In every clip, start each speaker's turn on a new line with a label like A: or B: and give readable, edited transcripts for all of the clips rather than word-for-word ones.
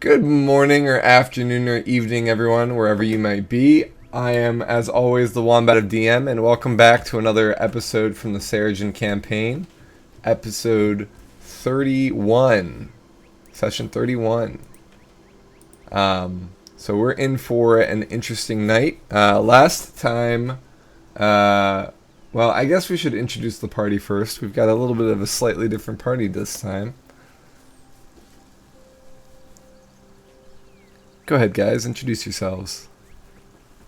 A: Good morning or afternoon or evening, everyone, wherever you might be. I am, as always, the Wombat of DM, and welcome back to another episode from the Seregen campaign. Episode 31. Session 31. So we're in for an interesting night. Last time, well, I guess we should introduce the party first. We've got a little bit of a slightly different party this time. Go ahead, guys. Introduce yourselves.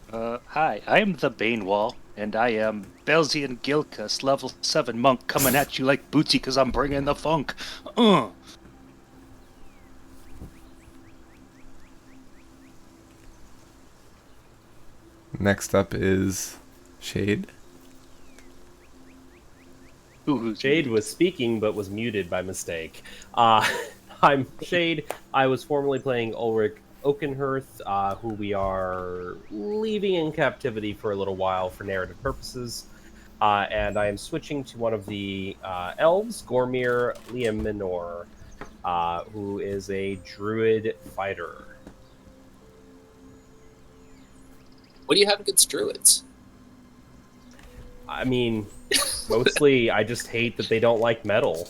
B: Hi, I am the Banewall, and I am Belzian Gilcus, level 7 monk, coming at you like Bootsy because I'm bringing the funk.
A: Next up is Shade.
C: Shade was speaking but was muted by mistake. I'm Shade. I was formerly playing Ulrich Oakenhurst, who we are leaving in captivity for a little while for narrative purposes. And I am switching to one of the elves, Gormir Liaminor, who is a druid fighter.
D: What do you have against druids?
C: I mean, mostly I just hate that they don't like metal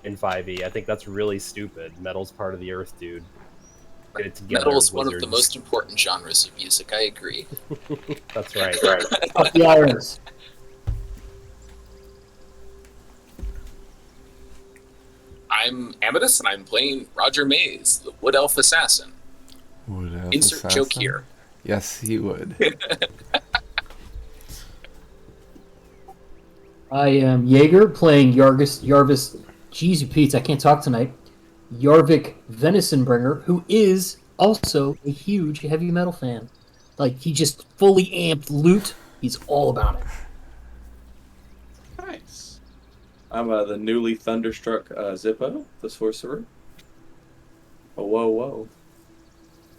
C: in 5e. I think that's really stupid. Metal's part of the earth, dude. Get it together,
D: Metal is one of the
C: wizards.
D: most important genres of music, I agree.
C: That's right.
E: Up the irons.
D: I'm Amadeus, and I'm playing Roger Mays, the Wood Elf Assassin.
A: Would have
D: Insert
A: assassin?
D: joke here.
A: Yes, he would.
E: I am Jaeger playing Jarvis. Jeez, you Pete's, I can't talk tonight. Yarvik Venisonbringer, who is also a huge heavy metal fan. Like, he just fully amped loot. He's all about it.
F: Nice. I'm the newly thunderstruck Zippo, the sorcerer. Oh, whoa, whoa.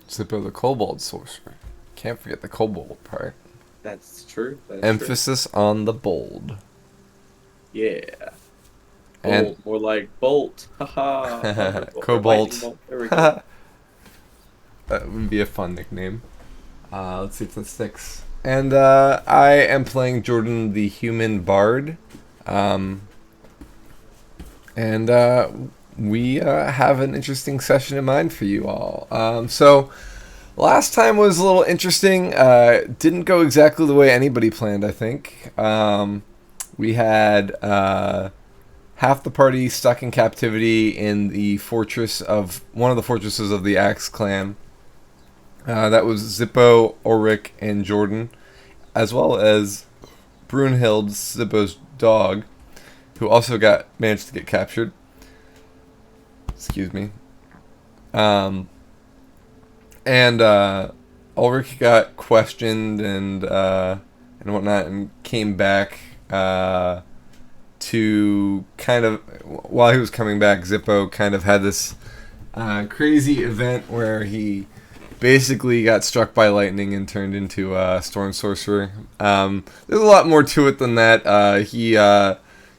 A: Zippo the Kobold Sorcerer. Can't forget the Kobold part.
F: That's true. That's
A: Emphasis on the bold.
F: True. Yeah.
A: And
F: Bolt, more like bolt. Haha.
A: Cobalt.
F: Lightning bolt. There we go.
A: That would be a fun nickname. Let's see if that sticks. And I am playing Jordan the Human Bard. And we have an interesting session in mind for you all. So last time was a little interesting. Didn't go exactly the way anybody planned, I think. We had half the party stuck in captivity in the fortress of one of the fortresses of the Axe clan. That was Zippo, Ulrich, and Jordan, as well as Brunhild, Zippo's dog, who also managed to get captured. Excuse me. And Ulrich got questioned and whatnot, and came back to kind of, while he was coming back, Zippo kind of had this crazy event where he basically got struck by lightning and turned into a storm sorcerer. There's a lot more to it than that.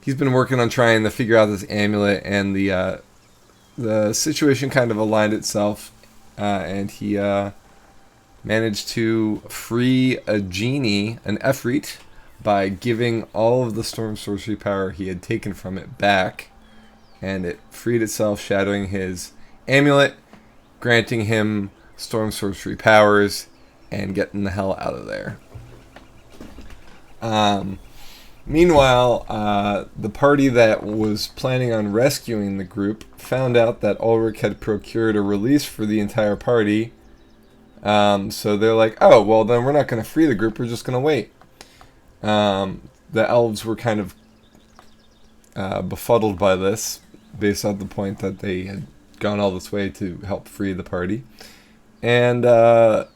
A: He's been working on trying to figure out this amulet, and the situation kind of aligned itself, and he managed to free a genie, an Efreet, by giving all of the storm sorcery power he had taken from it back, and it freed itself, shadowing his amulet, granting him storm sorcery powers, and getting the hell out of there. Meanwhile, the party that was planning on rescuing the group found out that Ulrich had procured a release for the entire party. So they're like, oh, well, then we're not going to free the group, we're just going to wait. The elves were kind of befuddled by this, based on the point that they had gone all this way to help free the party. And the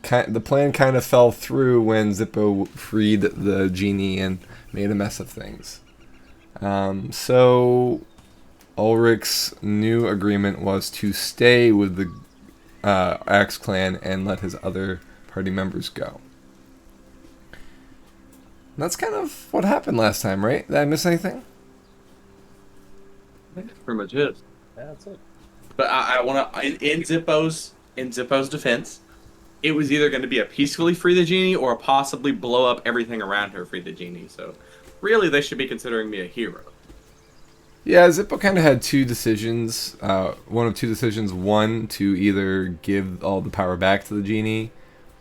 A: plan kind of fell through when Zippo freed the genie and made a mess of things. So Ulrich's new agreement was to stay with the Axe clan and let his other party members go. And that's kind of what happened last time, right? Did I miss anything?
F: That's pretty much it.
C: Yeah, that's it.
F: But I want to in Zippo's defense, it was either going to be a peacefully free the genie or a possibly blow up everything around her free the genie. So, really, they should be considering me a hero.
A: Yeah, Zippo kind of had two decisions. One of two decisions. One, to either give all the power back to the genie,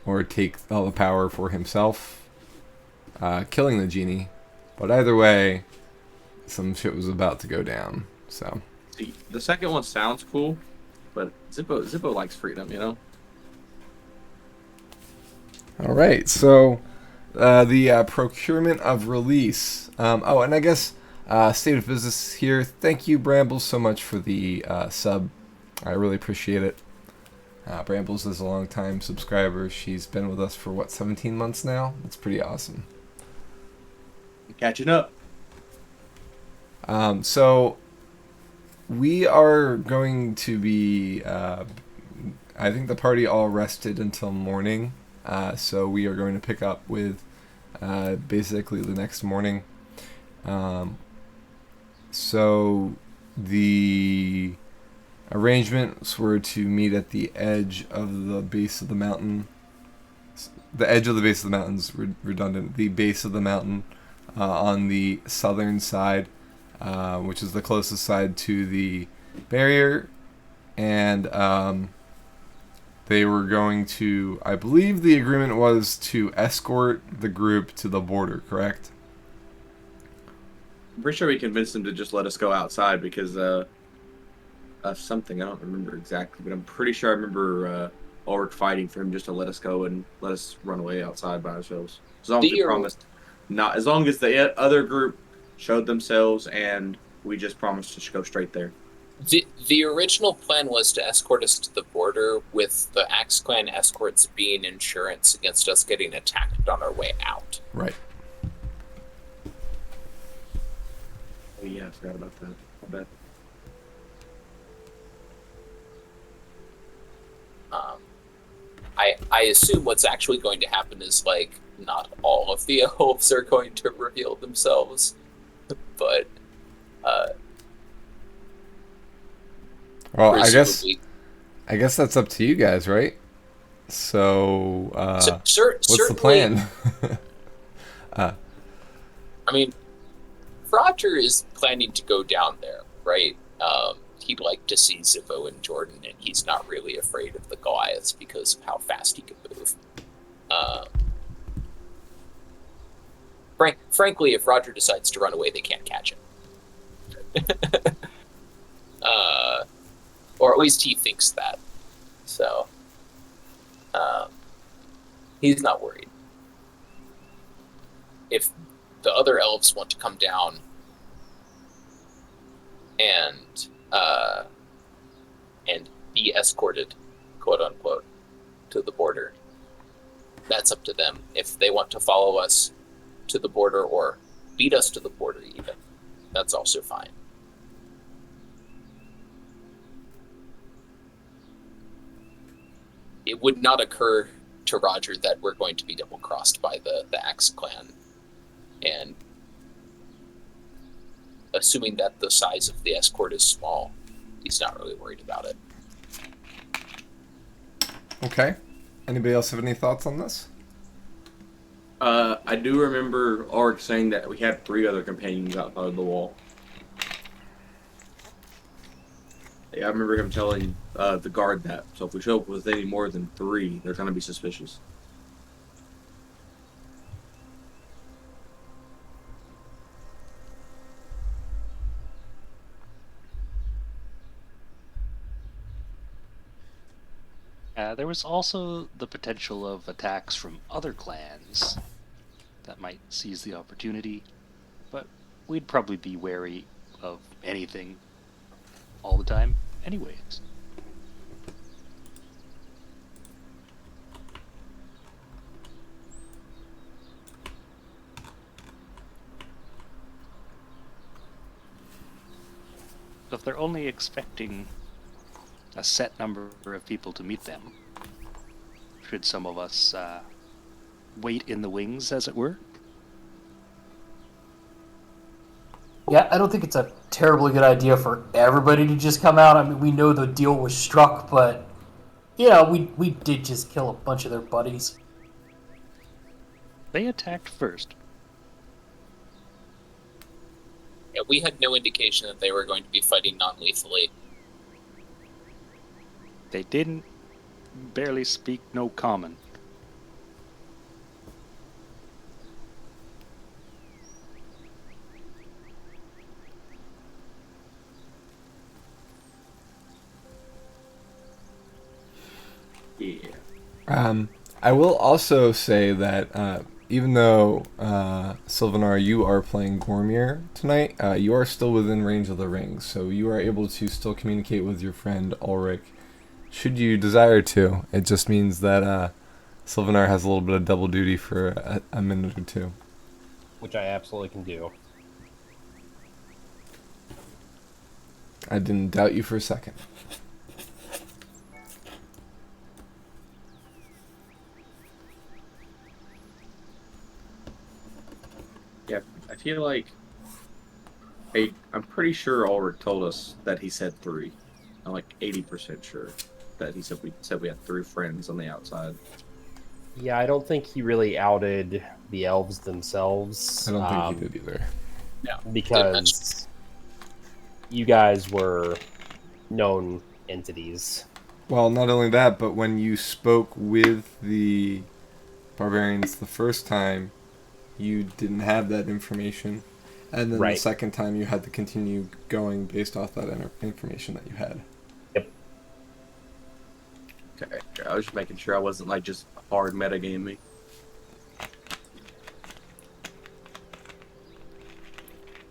A: or take all the power for himself, killing the genie. But either way, some shit was about to go down. So.
F: See, the second one sounds cool, but Zippo likes freedom, you know.
A: All right, so the procurement of release. Oh, and I guess state of business here. Thank you, Brambles, so much for the sub. I really appreciate it. Brambles is a long-time subscriber. She's been with us for, 17 months now? That's pretty awesome.
F: Catching up.
A: So we are going to be, I think the party all rested until morning. So we are going to pick up with basically the next morning. So the arrangements were to meet at the edge of the base of the mountain. The edge of the base of the mountain's redundant. The base of the mountain on the southern side, which is the closest side to the barrier. And they were going to, I believe the agreement was to escort the group to the border, correct?
F: I'm pretty sure we convinced them to just let us go outside because of something. I don't remember exactly, but I'm pretty sure I remember Ulrich fighting for him just to let us go and let us run away outside by ourselves. As long as we promised not, as long as the other group showed themselves and we just promised to go straight there.
D: The original plan was to escort us to the border, with the Axe Clan escorts being insurance against us getting attacked on our way out.
A: Right.
F: Oh yeah, I forgot about that. I bet.
D: I assume what's actually going to happen is, like, not all of the elves are going to reveal themselves, but
A: well,
D: presumably.
A: I guess that's up to you guys, right? So, what's the plan?
D: I mean, Roger is planning to go down there, right? He'd like to see Zippo and Jordan, and he's not really afraid of the Goliaths because of how fast he can move. Frankly, if Roger decides to run away, they can't catch him. Or at least he thinks that. So, he's not worried. If the other elves want to come down and be escorted, quote unquote, to the border, that's up to them. If they want to follow us to the border or beat us to the border even, that's also fine. It would not occur to Roger that we're going to be double-crossed by the Axe Clan, and assuming that the size of the escort is small, he's not really worried about it.
A: Okay. Anybody else have any thoughts on this?
F: I do remember Ulrich saying that we had 3 other companions outside of the wall. Yeah, I remember him telling the guard that. So if we show up with any more than 3, they're going to be suspicious.
B: There was also the potential of attacks from other clans that might seize the opportunity, but we'd probably be wary of anything all the time anyways. So if they're only expecting a set number of people to meet them, should some of us wait in the wings, as it were?
E: Yeah, I don't think it's a terribly good idea for everybody to just come out. I mean, we know the deal was struck, but we did just kill a bunch of their buddies.
B: They attacked first.
D: Yeah, we had no indication that they were going to be fighting non-lethally.
B: They didn't barely speak no common.
F: Yeah.
A: I will also say that even though Sylvanar, you are playing Gormier tonight, you are still within range of the rings, so you are able to still communicate with your friend Ulrich, should you desire to. It just means that Sylvanar has a little bit of double duty for a minute or two.
C: Which I absolutely can do.
A: I didn't doubt you for a second.
F: Yeah, I feel like I'm pretty sure Ulrich told us that he said 3. I'm like 80% sure that he said we had 3 friends on the outside.
C: Yeah, I don't think he really outed the elves themselves.
A: I don't think you did either.
D: No,
C: Because you guys were known entities.
A: Well, not only that, but when you spoke with the barbarians the first time, you didn't have that information. And then the
C: Right.
A: second time, you had to continue going based off that information that you had.
F: Okay, I was just making sure I wasn't like just hard metagaming.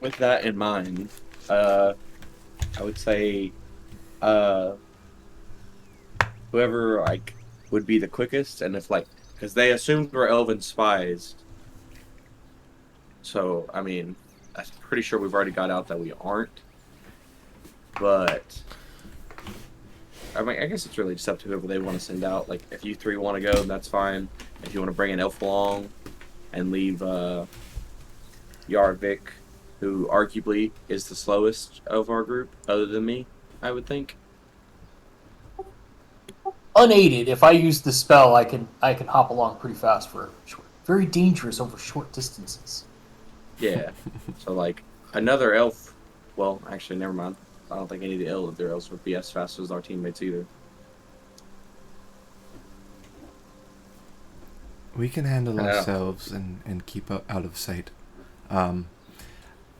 F: With that in mind, I would say whoever like would be the quickest, and if like because they assumed we're elven spies, so I mean I'm pretty sure we've already got out that we aren't, but I mean I guess it's really just up to whoever they want to send out. Like if you 3 want to go, then that's fine. If you want to bring an elf along and leave Yarvik, who arguably is the slowest of our group other than me, I would think.
E: Unaided, if I use the spell, I can hop along pretty fast for short. Very dangerous over short distances.
F: Yeah. So like another elf. Well, actually, never mind. I don't think any of the elves would be as fast as our teammates either.
A: We can handle
F: Yeah.
A: ourselves and keep out of sight.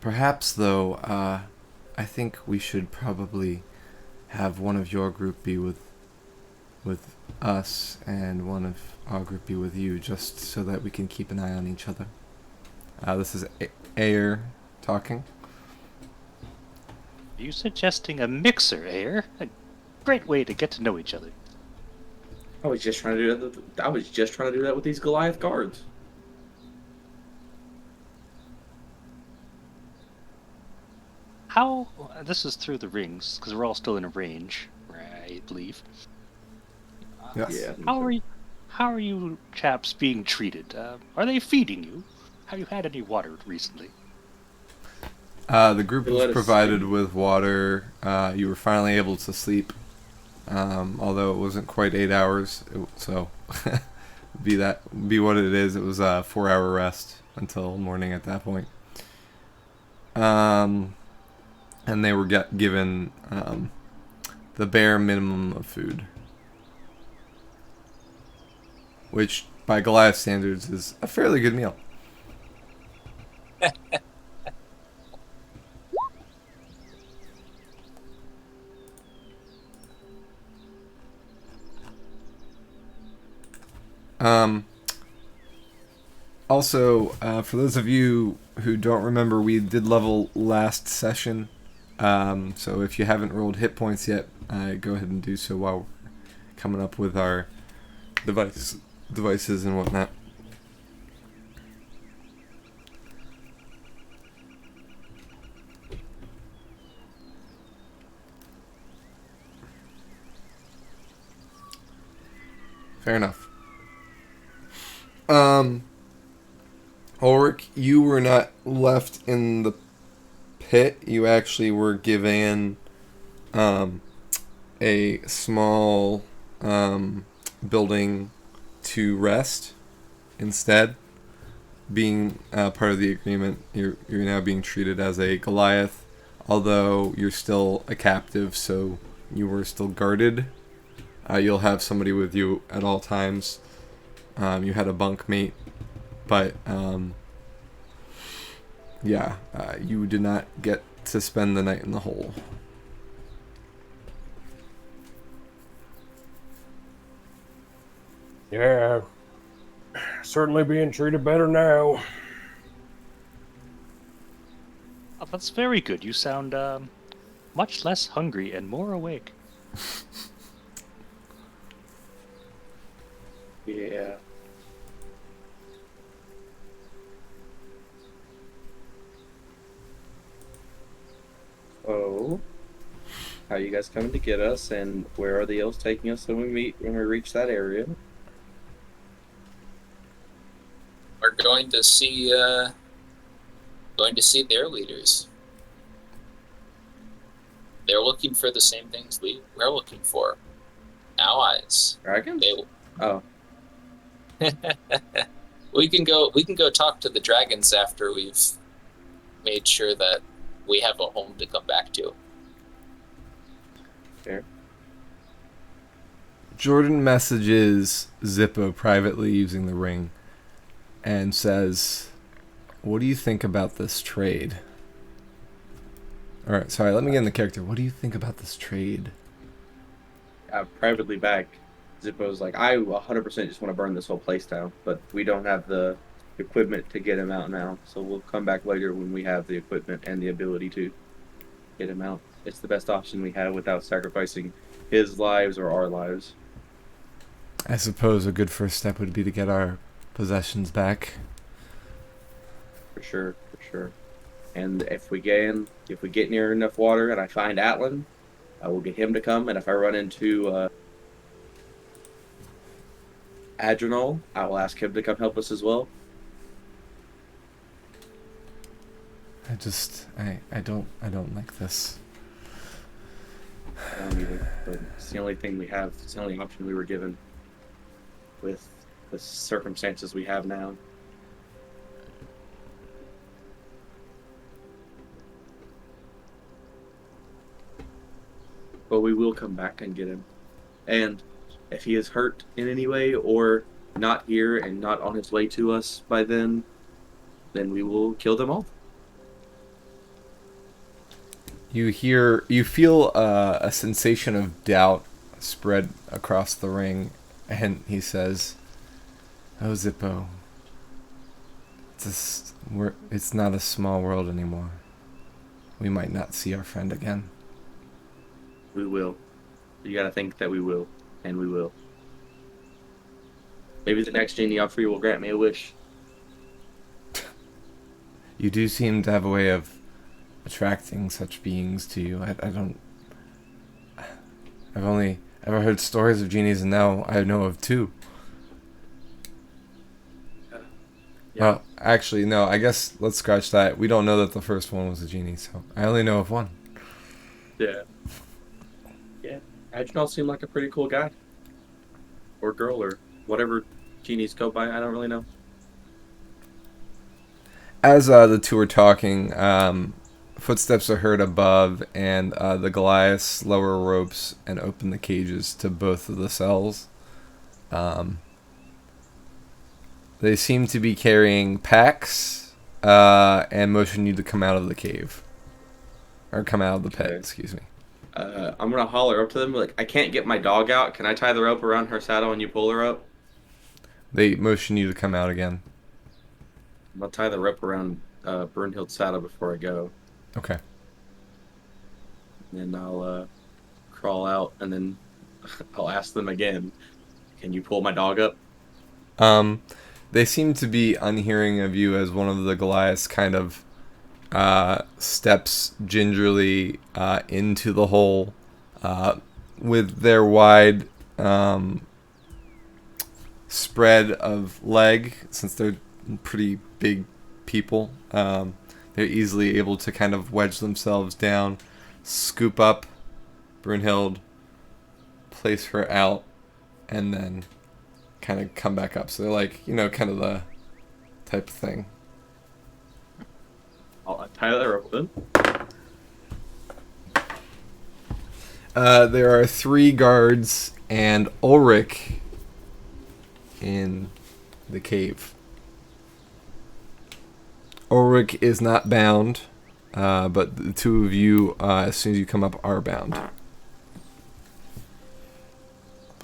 A: Perhaps, though, I think we should probably have one of your group be with us and one of our group be with you, just so that we can keep an eye on each other. This is Ayer talking.
B: Are you suggesting a mixer, Ayer? A great way to get to know each other.
F: I was just trying to do that. I was just trying to do that with these Goliath guards.
B: How? This is through the rings, because we're all still in a range, I believe.
A: Yes.
F: Yeah.
B: How are you chaps being treated? Are they feeding you? Have you had any water recently?
A: The group
F: They
A: was
F: let us
A: provided
F: sleep.
A: with water. You were finally able to sleep, although it wasn't quite 8 hours. So, be what it is. It was a 4-hour rest until morning at that point. And they were given the bare minimum of food, which by Goliath standards is a fairly good meal. Also, for those of you who don't remember, we did level last session. So if you haven't rolled hit points yet, go ahead and do so while we're coming up with our devices and whatnot. Fair enough. Ulrich, you were not left in the pit, you actually were given a small building to rest instead. Being part of the agreement, you're now being treated as a Goliath, although you're still a captive, so you were still guarded. You'll have somebody with you at all times. You had a bunk mate, but you did not get to spend the night in the hole.
C: Yeah, certainly being treated better now.
B: Oh, that's very good. You sound much less hungry and more awake.
F: Yeah. Oh, how are you guys coming to get us, and where are the elves taking us when we reach that area?
D: We're going to see their leaders. They're looking for the same things we're looking for. Allies.
F: Dragons?
D: They,
F: Oh,
D: we can go talk to the dragons after we've made sure that we have a home to come back to.
F: fair.
A: Jordan messages Zippo privately using the ring and says, "What do you think about this trade?" Alright, sorry, let me get in the character. What do you think about this trade?
F: Privately back, Zippo's like, I 100% just want to burn this whole place down, but we don't have the equipment to get him out now, so we'll come back later when we have the equipment and the ability to get him out. It's the best option we have without sacrificing his lives or our lives.
A: I suppose a good first step would be to get our possessions back.
F: For sure, for sure. And if we get near enough water and I find Atlan, I will get him to come. And if I run into Adrenal, I will ask him to come help us as well.
A: I don't like this.
F: I don't either, but it's the only thing we have. It's the only option we were given with the circumstances we have now. But we will come back and get him. And if he is hurt in any way or not here and not on his way to us by then we will kill them all.
A: You feel a sensation of doubt spread across the ring, and he says, "Oh, Zippo, it's not a small world anymore. We might not see our friend again."
F: We will. You gotta think that we will, and we will. Maybe the next genie offer will grant me a wish.
A: You do seem to have a way of attracting such beings to you. I've only ever heard stories of genies, and now I know of two.
F: Yeah.
A: Well, actually, no, I guess let's scratch that. We don't know that the first one was a genie, so I only know of one.
F: Yeah. Yeah. Adrenal seemed like a pretty cool guy. Or girl, or whatever genies go by, I don't really know.
A: As the two are talking, footsteps are heard above, and the Goliaths lower ropes and open the cages to both of the cells. They seem to be carrying packs and motion you to come out of the cave. Or come out of the pit,
F: Okay.
A: excuse me.
F: I'm gonna holler up to them, like, I can't get my dog out. Can I tie the rope around her saddle and you pull her up?
A: They motion you to come out again.
F: I'll tie the rope around Brunhild's saddle before I go.
A: Okay.
F: And I'll crawl out, and then I'll ask them again, can you pull my dog up?
A: They seem to be unhearing of you as one of the Goliaths kind of steps gingerly into the hole with their wide spread of leg, since they're pretty big people. they're easily able to kind of wedge themselves down, scoop up Brunhild, place her out, and then kind of come back up. So they're like, kind of the type of thing.
F: I'll tie that up then.
A: There are 3 guards and Ulrich in the cave. Ulrich is not bound, but the 2 of you, as soon as you come up, are bound.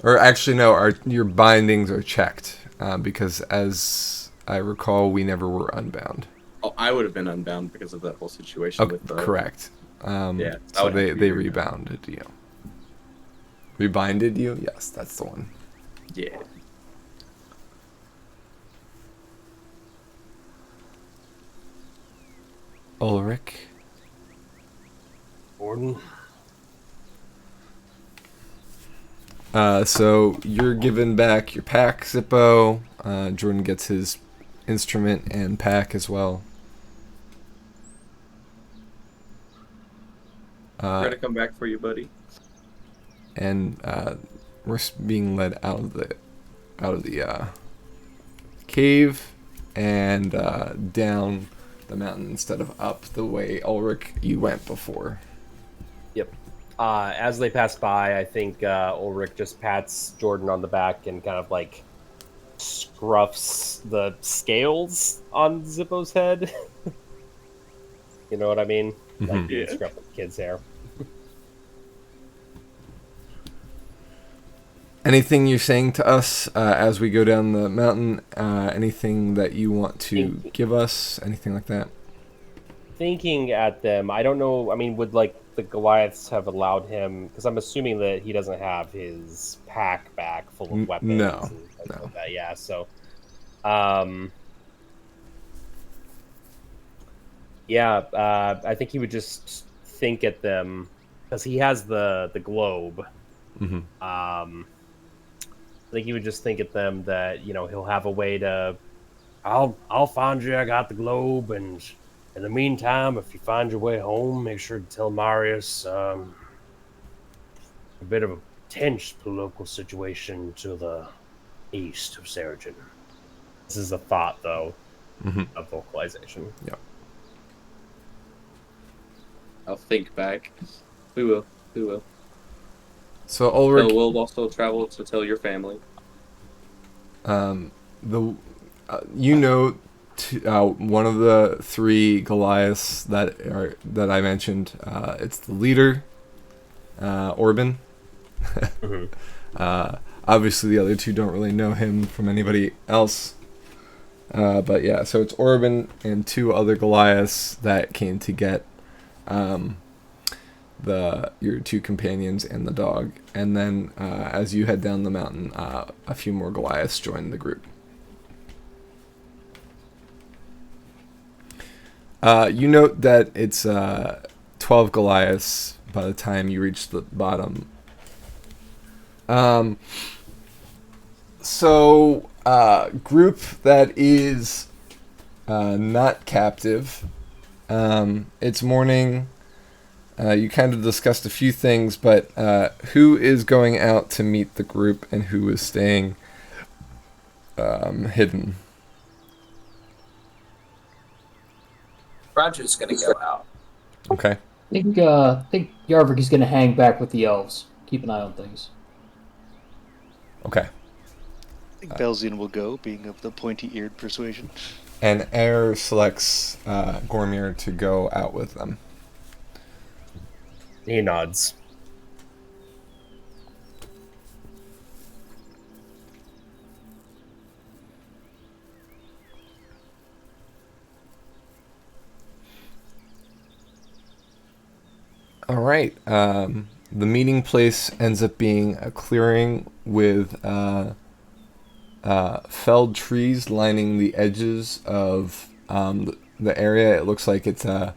A: Or actually, no, your bindings are checked, because as I recall, we never were unbound.
F: Oh, I would have been unbound because of that whole situation with the...
A: Correct.
F: Yeah,
A: so they rebounded you. Rebinded you? Yes, that's the one.
F: Yeah.
A: Ulrich.
C: Gordon.
A: So you're given back your pack, Zippo. Jordan gets his instrument and pack as well.
F: We're gonna come back for you, buddy.
A: And we're being led out of the cave and down the mountain instead of up the way Ulrich you went before.
C: Yep. As they pass by, I think Ulrich just pats Jordan on the back and kind of like scruffs the scales on Zippo's head. You know what I mean? Like
F: Yeah.
C: scruff the kid's hair.
A: Anything you're saying to us as we go down the mountain? Anything that you want to give us? Anything like that?
C: Thinking at them, I don't know. I mean, would like the Goliaths have allowed him? Because I'm assuming that he doesn't have his pack back full of weapons.
A: No.
C: Like that. Yeah. So, yeah. I think he would just think at them because he has the globe.
A: Mm-hmm.
C: I think he would just think at them that he'll have a way to. I'll find you. I got the globe, and in the meantime, if you find your way home, make sure to tell Marius a bit of a tense political situation to the east of Seregen. This is a thought, though, of vocalization.
A: Yeah.
F: I'll think back. We will.
A: So Ulrich,
F: So we'll also travel to tell your family.
A: one of the 3 Goliaths that I mentioned. It's the leader, Orban. Obviously, the other 2 don't really know him from anybody else. But yeah, so it's Orban and 2 other Goliaths that came to get your 2 companions and the dog. And then as you head down the mountain, a few more Goliaths join the group. You note that it's 12 Goliaths by the time you reach the bottom. So group that is not captive. It's morning. You kind of discussed a few things, but who is going out to meet the group and who is staying hidden?
D: Roger's gonna go out.
A: Okay.
E: I think Yarvik is going to hang back with the elves. Keep an eye on things.
A: Okay.
B: I think Belzian will go, being of the pointy-eared persuasion.
A: And Air selects Gormir to go out with them.
C: He nods.
A: All right. The meeting place ends up being a clearing with felled trees lining the edges of the area. It looks like it's a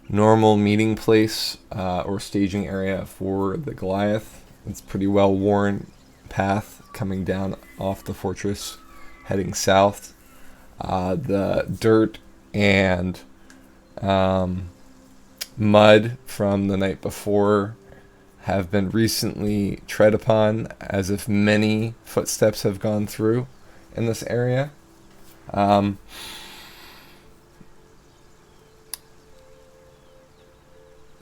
A: normal meeting place or staging area for the Goliath. It's pretty well worn path coming down off the fortress, heading south. The dirt and mud from the night before have been recently tread upon, as if many footsteps have gone through in this area.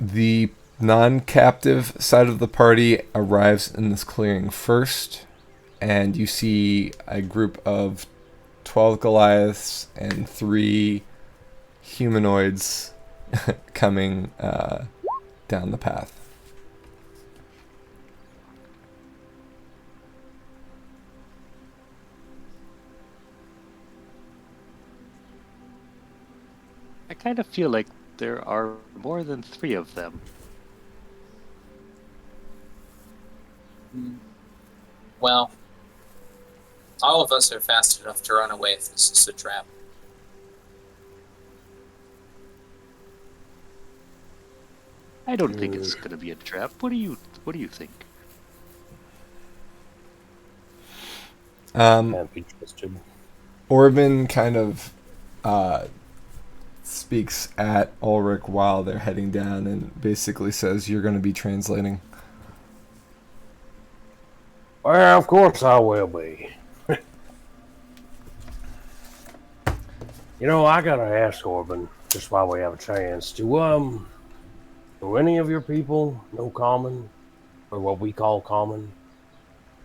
A: The non-captive side of the party arrives in this clearing first, and you see a group of 12 Goliaths and 3 humanoids coming down the path.
B: I kind of feel like there are more than 3 of them.
D: Well, all of us are fast enough to run away if this is a trap.
B: I don't think it's going to be a trap. What do you think?
C: Can't be trusted.
A: Orban kind of speaks at Ulrich while they're heading down and basically says, "You're going to be translating."
G: Well, of course I will be. You know, I gotta ask Orban, just while we have a chance, do any of your people know common? Or what we call common?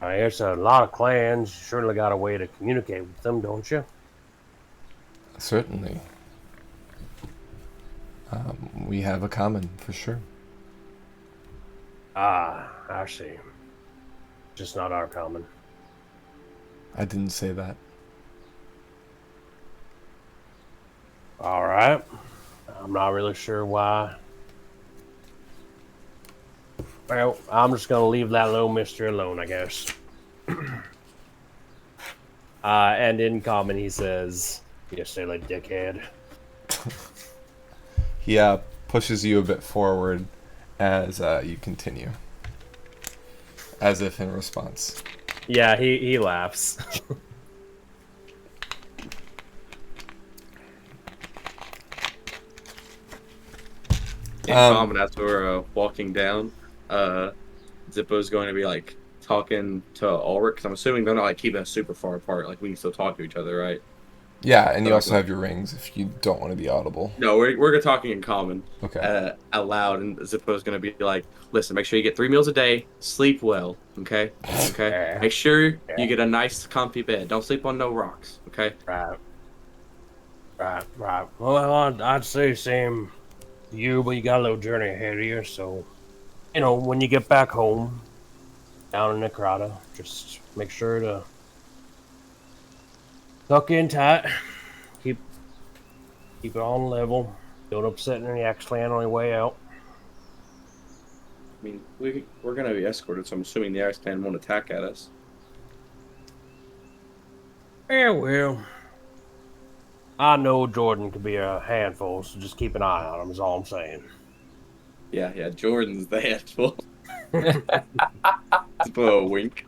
G: There's a lot of clans. You surely got a way to communicate with them, don't you?
A: Certainly. We have a common, for sure.
G: Ah, I see. Just not our common.
A: I didn't say that.
G: All right. I'm not really sure why. Well, I'm just going to leave that little mister alone, I guess.
C: And in common, he says,
G: You silly dickhead.
A: He pushes you a bit forward as you continue, as if in response.
C: yeah, he laughs.
F: In common, as we're walking down, Zippo's going to be like talking to Ulrich, because I'm assuming they're not like keeping us super far apart. Like we can still talk to each other, right?
A: Yeah, and you also have your rings if you don't want to be audible.
F: No, we're talking in common.
A: Okay.
F: Out loud, and Zippo's going to be like, "Listen, make sure you get 3 meals a day, sleep well, okay? Okay. Make sure you get a nice, comfy bed. Don't sleep on no rocks, okay?"
G: Right. Well, I'd say same to you, but you got a little journey ahead of you, so, you know, when you get back home, down in Necrata, just make sure to tuck in tight, keep it on level, don't upset any X-Clan on your way out.
F: I mean, we're going to be escorted, so I'm assuming the Iceman won't attack at us.
G: Yeah, well, I know Jordan could be a handful, so just keep an eye on him is all I'm saying.
F: Yeah, Jordan's the handful. Zippo a wink.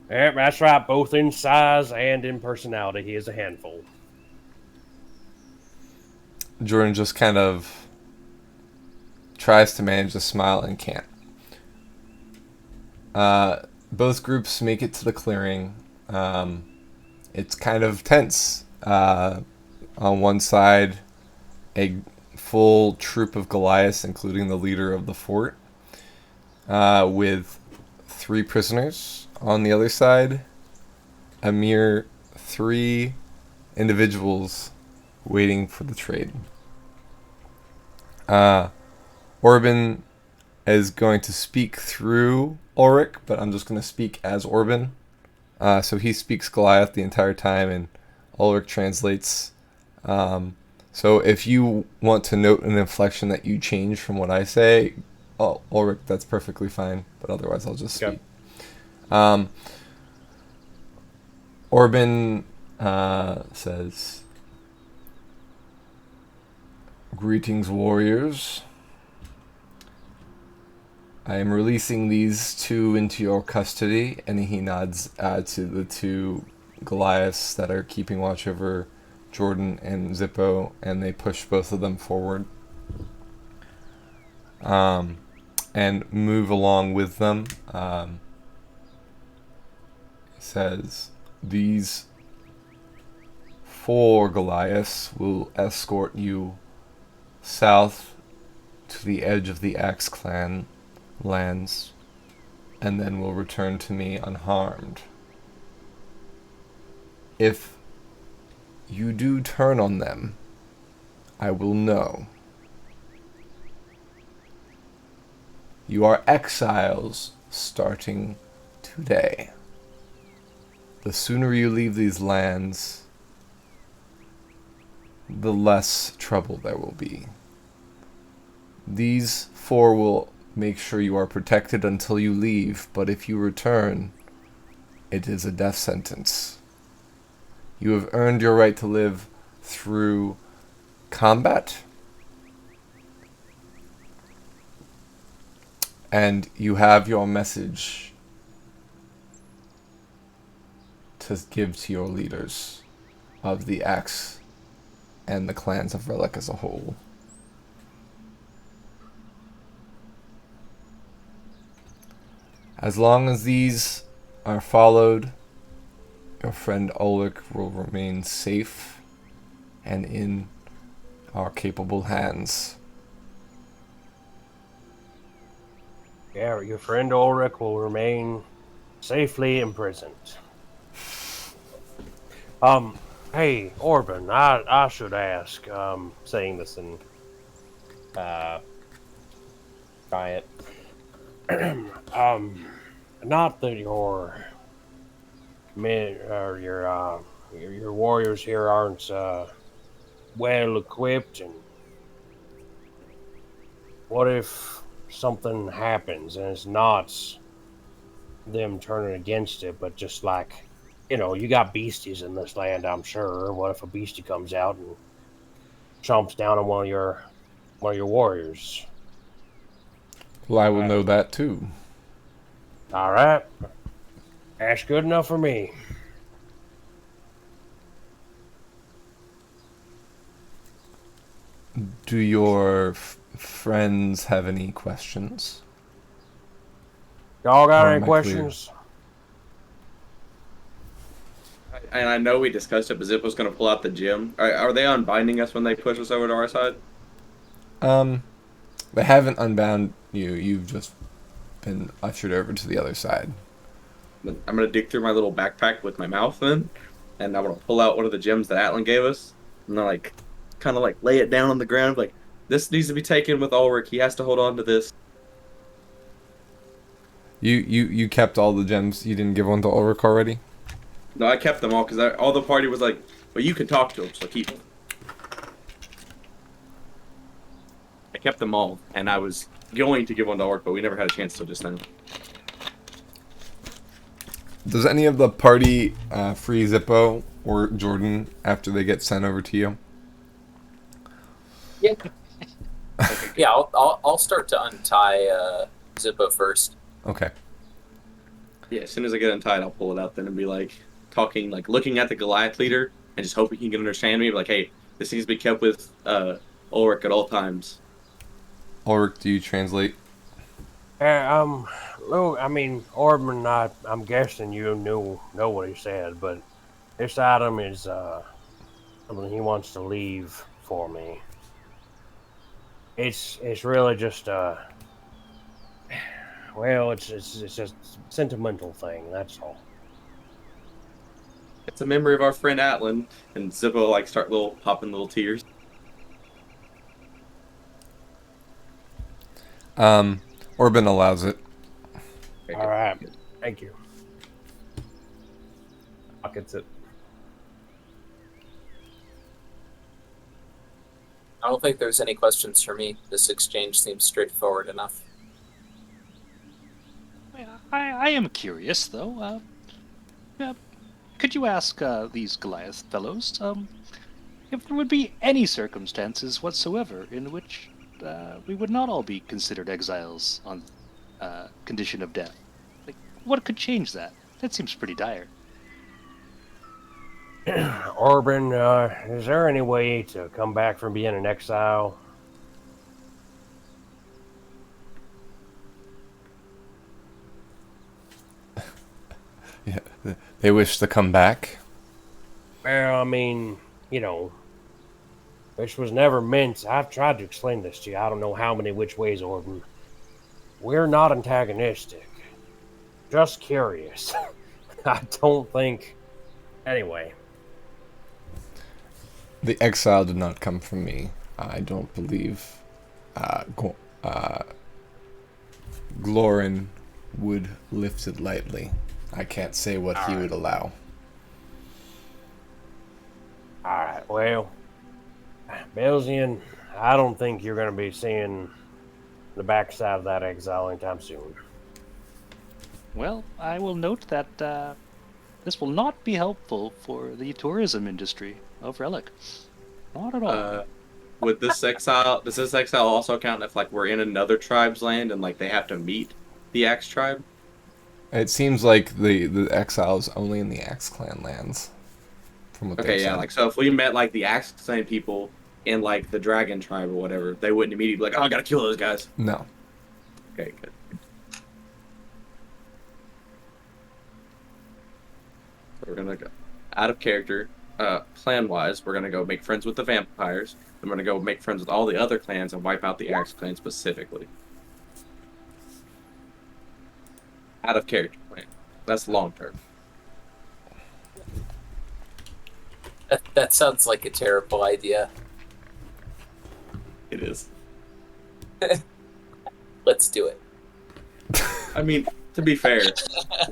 G: Yeah, that's right, both in size and in personality, he is a handful.
A: Jordan just kind of tries to manage a smile and can't. Both groups make it to the clearing. It's kind of tense. On one side, a full troop of Goliaths, including the leader of the fort, with 3 prisoners. On the other side, a mere 3 individuals waiting for the trade. Orban is going to speak through Ulrich, but I'm just going to speak as Orban. So he speaks Goliath the entire time, and Ulrich translates. So if you want to note an inflection that you change from what I say, Ulrich, that's perfectly fine. But otherwise, I'll just speak. Orban says, "Greetings, warriors. I am releasing these 2 into your custody," and he nods to the 2 Goliaths that are keeping watch over Jordan and Zippo, and they push both of them forward. And move along with them. It says, these 4 Goliaths will escort you south to the edge of the Axe Clan lands, and then will return to me unharmed. If you do turn on them, I will know. You are exiles starting today. The sooner you leave these lands, the less trouble there will be. These 4 will make sure you are protected until you leave, but if you return, it is a death sentence. You have earned your right to live through combat, and you have your message to give to your leaders of the Axe and the clans of Relic as a whole. As long as these are followed, your friend Ulrich will remain safe and in our capable hands.
G: Yeah, your friend Ulrich will remain safely imprisoned. Hey, Orban, I should ask,
C: Saying this in Giant.
G: not that your men or your warriors here aren't well equipped, and what if something happens and it's not them turning against it, but just like, you got beasties in this land, I'm sure. What if a beastie comes out and chomps down on one of your warriors?
A: Well, I will know that too.
G: All right, that's good enough for me.
A: Do your friends have any questions?
G: Y'all got
A: Or
G: any
A: am I clear?
G: questions?
F: And I know we discussed it, but Zippo's going to pull out the gem. Are they unbinding us when they push us over to our side?
A: They haven't unbound you. You've just been ushered over to the other side.
F: I'm going to dig through my little backpack with my mouth then, and I'm going to pull out one of the gems that Atlan gave us, and then kind of lay it down on the ground, like, this needs to be taken with Ulrich. He has to hold on to this.
A: You kept all the gems. You didn't give one to Ulrich already?
F: No, I kept them all because all the party was like, well, you can talk to him, so keep them. I kept them all, and I was going to give one to Ulrich, but we never had a chance till just then.
A: Does any of the party free Zippo or Jordan after they get sent over to you?
D: Yeah. Yeah, I'll start to untie Zippo first.
A: Okay.
F: Yeah, as soon as I get untied, I'll pull it out then and be talking, looking at the Goliath leader and just hoping he can understand me. Hey, this needs to be kept with Ulrich at all times.
A: Ulrich, do you translate?
G: Orban, I'm guessing you know what he said, but this item is something he wants to leave for me. It's really just it's just a sentimental thing, that's all.
F: It's a memory of our friend Atlan, and Zippo start popping little tears.
A: Orban allows it.
G: All right, thank you.
C: Pockets it.
D: I don't think there's any questions for me. This exchange seems straightforward enough.
B: I am curious, though. Could you ask these Goliath fellows if there would be any circumstances whatsoever in which we would not all be considered exiles on condition of death? What could change that? That seems pretty dire.
G: Orban, is there any way to come back from being an exile?
A: Yeah, they wish to come back.
G: Well, I mean, this was never meant. I've tried to explain this to you. I don't know how many which ways, Orban. We're not antagonistic. Just curious. I don't think. Anyway.
A: The exile did not come from me. I don't believe Glorin would lift it lightly. I can't say what he would allow.
G: Alright, well, Belzian, I don't think you're going to be seeing the backside of that exile anytime soon.
B: Well, I will note that this will not be helpful for the tourism industry of Relic. Not at all.
F: Would this exile? Does this exile also count if like we're in another tribe's land and like they have to meet the Axe tribe?
A: It seems like the exile is only in the Axe Clan lands. From what
F: Okay,
A: they
F: yeah.
A: said.
F: Like so, if we met like the Axe Clan people in like the Dragon tribe or whatever, they wouldn't immediately be like, "Oh, I gotta kill those guys."
A: No.
F: Okay, good. So we're gonna go out of character. Plan-wise, we're gonna go make friends with the vampires. I'm gonna go make friends with all the other clans and wipe out the Axe clan specifically. Out of character plan. That's long term.
D: That sounds like a terrible idea.
F: It is.
D: Let's do it.
F: I mean, to be fair,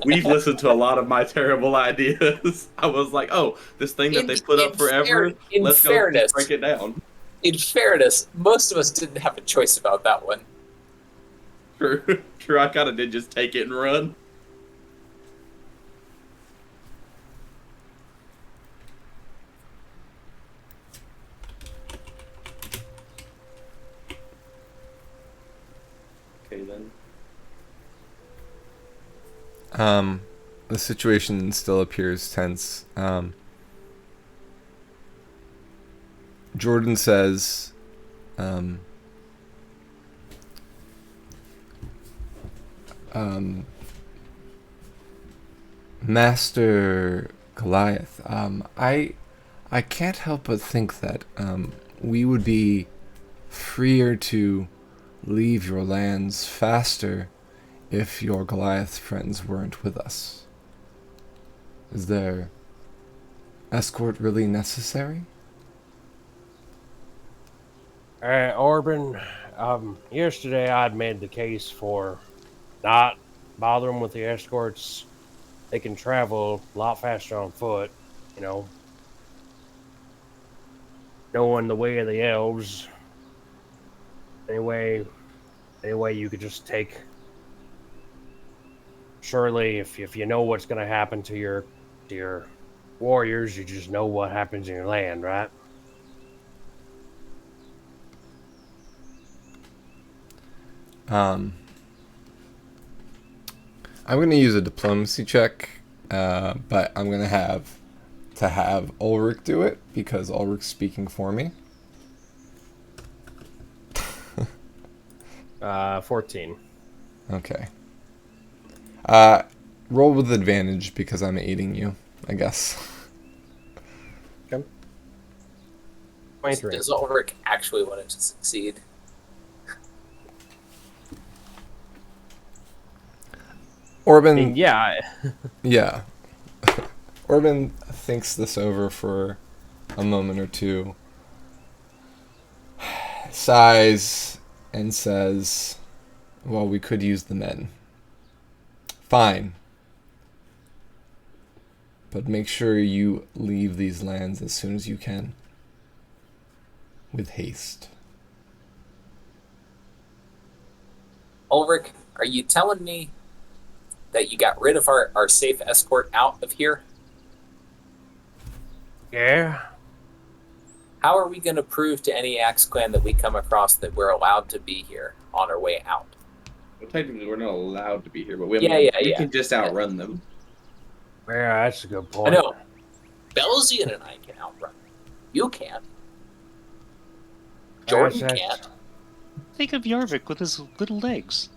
F: we've listened to a lot of my terrible ideas. I was like, oh, this thing that they put up forever, let's go break it down.
D: In fairness, most of us didn't have a choice about that one.
F: True, I kind of did just take it and run. Okay, then.
A: The situation still appears tense. Jordan says, Master Goliath, I can't help but think that we would be freer to leave your lands faster if your Goliath friends weren't with us. Is their escort really necessary?
G: Orban, yesterday I'd made the case for not bothering with the escorts. They can travel a lot faster on foot, knowing the way of the elves. Anyway, you could just take. Surely, if you know what's going to happen to your warriors, you just know what happens in your land, right?
A: I'm going to use a diplomacy check, but I'm going to have Ulrich do it because Ulrich's speaking for me.
C: 14.
A: Okay. Roll with advantage because I'm aiding you, I guess.
C: Okay. 23.
D: Does Ulrich actually want it to succeed?
A: Orban,
C: Yeah.
A: yeah. Orban thinks this over for a moment or two, sighs, and says, well, we could use the men. Fine. But make sure you leave these lands as soon as you can. With haste.
D: Ulrich, are you telling me that you got rid of our safe escort out of here?
G: Yeah.
D: How are we going to prove to any Axe clan that we come across that we're allowed to be here on our way out?
F: Well, technically, we're not allowed to be here, but we can just outrun them.
G: Yeah, that's a good point.
D: I know. Belzian and I can outrun. You can't. Jordan
G: That's-
D: can't.
B: Think of Yarvik with his little legs.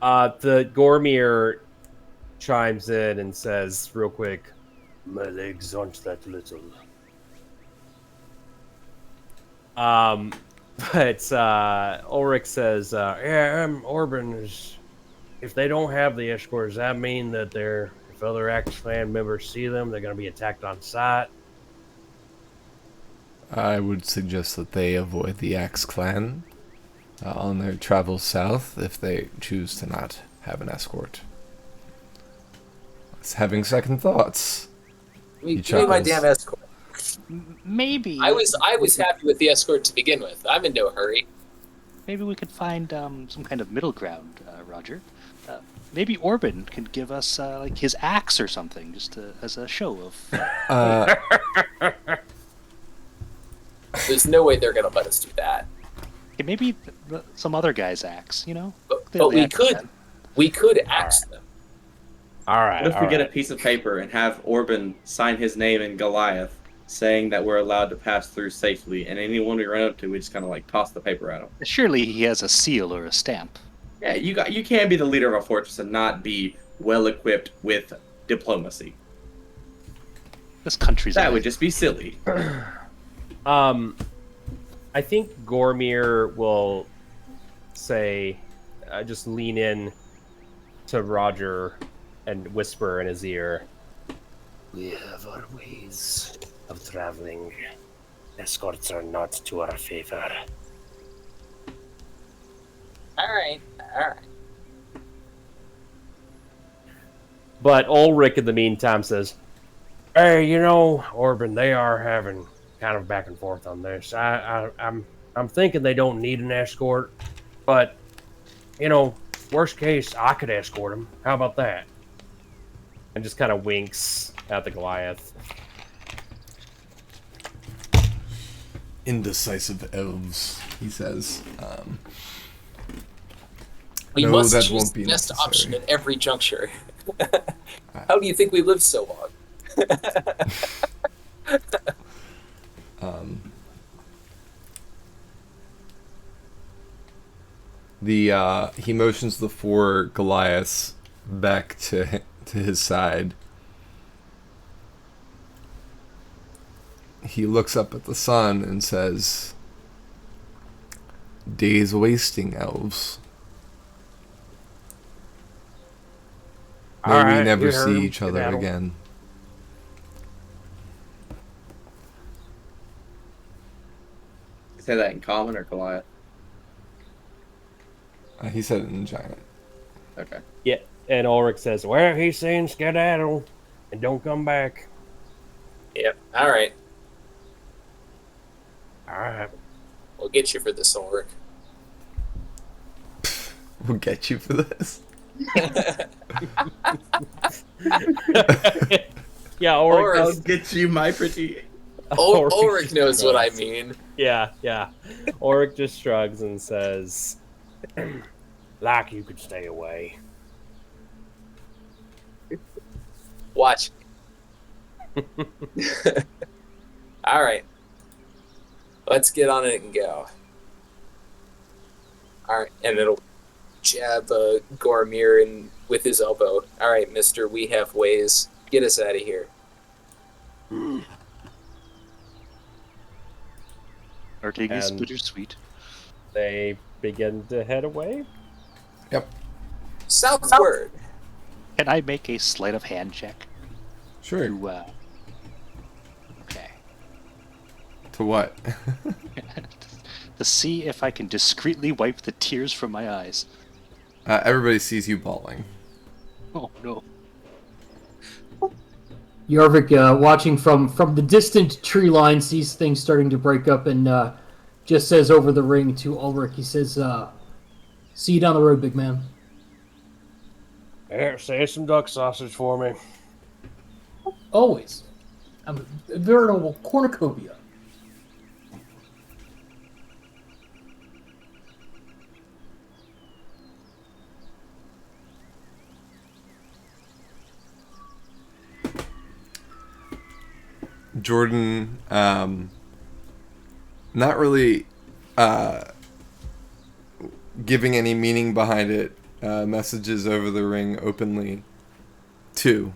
C: The Gormir chimes in and says real quick,
G: My legs aren't that little.
C: but Ulrich says,
G: Orban is. If they don't have the escort, does that mean that if other Axe clan members see them, they're going to be attacked on sight?
A: I would suggest that they avoid the Axe clan on their travels south if they choose to not have an escort. It's having second thoughts.
D: Give me my
A: chuckles.
D: damn escort.
B: Maybe
D: I was happy with the escort to begin with. I'm in no hurry.
B: maybe we could find some kind of middle ground, Roger. Maybe Orban can give us like his axe or something, just as a show of.
D: There's no way they're gonna let us do that.
B: Okay, maybe some other guy's axe, you know?
D: But we could axe them.
G: All right.
F: What if we get a piece of paper and have Orban sign his name in Goliath, saying that we're allowed to pass through safely, and anyone we run up to, we just kind of like toss the paper at him?
B: Surely he has a seal or a stamp.
F: Yeah, you can't be the leader of a fortress and not be well equipped with diplomacy.
B: This country's
F: That
B: a-
F: would just be silly.
C: I think Gormir will say, just lean in to Roger and whisper in his ear,
G: We have our ways of traveling. Escorts are not to our favor.
D: All right.
C: but Ulrich in the meantime says,
G: Hey, Orban, they are having kind of back and forth on this. I'm thinking they don't need an escort, but worst case, I could escort them. How about that?
C: and just kind of winks at the Goliath.
A: Indecisive elves, he says.
D: We
A: No,
D: must
A: that
D: choose
A: won't be
D: the best
A: necessary.
D: option at every juncture. How do you think we lived so long?
A: He motions the four Goliaths back to his side. He looks up at the sun and says, "Days wasting, elves. May
G: All
A: we
G: right,
A: never
G: you heard
A: see
G: him.
A: each other
G: Skedaddle.
A: again."
F: Say that in common or Goliath?
A: He said it in giant.
F: Okay.
C: Yeah, and Ulrich says,
G: Well, he's saying skedaddle and don't come back.
D: Yep. All right.
G: All right.
D: We'll get you for this, Ulrich.
A: We'll get you for this.
C: yeah,
D: Ulrich.
F: I'll get you, my pretty.
D: Ulrich knows what I mean.
C: Yeah. Ulrich just shrugs and says,
G: Like you could stay away.
D: Watch. All right. Let's get on it and go. All right, and it'll jab Gormir in with his elbow. All right, mister, we have ways. Get us out of here.
B: Artigas
C: And-
B: bittersweet.
C: they begin to head away.
D: Southward.
B: Can I make a sleight of hand check?
A: Sure.
B: Okay.
A: To what?
B: To see if I can discreetly wipe the tears from my eyes.
A: Everybody sees you bawling.
B: Oh no.
E: Yarvik, watching from the distant tree line, sees things starting to break up and just says over the ring to Ulrich, he says, see you down the road, big man.
G: Here, save some duck sausage for me.
E: Always. I'm a veritable cornucopia.
A: Jordan, not really giving any meaning behind it, messages over the ring openly to.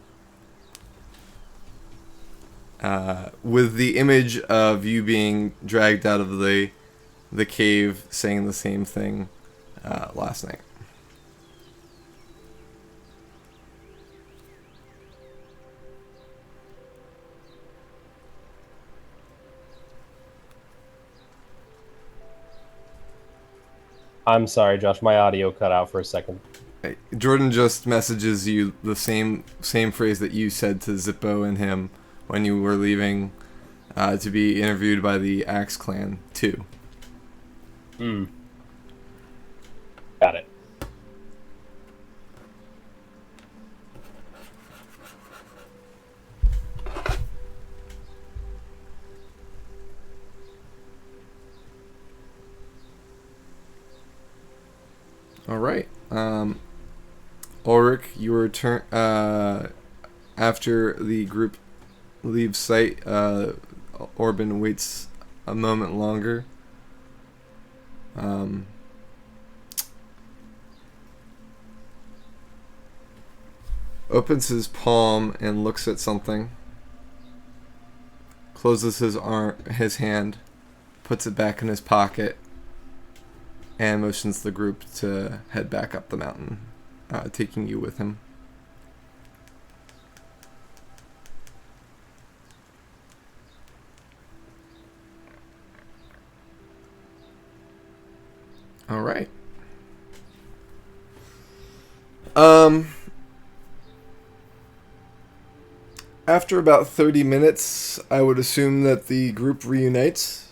A: With the image of you being dragged out of the cave, saying the same thing last night.
C: I'm sorry, Josh. My audio cut out for a second.
A: Jordan just messages you the same phrase that you said to Zippo and him when you were leaving to be interviewed by the Axe Clan too.
C: Got it.
A: All right. Ulrich, you return after the group leaves site. Orban waits a moment longer. Opens his palm and looks at something. Closes his hand, puts it back in his pocket, and motions the group to head back up the mountain, taking you with him. All right. After about 30 minutes, I would assume that the group reunites.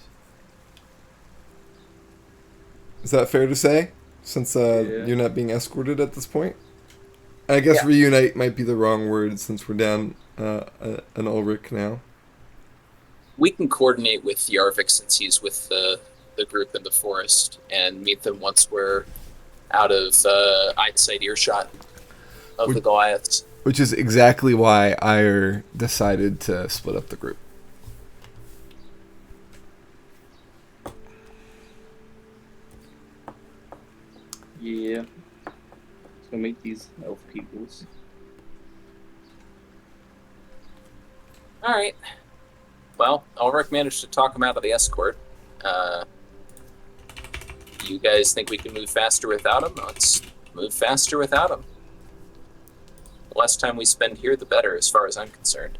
A: Is that fair to say? Since you're not being escorted at this point? I guess reunite might be the wrong word since we're down an Ulrich now.
D: We can coordinate with Yarvik since he's with the group in the forest and meet them once we're out of eyesight earshot of the Goliaths.
A: Which is exactly why Ire decided to split up the group.
F: Yeah. Let's go meet these elf peoples.
D: Alright. Well, Ulrich managed to talk him out of the escort. You guys think we can move faster without him? Let's move faster without him. The less time we spend here, the better, as far as I'm concerned.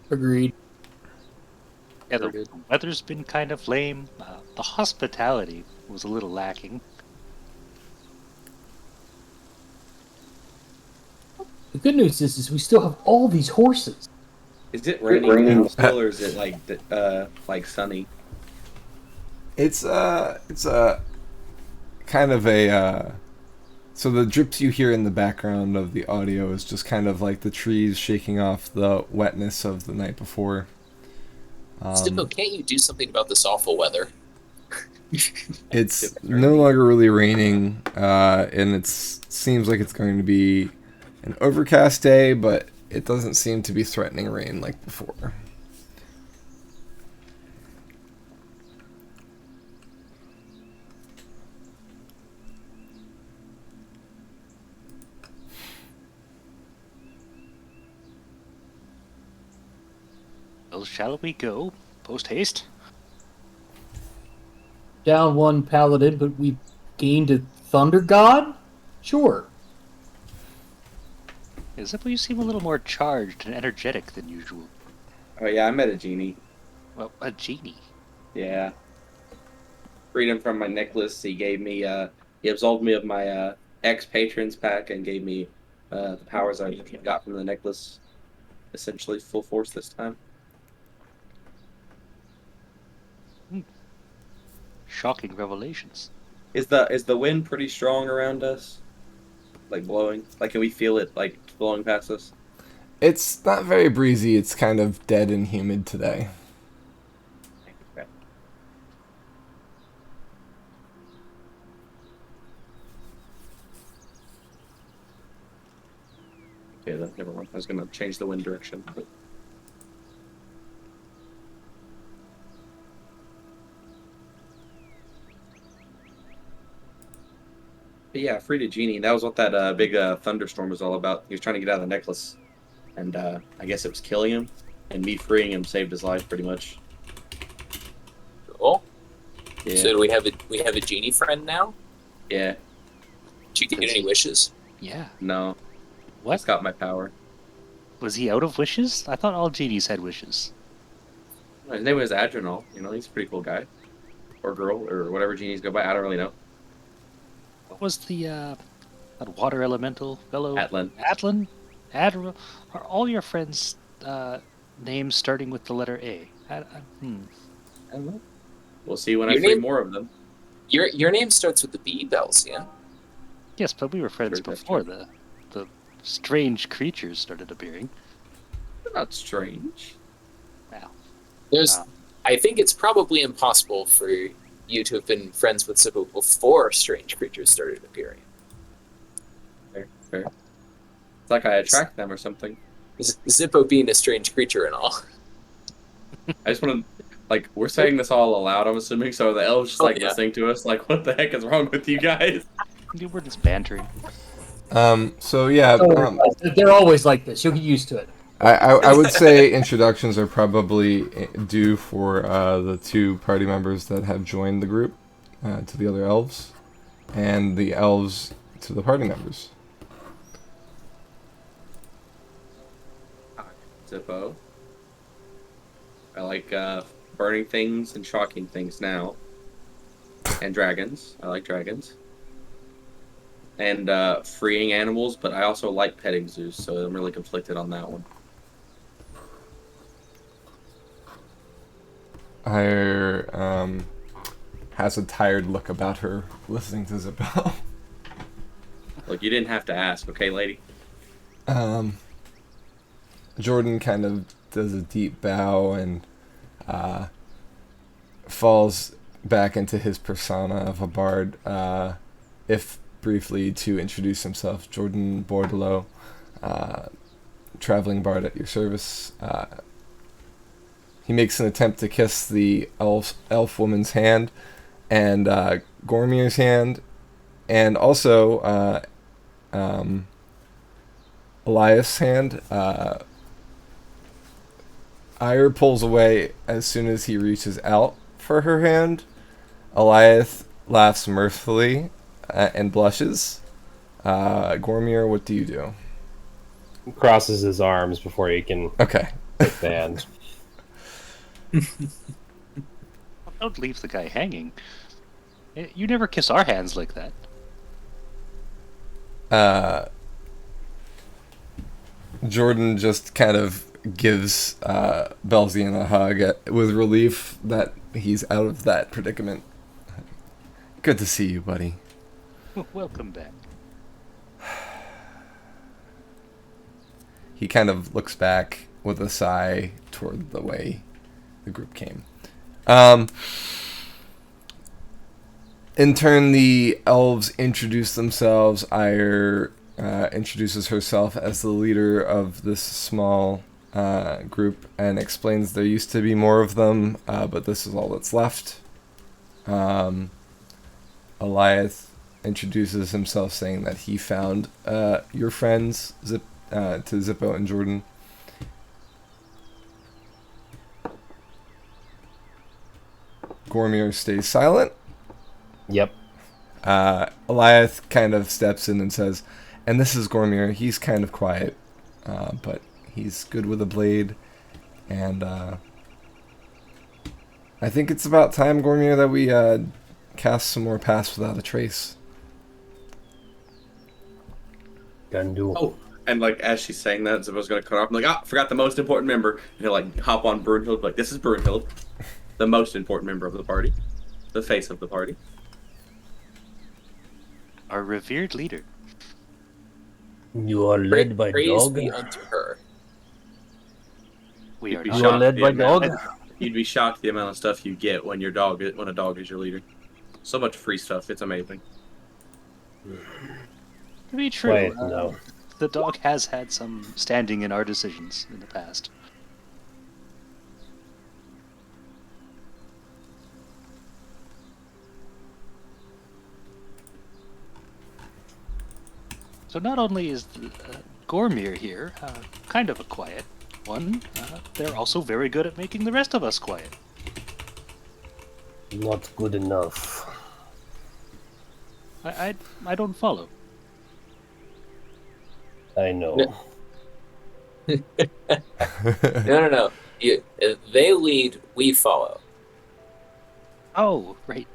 E: Agreed.
B: Yeah, the weather's been kind of lame. The hospitality was a little lacking.
E: The good news is we still have all these horses.
F: Is it raining now still, or is it like sunny?
A: It's kind of a so the drips you hear in the background of the audio is just kind of like the trees shaking off the wetness of the night before.
D: Stippo, can't you do something about this awful weather?
A: It's no longer really raining, and it seems like it's going to be an overcast day, but it doesn't seem to be threatening rain like before.
B: Well, shall we go? Post haste?
E: Down one paladin, but we gained a thunder god? Sure.
B: Zippo, you seem a little more charged and energetic than usual.
F: Oh yeah, I met a genie.
B: Well, a genie.
F: Yeah. Freedom from my necklace. He gave me. He absolved me of my ex-patrons pack and gave me the powers I got from the necklace. Essentially, full force this time.
B: Shocking revelations.
F: Is the wind pretty strong around us? Like blowing? Like, can we feel it like blowing past us?
A: It's not very breezy. It's kind of dead and humid today.
F: Okay. Okay, never mind. I was gonna change the wind direction. But yeah, free to Genie. That was what that big thunderstorm was all about. He was trying to get out of the necklace, and I guess it was killing him. And me freeing him saved his life, pretty much.
D: Cool.
F: Yeah.
D: So do we have a genie friend now?
F: Yeah.
D: Did you get any wishes?
B: Yeah.
F: No.
B: What?
F: It's got my power.
B: Was he out of wishes? I thought all genies had wishes.
F: His name was Adrenal. You know, he's a pretty cool guy, or girl, or whatever genies go by. I don't really know.
B: What was the that water elemental fellow?
F: Atlan.
B: Atlan? Admiral? Are all your friends names starting with the letter A?
F: I don't know. We'll see when I
D: Your
F: free
D: name-
F: more of them.
D: Your name starts with the B, Belsian.
B: Yes, but we were friends
F: Sure, that's
B: before
F: true.
B: the strange creatures started appearing.
F: They're not strange.
B: Wow.
D: There's,
B: Wow.
D: I think it's probably impossible for you to have been friends with Zippo before strange creatures started appearing.
F: Fair. It's like I attract them or something.
D: Zippo being a strange creature and all.
F: I just want to, like, we're saying this all aloud, I'm assuming, so the elves just,
D: Oh,
F: like,
D: yeah.
F: listening to us, like, what the heck is wrong with you guys?
B: We're just bantering.
A: So yeah,
E: They're always like this. You'll get used to it.
A: I would say introductions are probably due for the two party members that have joined the group to the other elves, and the elves to the party members.
F: Zippo. I like burning things and shocking things now. And dragons. I like dragons. And freeing animals, but I also like petting zoos, so I'm really conflicted on that one.
A: Ire has a tired look about her listening to Zippo.
F: Like, you didn't have to ask, okay, lady?
A: Jordan kind of does a deep bow and falls back into his persona of a bard, if briefly to introduce himself. Jordan Bordelot, traveling bard at your service. He makes an attempt to kiss the elf woman's hand and Gormir's hand, and also Elias' hand. Ire pulls away as soon as he reaches out for her hand. Elias laughs mirthfully and blushes. Gormir, what do you do?
C: Crosses his arms before he can
A: Okay.
C: take the hand.
B: Don't leave the guy hanging. You never kiss our hands like that.
A: Jordan just kind of gives Belzian a hug with relief that he's out of that predicament. Good to see you, buddy.
B: Welcome back.
A: He kind of looks back with a sigh toward the way the group came. In turn, the elves introduce themselves. Ire introduces herself as the leader of this small group and explains there used to be more of them, but this is all that's left. Elias introduces himself saying that he found your friends to Zippo and Jordan. Gormir stays silent.
C: Yep.
A: Elias kind of steps in and says, and this is Gormir. He's kind of quiet, but he's good with a blade. And I think it's about time, Gormir, that we cast some more Pass Without a Trace.
G: Can do.
F: Oh, and like as she's saying that, Zippo's gonna cut off. I'm like, forgot the most important member. And he'll like hop on Brunhild, like, this is Brunhild, the most important member of the party, the face of the party.
B: Our revered leader.
G: You are led by
D: Praise
G: dog.
D: be unto her.
B: We are
F: You'd be
B: not.
G: You are
F: shocked
G: led
F: the
G: by
F: amount-
G: dog.
F: You'd be shocked the amount of stuff you get when a dog is your leader. So much free stuff. It's amazing.
B: To be true.
C: Wait, no.
B: the dog has had some standing in our decisions in the past. So not only is Gormir here kind of a quiet one, they're also very good at making the rest of us quiet.
G: Not good enough.
B: I don't follow.
G: I know.
D: No. They lead, we follow.
B: Oh, right.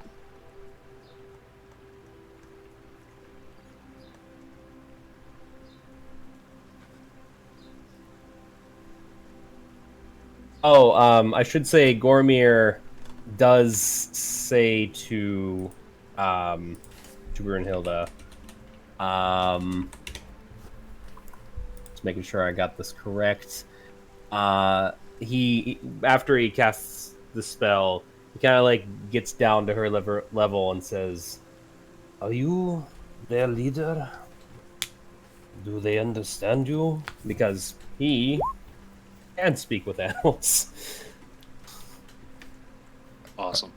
C: Oh, I should say Gormir does say to Brunhilde, just making sure I got this correct. He after he casts the spell, he kind of like gets down to her level and says, "Are you their leader? Do they understand you?" Because he can speak with animals.
B: Awesome.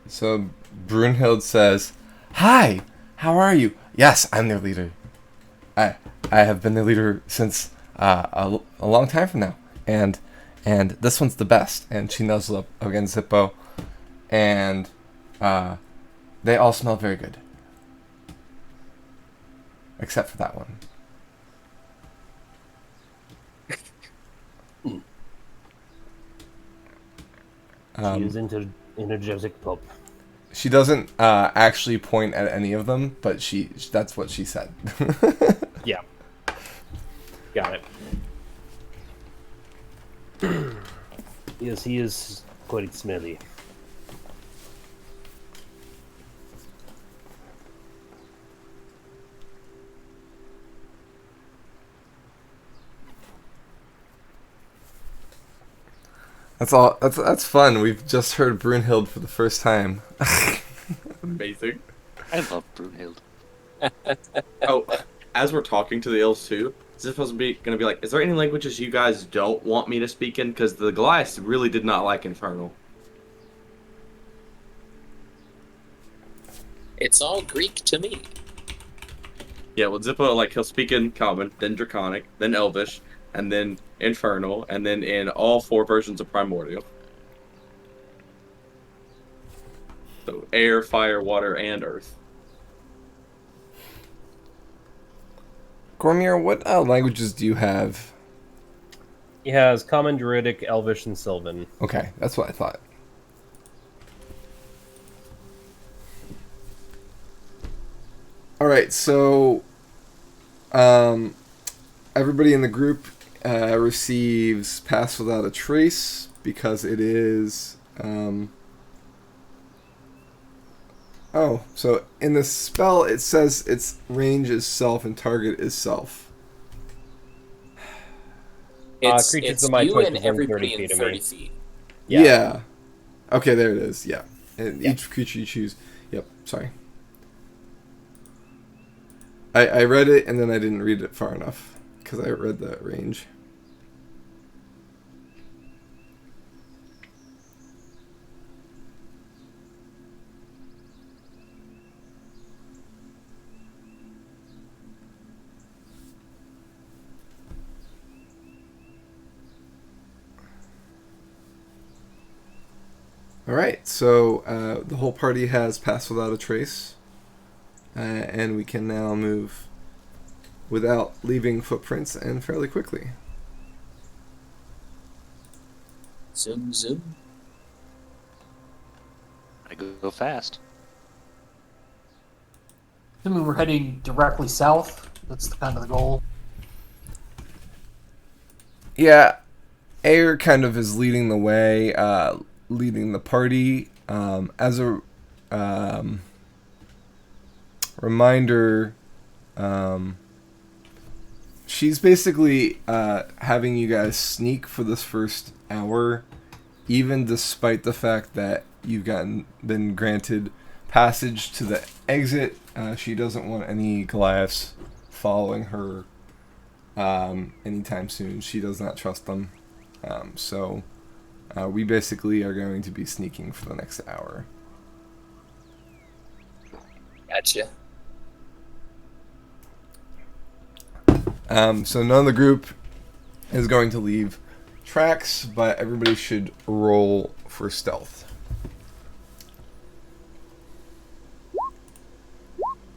A: So Brunhild says, "Hi, how are you? Yes, I'm their leader. I have been their leader since a long time from now, and this one's the best." And she nuzzles up against Zippo, and they all smell very good, except for that one.
G: She is energetic pup.
A: She doesn't actually point at any of them, but that's what she said.
C: Yeah. Got it.
G: Yes, he is quite smelly.
A: That's fun. We've just heard Brunhild for the first time.
F: Amazing.
B: I love Brunhild.
F: Oh, as we're talking to the elves too, Zippo's gonna be like, "Is there any languages you guys don't want me to speak in?" Because the Goliaths really did not like Infernal.
D: It's all Greek to me.
F: Yeah, well, Zippo, like, he'll speak in Common, then Draconic, then Elvish, and then Infernal, and then in all 4 versions of Primordial. So air, fire, water, and earth.
A: Gormir, what languages do you have?
C: He has Common, Druidic, Elvish, and Sylvan.
A: Okay, that's what I thought. Alright, so everybody in the group receives Pass Without a Trace because it is... so in the spell it says its range is self and target is self.
C: Creatures of my
D: you
C: choice
D: and
C: within
D: everybody
C: 30
D: in
C: feet of
D: 30
C: me.
D: feet.
A: Yeah. Okay, there it is. Yeah. And
C: Yeah.
A: each creature you choose. Yep, sorry. I read it and then I didn't read it far enough because I read the range. Alright, so the whole party has Passed Without a Trace, and we can now move without leaving footprints and fairly quickly.
D: Zoom, zoom.
B: I go fast.
E: Assuming we're heading directly south, that's kind of the goal.
A: Yeah, Air kind of is leading the way, leading the party. As a reminder, she's basically having you guys sneak for this first hour, even despite the fact that you've been granted passage to the exit. She doesn't want any Goliaths following her anytime soon. She does not trust them. So we basically are going to be sneaking for the next hour.
D: Gotcha.
A: So none of the group is going to leave tracks, but everybody should roll for stealth.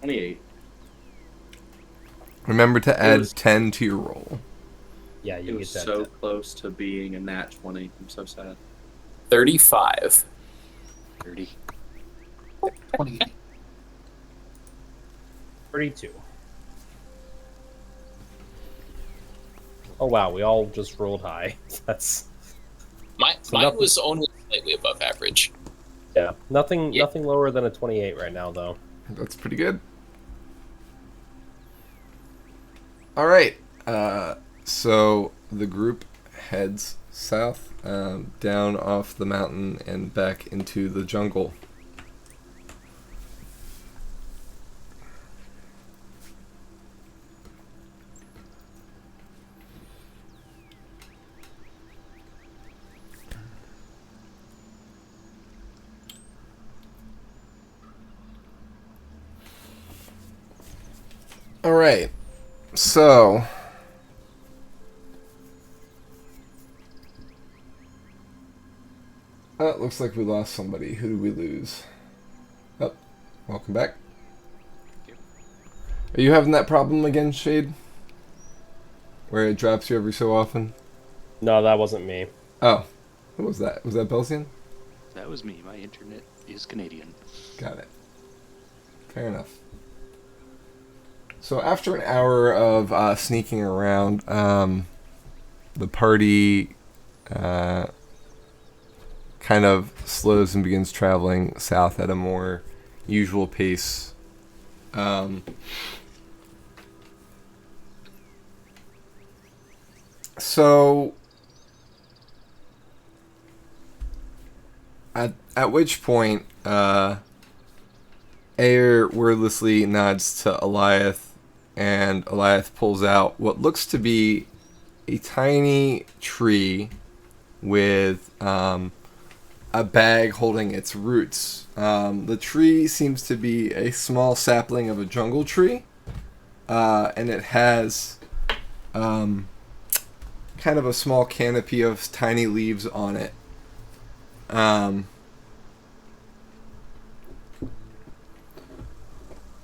F: 28.
A: Remember to add
F: was-
A: 10 to your roll.
C: Yeah,
F: It
C: you
F: was
C: get that.
F: so close to being a nat 20. I'm so sad.
D: 35.
B: 30.
E: 20.
C: 32. Oh wow, we all just rolled high. That's
D: Mine
C: nothing-
D: was only slightly above average.
C: yeah. Nothing
D: Yeah.
C: nothing lower than a 28 right now though.
A: That's pretty good. All right. So the group heads south, down off the mountain and back into the jungle. All right. So it looks like we lost somebody. Who did we lose? Oh, welcome back. Are you having that problem again, Shade? Where it drops you every so often?
C: No, that wasn't me.
A: Oh, who was that? Was that Belsian?
B: That was me. My internet is Canadian.
A: Got it. Fair enough. So after an hour of sneaking around, the party kind of slows and begins traveling south at a more usual pace. So at which point, Ayer wordlessly nods to Eliath, and Eliath pulls out what looks to be a tiny tree with a bag holding its roots. The tree seems to be a small sapling of a jungle tree, and it has kind of a small canopy of tiny leaves on it.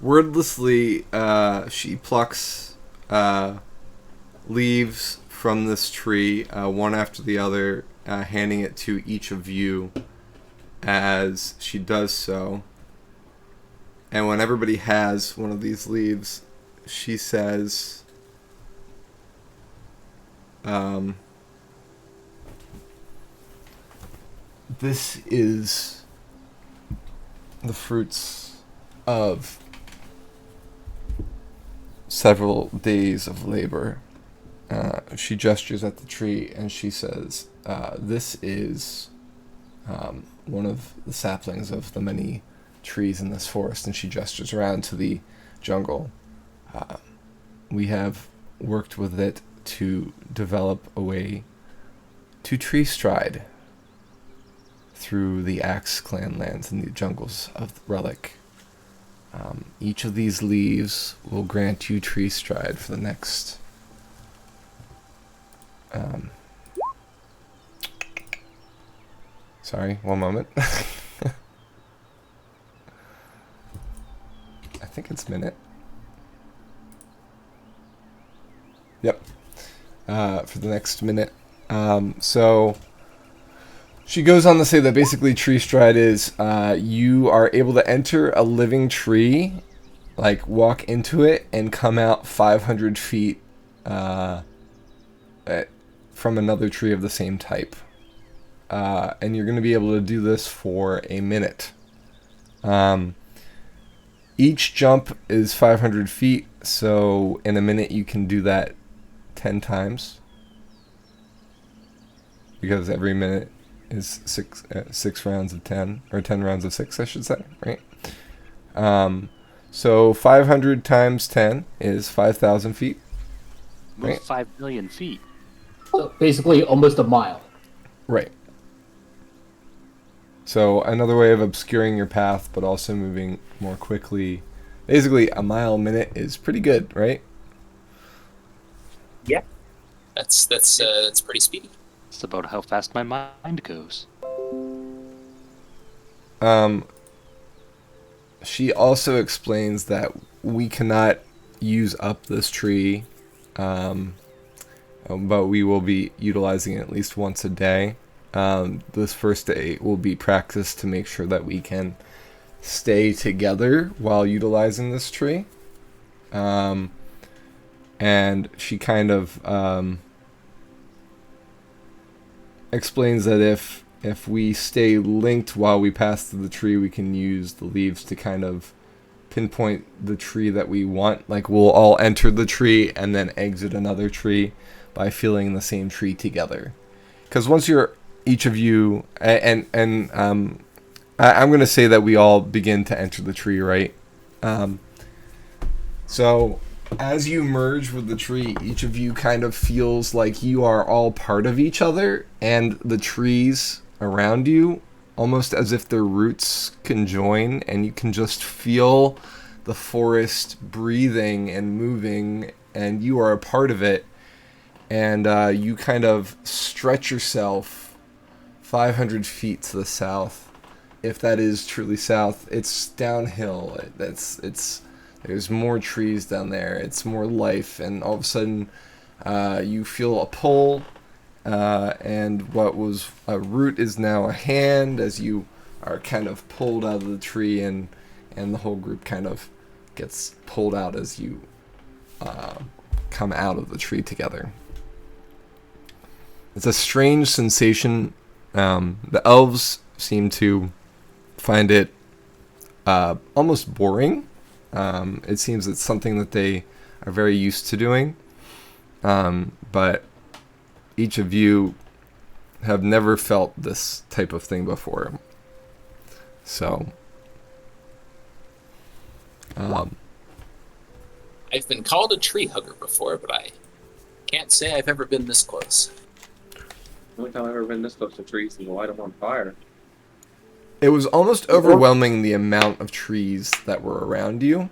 A: Wordlessly, she plucks leaves from this tree, one after the other, handing it to each of you as she does so. And when everybody has one of these leaves, she says, this is the fruits of several days of labor. She gestures at the tree and she says, this is one of the saplings of the many trees in this forest, and she gestures around to the jungle. We have worked with it to develop a way to tree stride through the Axe clan lands and the jungles of Relic. Each of these leaves will grant you tree stride for the next sorry, one moment. I think it's minute. Yep. For the next minute. So she goes on to say that basically tree stride is you are able to enter a living tree, like walk into it and come out 500 feet from another tree of the same type. And you're going to be able to do this for a minute. Each jump is 500 feet, so in a minute you can do that 10 times. Because every minute is six rounds of 10, or 10 rounds of 6, I should say, right? So 500 times 10 is 5,000 feet.
B: move
A: Right.
B: 5 million feet.
E: So basically, almost a mile.
A: Right. So another way of obscuring your path, but also moving more quickly. Basically, a mile a minute is pretty good, right?
C: Yeah.
D: That's pretty speedy.
B: It's about how fast my mind goes.
A: She also explains that we cannot use up this tree, but we will be utilizing it at least once a day. This first day will be practice to make sure that we can stay together while utilizing this tree. And she kind of explains that if we stay linked while we pass through the tree, we can use the leaves to kind of pinpoint the tree that we want. Like, we'll all enter the tree and then exit another tree by feeling the same tree together. Because once you're, each of you, I'm going to say that we all begin to enter the tree, right? So as you merge with the tree, each of you kind of feels like you are all part of each other, and the trees around you, almost as if their roots can join, and you can just feel the forest breathing and moving, and you are a part of it. And you kind of stretch yourself 500 feet to the south. If that is truly south, it's downhill. There's more trees down there. It's more life, and all of a sudden, you feel a pull, and what was a root is now a hand as you are kind of pulled out of the tree, and the whole group kind of gets pulled out as you come out of the tree together. It's a strange sensation. The elves seem to find it almost boring. It seems it's something that they are very used to doing. But each of you have never felt this type of thing before. So,
D: I've been called a tree hugger before, but I can't say I've ever been this close.
F: The only time I've ever been this close to trees is to light them on fire.
A: it was almost overwhelming, the amount of trees that were around you.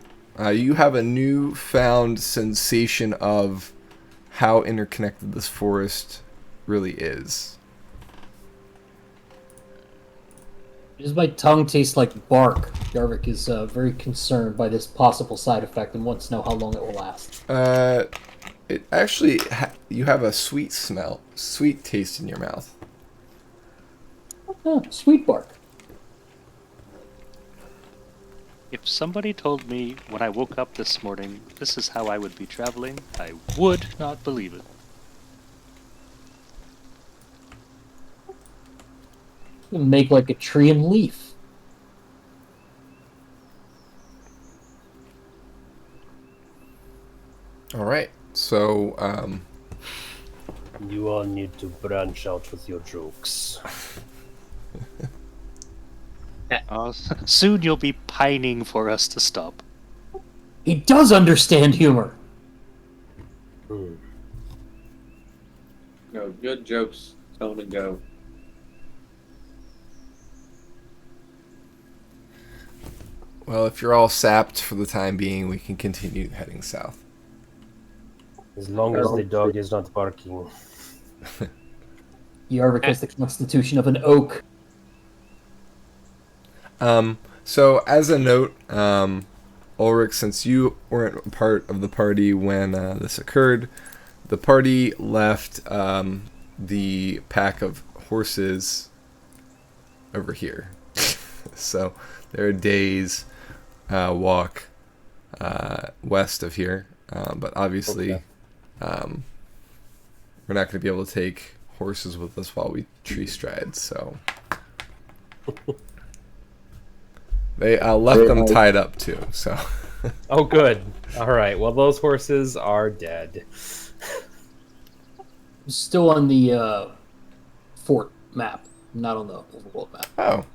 A: You have a newfound sensation of how interconnected this forest really is.
E: Does my tongue taste like bark? Jarvik is very concerned by this possible side effect and wants to know how long it will last.
A: It actually, you have a sweet smell, sweet taste in your mouth.
E: Oh, sweet bark.
B: If somebody told me when I woke up this morning this is how I would be traveling, I would not believe it.
E: Make like a tree and leaf.
A: All right, so
G: You all need to branch out with your jokes.
B: Soon you'll be pining for us to stop.
E: He does understand humor.
F: No, good jokes. Tell them to go.
A: well, if you're all sapped for the time being, we can continue heading south.
G: As long as the dog is not barking.
E: Jarvik has the constitution of an oak.
A: So as a note, Ulrich, since you weren't part of the party when this occurred, the party left the pack of horses over here. So there are days walk west of here, but obviously we're not going to be able to take horses with us while we tree stride, so they left them tied up too, so
C: Oh, good. All right. Well, those horses are dead.
E: Still on the fort map, not on the overworld map.
A: oh,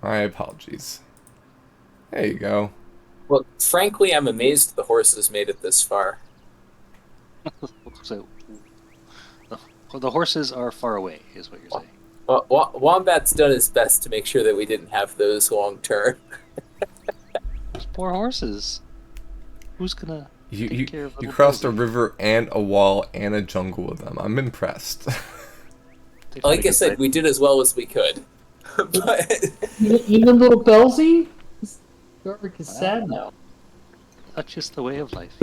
A: my apologies. There you go.
D: Well, frankly, I'm amazed the horses made it this far.
B: So the horses are far away, is what you're saying.
D: Wombat's done his best to make sure that we didn't have those long term.
B: Those poor horses. Who's gonna take care of
A: You
B: little
A: crossed a
B: Posey?
A: river and a wall and a jungle with them. I'm impressed.
B: They find a
D: Like I
B: good
D: said,
B: ride.
D: we did as well as we could. But
E: Even little Belsey? Jorvik is sad now.
B: That's just the way of life.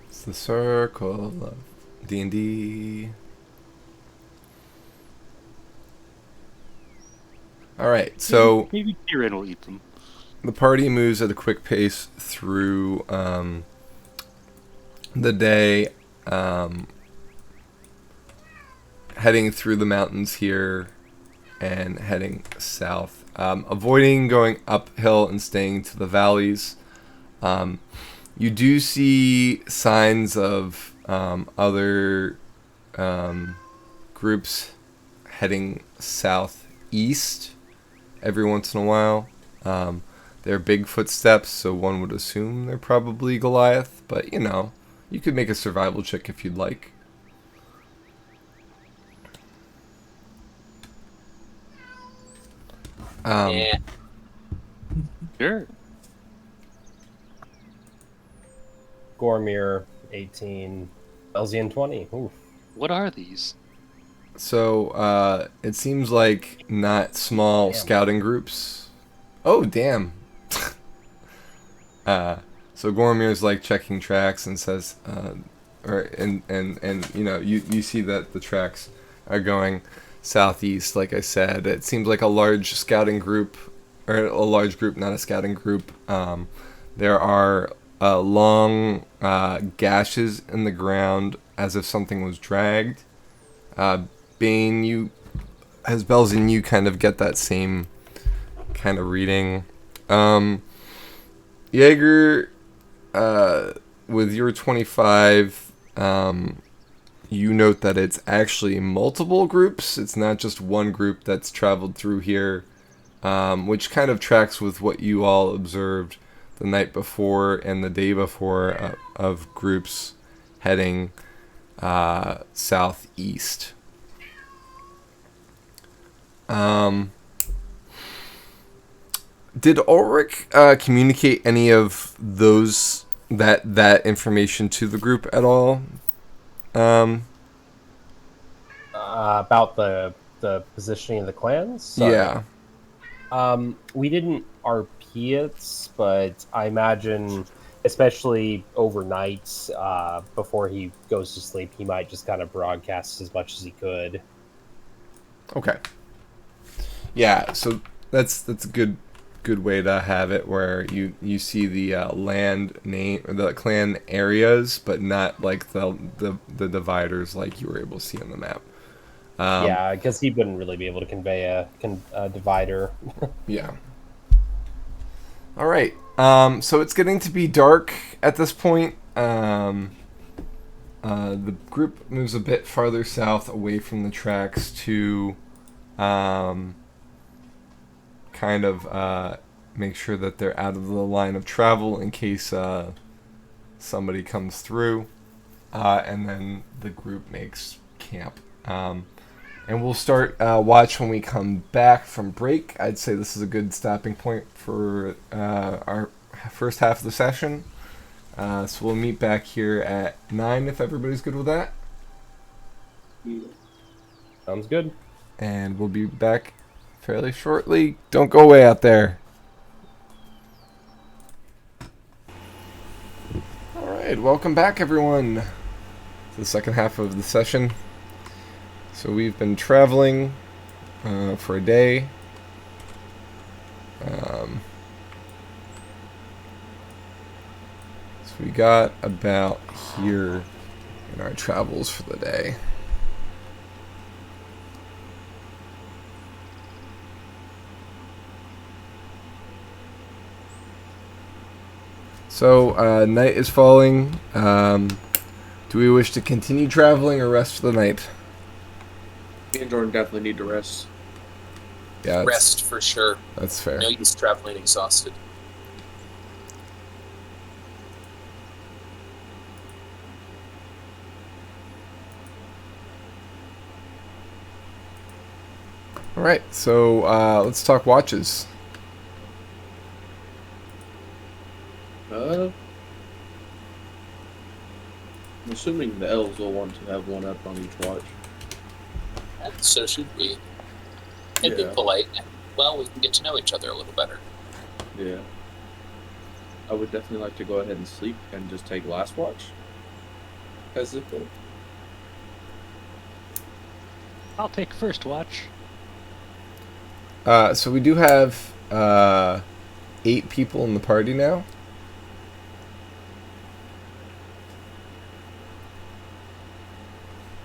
A: It's the circle of D&D. Alright, so
B: Maybe Kieran will eat them.
A: the party moves at a quick pace through the day, heading through the mountains here and heading south, avoiding going uphill and staying to the valleys. You do see signs of other groups heading southeast every once in a while. They're big footsteps, so one would assume they're probably Goliath, but you know, you could make a survival check if you'd like.
D: yeah,
B: Sure.
C: Gormir, 18. Elzian, 20. Ooh.
B: What are these?
A: So, it seems like not small
C: Damn.
A: scouting groups. Oh, damn. So Gormir's like checking tracks and says, and you know, you see that the tracks are going southeast. Like I said, it seems like a large scouting group, or a large group, not a scouting group. There are long gashes in the ground as if something was dragged. Bane, as Belzin, you kind of get that same kind of reading. Jaeger, with your 25, you note that it's actually multiple groups. It's not just one group that's traveled through here, which kind of tracks with what you all observed the night before and the day before of groups heading southeast. Did Ulrich communicate any of that information to the group at all?
C: About the positioning of the clans? Sorry.
A: Yeah.
C: We didn't RP it, but I imagine, especially overnight, before he goes to sleep, he might just kind of broadcast as much as he could.
A: Okay. Yeah, so that's a good way to have it, where you see the land name or the clan areas, but not like the dividers like you were able to see on the map.
C: Yeah, because he wouldn't really be able to convey a divider.
A: Yeah. All right. So it's getting to be dark at this point. The group moves a bit farther south away from the tracks to kind of make sure that they're out of the line of travel in case somebody comes through. And then the group makes camp. And we'll start watch when we come back from break. I'd say this is a good stopping point for our first half of the session. So we'll meet back here at 9 if everybody's good with that.
C: Sounds good.
A: And we'll be back fairly shortly. Don't go away out there. Alright, welcome back everyone to the second half of the session. So we've been traveling for a day. So we got about here in our travels for the day. So night is falling. Do we wish to continue traveling or rest for the night?
F: Me and Jordan definitely need to rest.
A: Yeah,
D: rest for sure.
A: that's fair.
D: No use traveling exhausted.
A: All right, so let's talk watches.
F: I'm assuming the elves will want to have one up on each watch.
D: And so should we. And be
F: Yeah.
D: polite, and, well, we can get to know each other a little better.
F: Yeah. I would definitely like to go ahead and sleep and just take last watch. As if
B: I'll take first watch.
A: So we do have 8 people in the party now.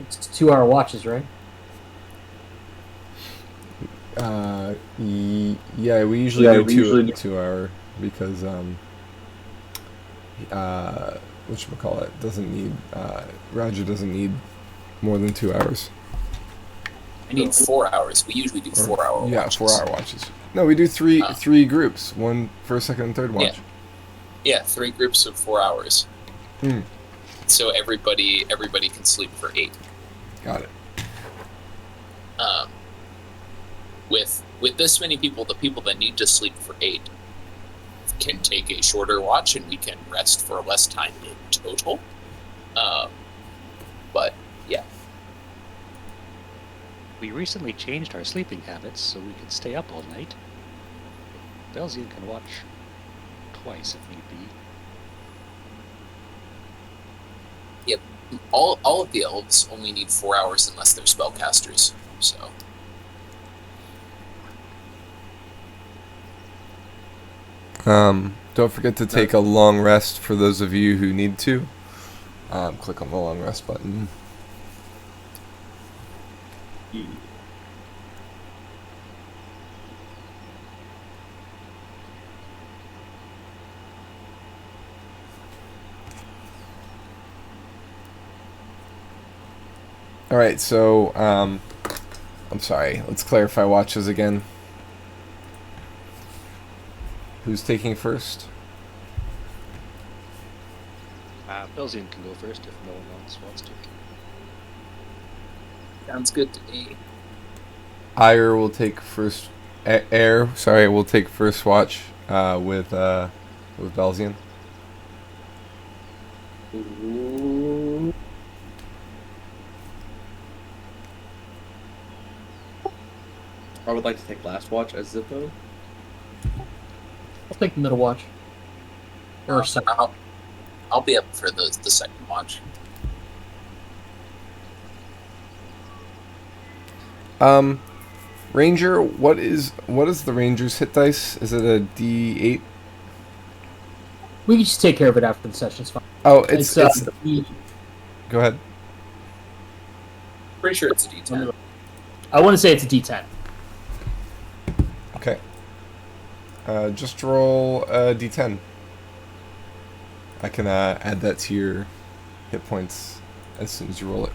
E: It's 2-hour watches, right?
A: Yeah, we usually do 2 hour because whatchamacallit doesn't need Roger doesn't need more than 2 hours.
D: I need 4 hours. We usually do 4 hour
A: Yeah,
D: watches.
A: 4 hour watches. No, we do three groups. One first, second, and third watch.
D: Yeah, 3 groups of 4 hours.
A: Hmm.
D: So everybody can sleep for 8.
A: Got it.
D: With this many people, the people that need to sleep for 8 can take a shorter watch, and we can rest for less time in total. But yeah,
B: We recently changed our sleeping habits so we can stay up all night. Belzian can watch twice if need be.
D: all of the elves only need 4 hours unless they're spellcasters. So
A: Don't forget to take a long rest for those of you who need to. Click on the long rest button. All right, so I'm sorry. Let's clarify watches again. Who's taking first?
B: Belzian can go first if no one else wants to.
D: sounds good to me.
A: Ire will take first. Air, sorry, will take first watch with Belzian.
F: I would like to take last watch as Zippo.
E: I'll take the middle watch. Or second.
D: I'll be up for the second watch.
A: Ranger, what is the Ranger's hit dice? Is it a D8?
E: We can just take care of it after the session's fine.
A: Oh, it's go ahead.
D: Pretty sure it's a D10.
E: I want to say it's a D10.
A: Okay. Just roll a D10. I can add that to your hit points as soon as you roll it.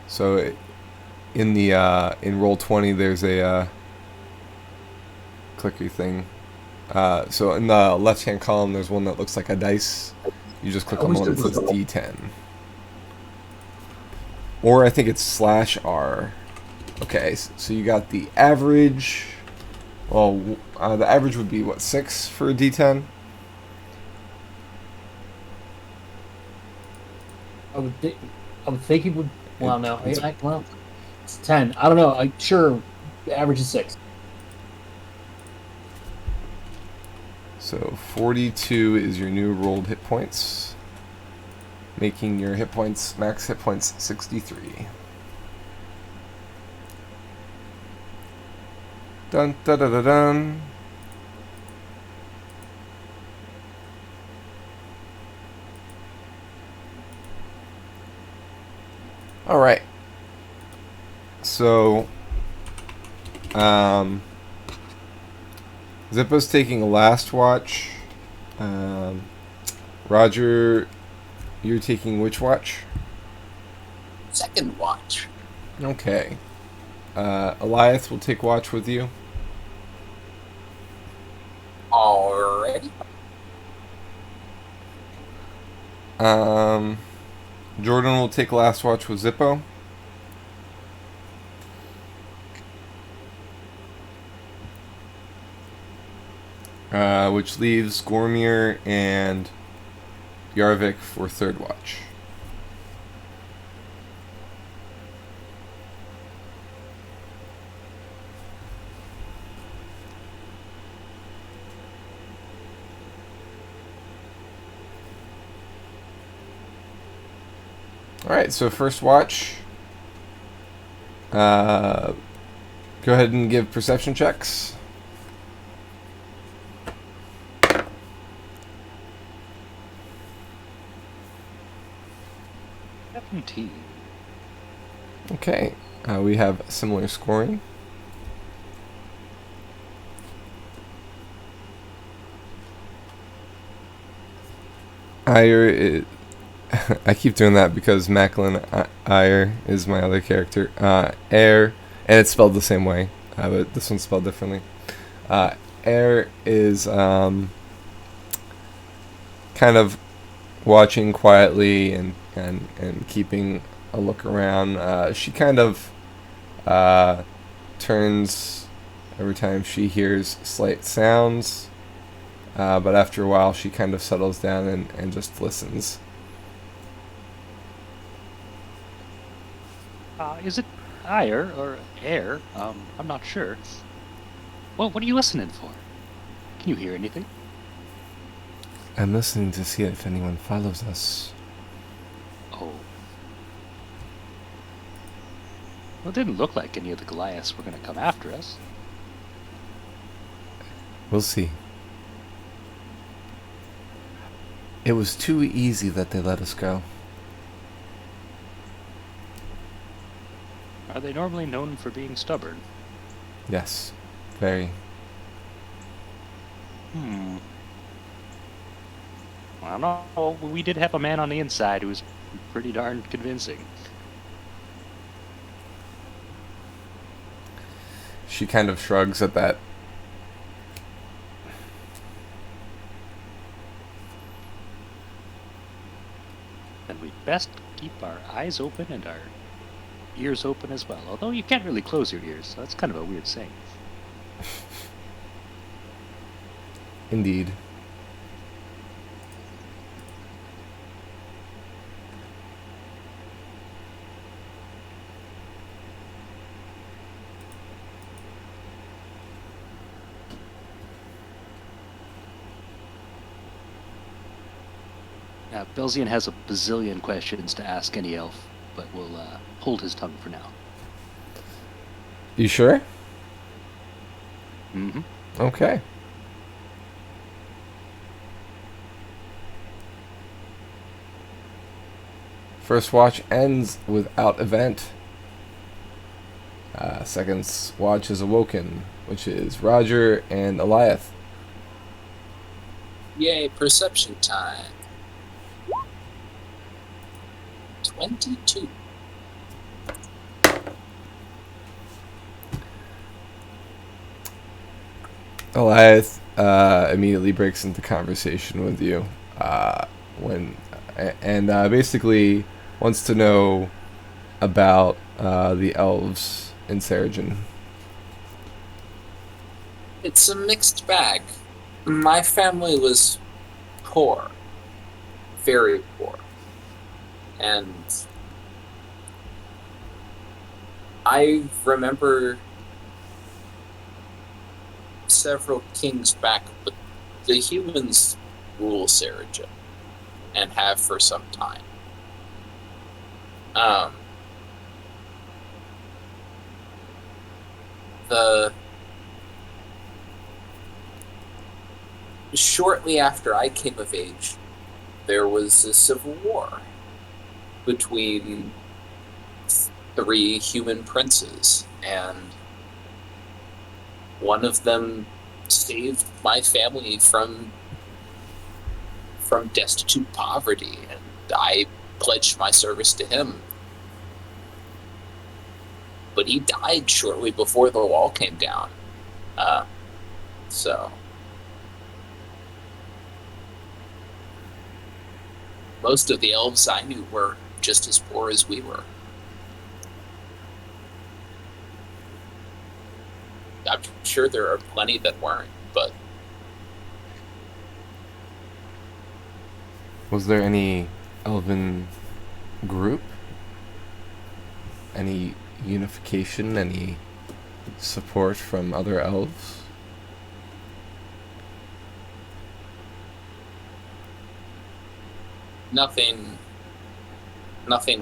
A: So, in the in roll 20, there's a clicky thing. So in the left-hand column, there's one that looks like a dice. You just click on the one that says D10. Or I think it's /R. Okay, so you got the average. Well, the average would be what, 6 for a D10?
E: I would think it would. Well, no. Well, it's 10. I don't know. I'm sure the average is 6.
A: So 42 is your new rolled hit points, making your max hit points 63. Dun da da da dun. All right. So, Zippo's taking a last watch. Roger, you're taking which watch?
D: Second watch.
A: Okay. Elias will take watch with you.
D: Already.
A: Jordan will take last watch with Zippo. Which leaves Gormir and Yarvik for third watch. Alright, so first watch. Go ahead and give perception checks.
B: 17.
A: Okay, we have similar scoring. Ire, I keep doing that because Macklin Ire is my other character. Air, and it's spelled the same way, but this one's spelled differently. Air is kind of watching quietly and keeping a look around. She kind of turns every time she hears slight sounds, but after a while she kind of settles down and just listens.
B: Is it ire or air? I'm not sure. Well, what are you listening for? Can you hear anything?
A: I'm listening to see if anyone follows us.
B: Oh. Well, it didn't look like any of the Goliaths were going to come after us.
A: We'll see. It was too easy that they let us go.
B: Are they normally known for being stubborn?
A: Yes, very.
B: I don't know. We did have a man on the inside who was pretty darn convincing.
A: She kind of shrugs at that.
B: Then we'd best keep our eyes open and our ears open as well. Although you can't really close your ears, so that's kind of a weird saying.
A: Indeed.
B: Belzian has a bazillion questions to ask any elf, but will hold his tongue for now.
A: You sure?
B: Mm-hmm.
A: Okay. First watch ends without event. Second watch is awoken, which is Roger and Eliath.
D: Yay, perception time. 22.
A: Eliath immediately breaks into conversation with you basically wants to know about the elves in Seregen.
D: It's a mixed bag. My family was poor. Very poor. And I remember several kings back, but the humans rule Seregen and have for some time. Shortly after I came of age, there was a civil war between 3 human princes, and one of them saved my family from destitute poverty, and I pledged my service to him. But he died shortly before the wall came down. So most of the elves I knew were just as poor as we were. I'm sure there are plenty that weren't, but
A: Was there any elven group? Any unification? Any support from other elves?
D: nothing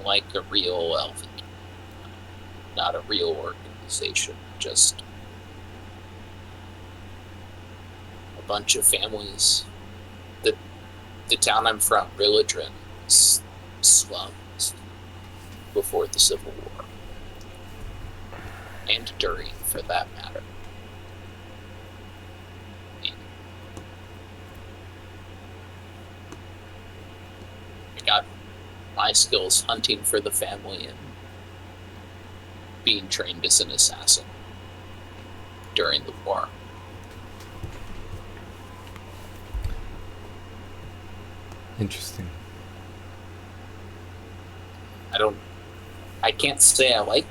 D: like a real elven, not a real organization, just a bunch of families. The town I'm from, Villadrin, was slums before the Civil War, and during, for that matter. I got my skills hunting for the family and being trained as an assassin during the war.
A: Interesting.
D: I can't say I like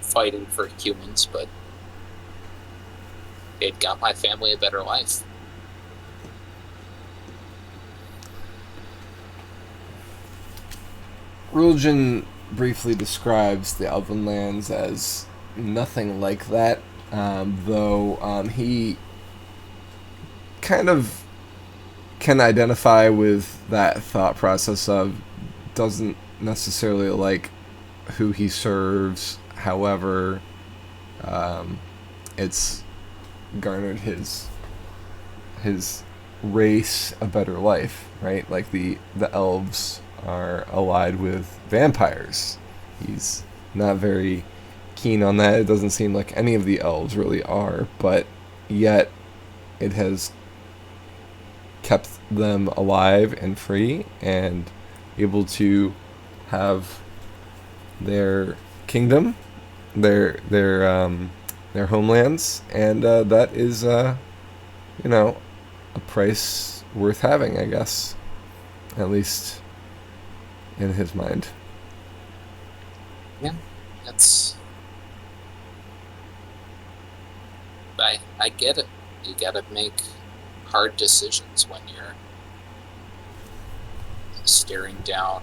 D: fighting for humans, but it got my family a better life.
A: Religion briefly describes the Elven lands as nothing like that, though he kind of can identify with that thought process of doesn't necessarily like who he serves. However, it's garnered his race a better life, right? Like the elves are allied with vampires. He's not very keen on that. It doesn't seem like any of the elves really are, but yet it has kept them alive and free and able to have their kingdom, their homelands, and that is a price worth having, I guess, at least in his mind.
D: Yeah, that's. I get it. You gotta make hard decisions when you're staring down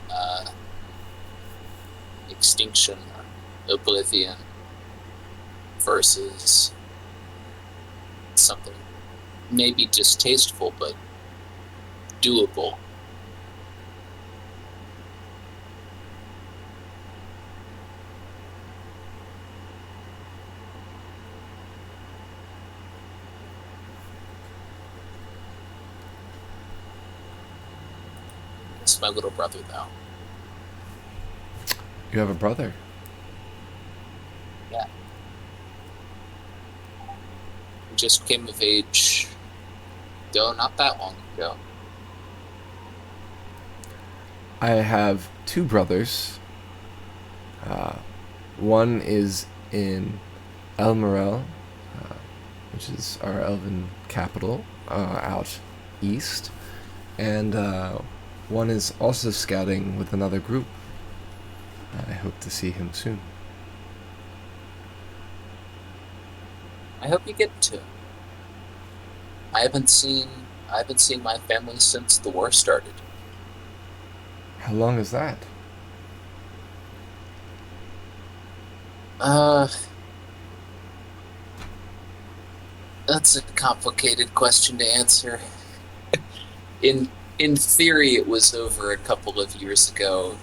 D: extinction or oblivion versus something maybe distasteful but doable. It's my little brother, though.
A: You have a brother?
D: Yeah. He just came of age, though not that long ago.
A: I have two brothers. One is in Elmerel, which is our elven capital, out east, and one is also scouting with another group. I hope to see him soon.
D: I hope you get to. I haven't seen my family since the war started.
A: How long is that?
D: That's a complicated question to answer. In theory, it was over a couple of years ago.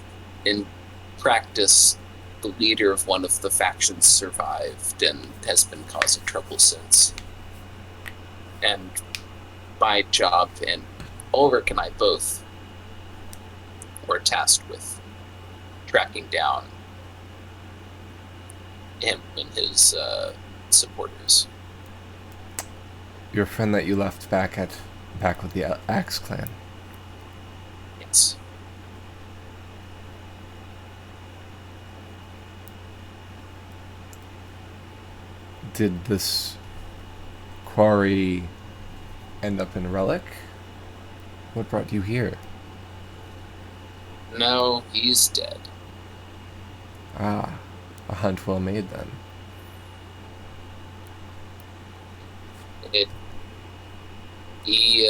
D: In practice, the leader of one of the factions survived and has been causing trouble since. And my job, and Ulrich and I both were tasked with tracking down him and his supporters.
A: Your friend that you left back with the Axe clan.
D: Yes.
A: Did this quarry end up in Relic? What brought you here?
D: No, he's dead.
A: Ah, a hunt well made then.
D: It, he,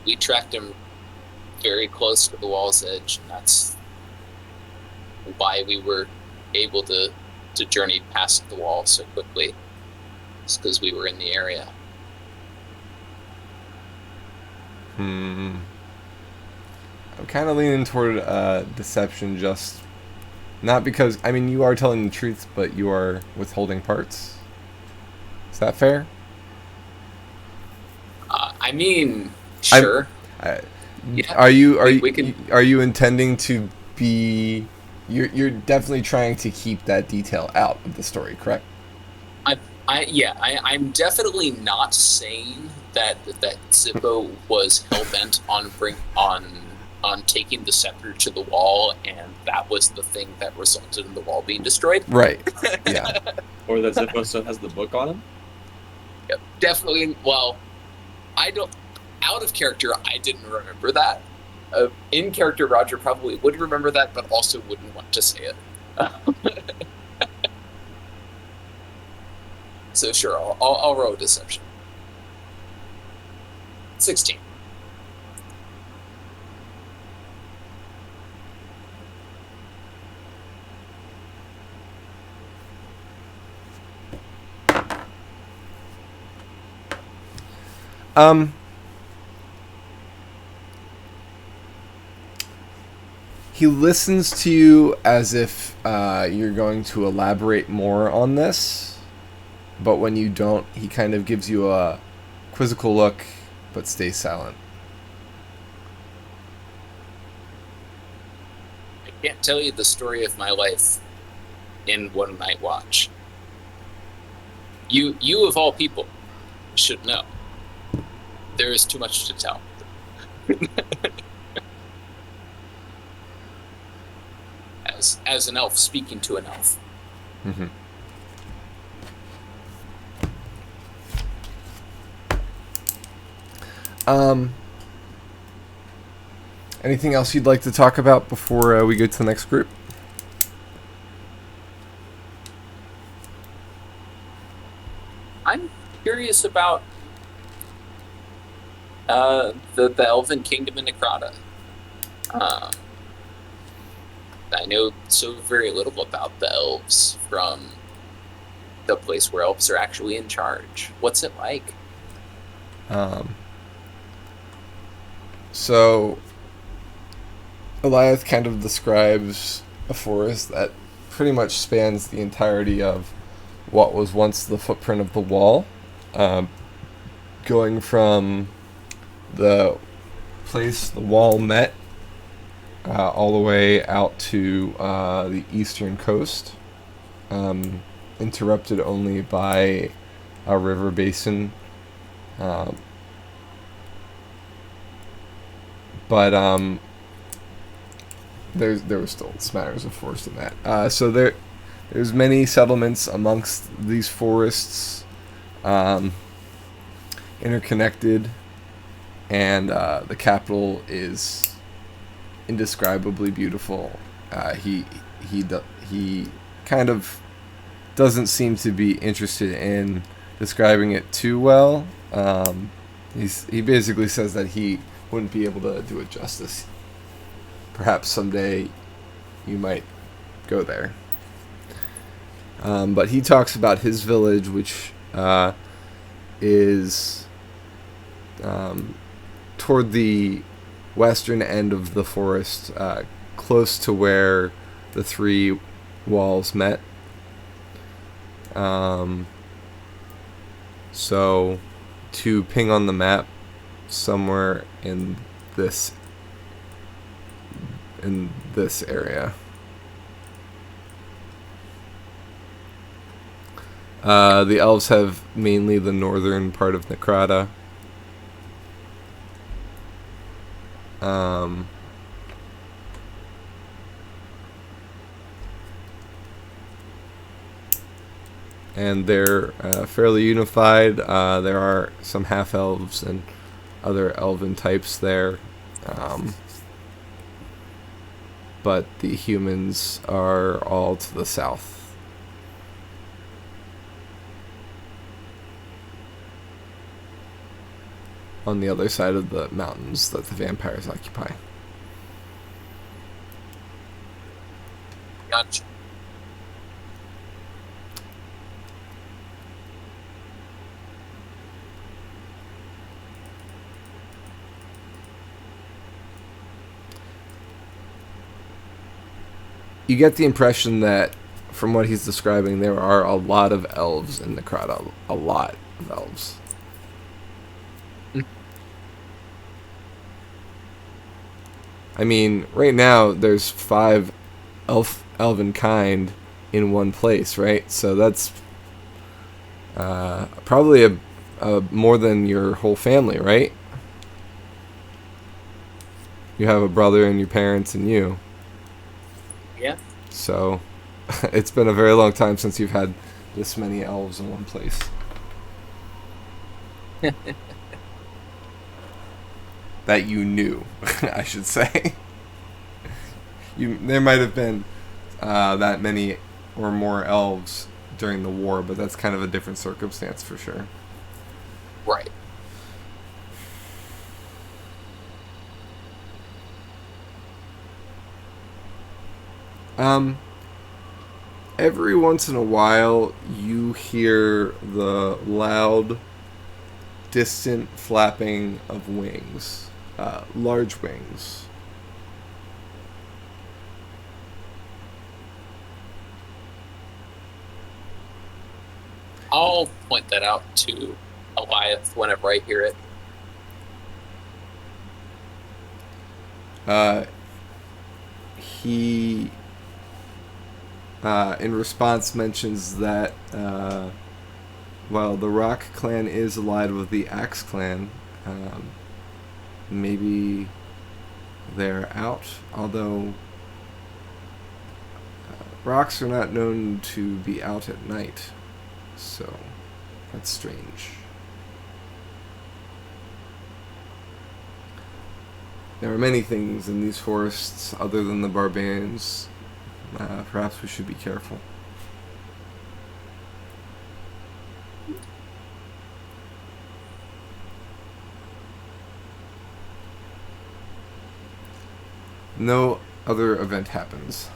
D: we tracked him very close to the wall's edge, and that's why we were able to journey past the wall so quickly. It's because we were in the area.
A: I'm kind of leaning toward deception, just not because, I mean, you are telling the truth, but you are withholding parts. Is that fair?
D: I mean, sure. Yeah.
A: Are you
D: We can-
A: are you intending to be? You're definitely trying to keep that detail out of the story, correct?
D: I'm definitely not saying that Zippo was hell-bent on taking the scepter to the wall, and that was the thing that resulted in the wall being destroyed.
A: Right. Yeah.
F: Or that Zippo still has the book on him?
D: Yep, definitely. Well, I don't. Out of character, I didn't remember that. In character, Roger probably would remember that, but also wouldn't want to say it. So sure, I'll roll deception. 16.
A: He listens to you as if you're going to elaborate more on this, but when you don't, he kind of gives you a quizzical look, but stays silent.
D: I can't tell you the story of my life in one night watch. You of all people should know. There is too much to tell. As an elf speaking to an elf.
A: Mm-hmm. Anything else you'd like to talk about before we go to the next group?
D: I'm curious about the Elven Kingdom in Necrata. I know so very little about the elves from the place where elves are actually in charge. What's it like?
A: So Eliath kind of describes a forest that pretty much spans the entirety of what was once the footprint of the wall, going from the place the wall met all the way out to the eastern coast, interrupted only by a river basin. But there were still smatters of forest in that. So there's many settlements amongst these forests, interconnected, and the capital is indescribably beautiful. He kind of doesn't seem to be interested in describing it too well. He basically says that he wouldn't be able to do it justice. Perhaps someday you might go there. But he talks about his village, which is toward the western end of the forest, close to where the three walls met. So to ping on the map, somewhere in this area. The elves have mainly the northern part of Necrata. And they're fairly unified. There are some half-elves and other elven types there. but the humans are all to the south. On the other side of the mountains that the vampires occupy.
D: Gotcha.
A: You get the impression that, from what he's describing, there are a lot of elves in the crowd. A lot of elves. I mean, right now, there's 5 elven kind in one place, right? So that's probably a more than your whole family, right? You have a brother and your parents and you.
D: Yeah.
A: So, it's been a very long time since you've had this many elves in one place. That you knew, I should say. There might have been that many or more elves during the war, but that's kind of a different circumstance for sure.
D: Right.
A: Every once in a while, you hear the loud, distant flapping of wings, large wings.
D: I'll point that out to Eliath whenever I hear it.
A: He, in response, mentions that while the Rock clan is allied with the Axe clan, maybe they're out, although Rocks are not known to be out at night, so that's strange. There are many things in these forests other than the barbarians. Perhaps we should be careful. No other event happens.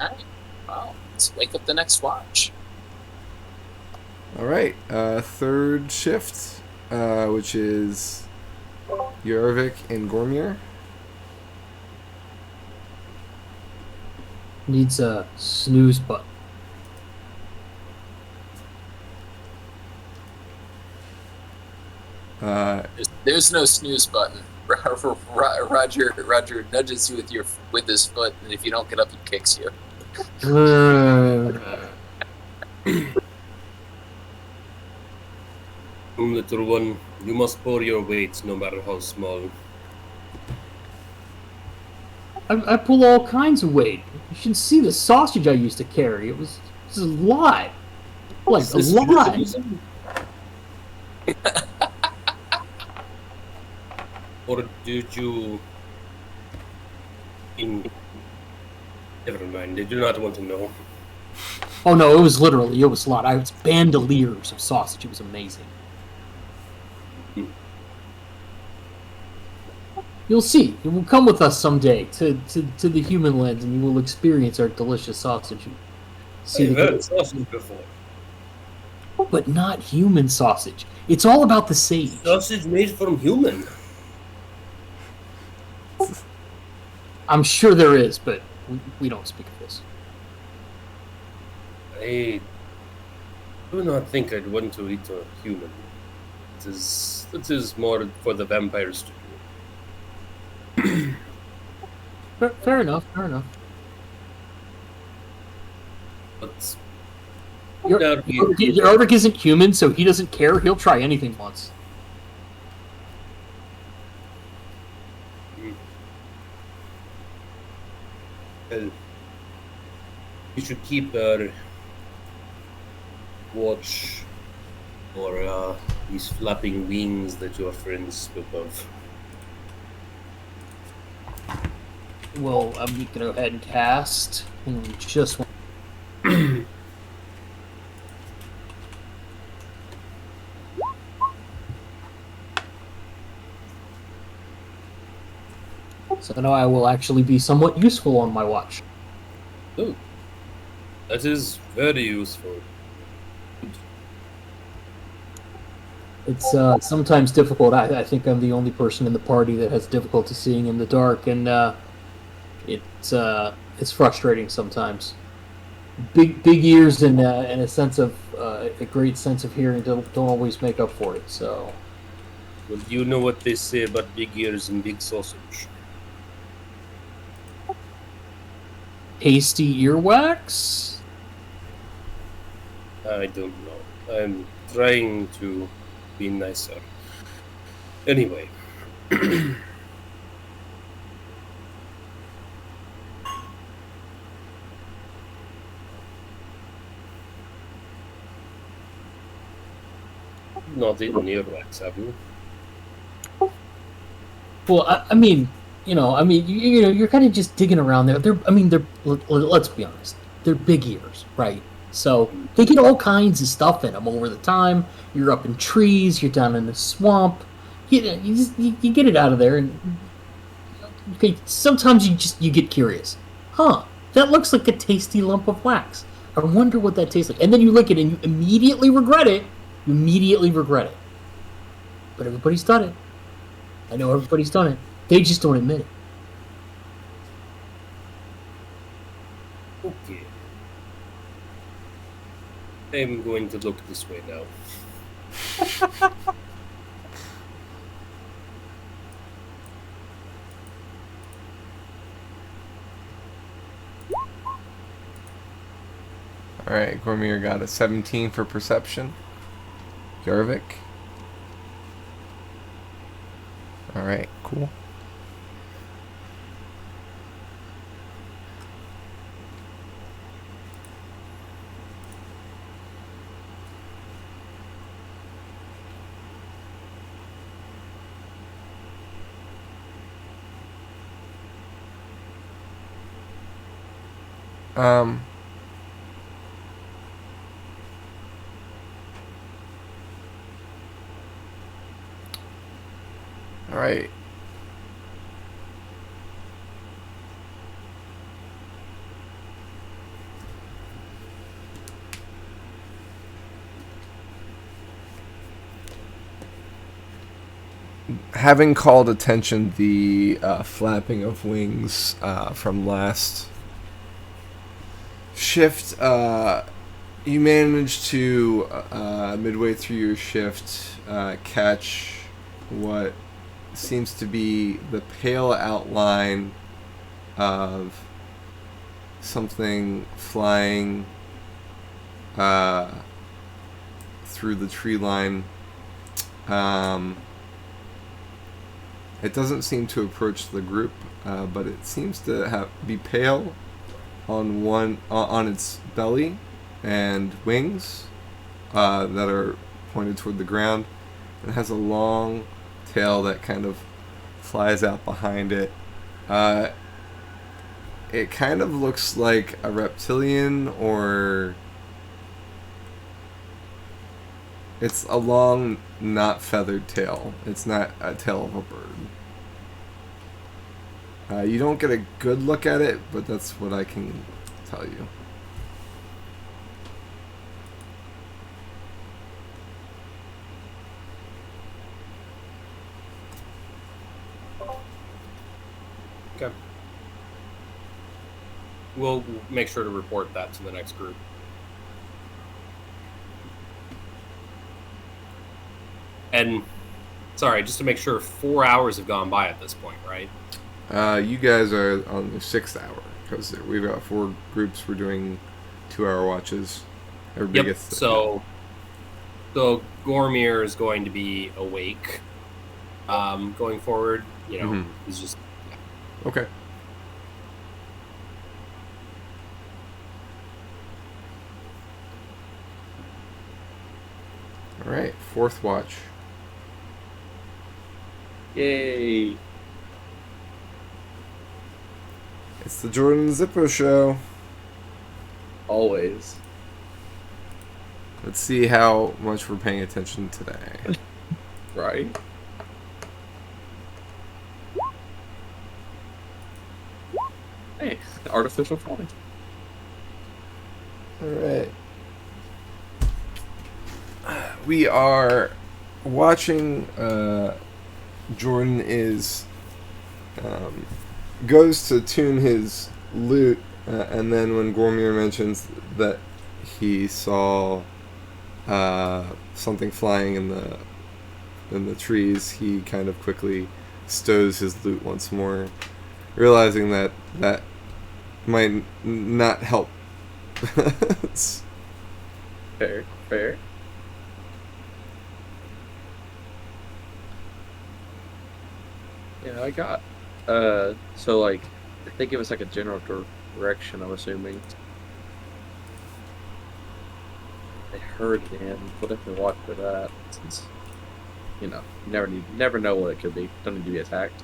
D: Alright. Well, let's wake up the next watch.
A: Alright, third shift, which is Yarvik and Gormir.
E: Needs a snooze button.
D: There's no snooze button. Roger nudges you with his foot, and if you don't get up, he kicks you.
G: Little one, you must pull your weight, no matter how small.
E: I pull all kinds of weight. You should see the sausage I used to carry. It was a lot. Like,
G: Is
E: a
G: this
E: lot.
G: realism? Or did you... Never mind, I do not want to know.
E: Oh no, it was a lot. It was bandoliers of sausage. It was amazing. You'll see. You will come with us someday to the human land, and you will experience our delicious sausage.
G: I've had sausage before.
E: But not human sausage. It's all about the sage.
G: Sausage made from human.
E: I'm sure there is, but we don't speak of this.
G: I do not think I'd want to eat a human. It is more for the vampires to do.
E: Fair enough.
G: But
E: Yarvik isn't human, so he doesn't care. He'll try anything once.
G: Well, you should keep watch for these flapping wings that your friends spoke of.
E: Well, I'm going to go ahead and cast. And just so now I will actually be somewhat useful on my watch.
G: Oh, that is very useful.
E: It's sometimes difficult. I think I'm the only person in the party that has difficulty seeing in the dark, and it's frustrating sometimes. Big ears and a sense of a great sense of hearing don't always make up for it. So
G: Well, you know what they say about big ears and big sausage.
E: tasty earwax.
G: I don't know. I'm trying to be nicer. Anyway. Not eaten earwax, have you?
E: Well, I mean, you're kind of just digging around there. Let's be honest, they're big ears, right? So they get all kinds of stuff in them over the time. You're up in trees, you're down in the swamp. You get it out of there, and okay, sometimes you get curious. Huh? That looks like a tasty lump of wax. I wonder what that tastes like. And then you lick it, and you immediately regret it. You immediately regret it. But everybody's done it. I know everybody's done it. They just don't admit it.
G: Okay. I'm going to look this way now.
A: Alright, Gormir got a 17 for perception. Jarvik. Alright, cool. All right. Having called attention the flapping of wings from last shift, you managed to midway through your shift catch what seems to be the pale outline of something flying through the tree line. It doesn't seem to approach the group, but it seems to be pale on its belly and wings that are pointed toward the ground. It has a long tail that kind of flies out behind it. It kind of looks like a reptilian, or it's a long, not feathered tail. It's not a tail of a bird. You don't get a good look at it, but that's what I can tell you.
C: Okay. We'll make sure to report that to the next group. And, sorry, just to make sure, 4 hours have gone by at this point, right?
A: You guys are on the 6th hour, because we've got 4 groups. We're doing 2-hour watches. Everybody
C: Yep,
A: gets
C: so Gormir is going to be awake going forward. You know, he's just...
A: Okay. All right, 4th watch.
F: Yay!
A: It's the Jordan and Zippo show.
F: Always.
A: Let's see how much we're paying attention today.
F: Right. Hey, artificial falling.
A: Alright. We are watching Jordan is goes to tune his lute, and then when Gormir mentions that he saw something flying in the trees, he kind of quickly stows his lute once more, realizing that might not help.
F: Fair, fair. Yeah, I got. So like, if they give us like a general direction, I'm assuming. They heard him. We'll definitely watch for that. Since, you never know what it could be. Don't need to be attacked.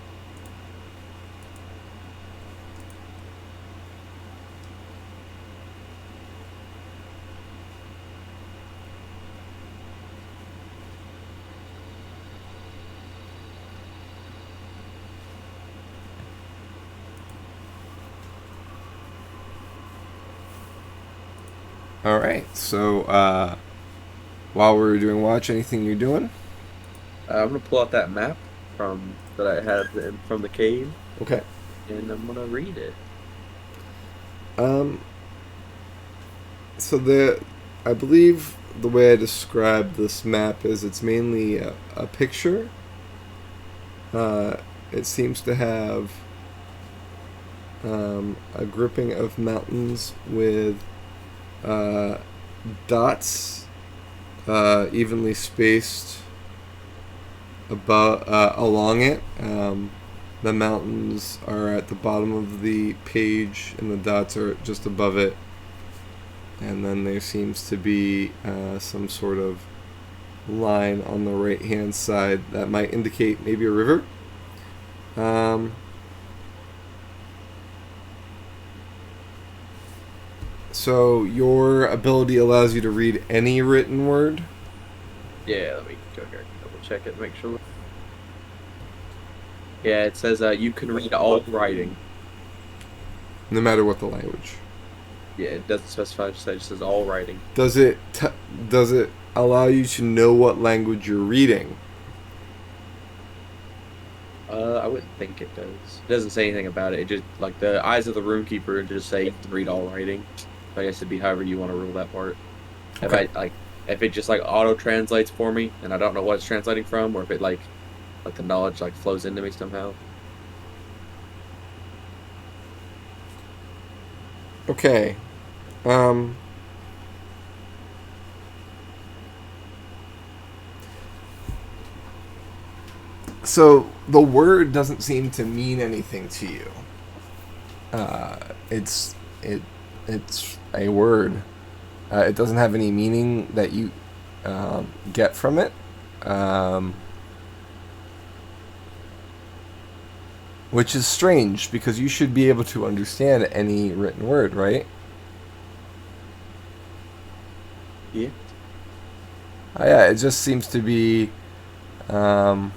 A: Alright, so while we're doing watch, anything you're doing?
F: I'm gonna pull out that map that I had from the cave,
A: Okay.
F: and I'm gonna read it.
A: So I believe the way I describe this map is it's mainly a picture. It seems to have a grouping of mountains with dots evenly spaced along it. The mountains are at the bottom of the page, and the dots are just above it. And then there seems to be some sort of line on the right-hand side that might indicate maybe a river. So your ability allows you to read any written word?
F: Yeah, let me go here and double check it, make sure. Yeah, it says you can read all writing.
A: No matter what the language.
F: Yeah, it doesn't specify, it just says all writing.
A: Does it allow you to know what language you're reading?
F: I wouldn't think it does. It doesn't say anything about it. It just, like, the eyes of the roomkeeper just say you can read all writing. So I guess it'd be however you want to rule that part.
A: Okay.
F: If it just, like, auto-translates for me, and I don't know what it's translating from, or if it, like the knowledge, like, flows into me somehow.
A: Okay. So the word doesn't seem to mean anything to you. It's a word. It doesn't have any meaning that you get from it. Which is strange, because you should be able to understand any written word, right?
F: Yeah.
A: Yeah, it just seems to be a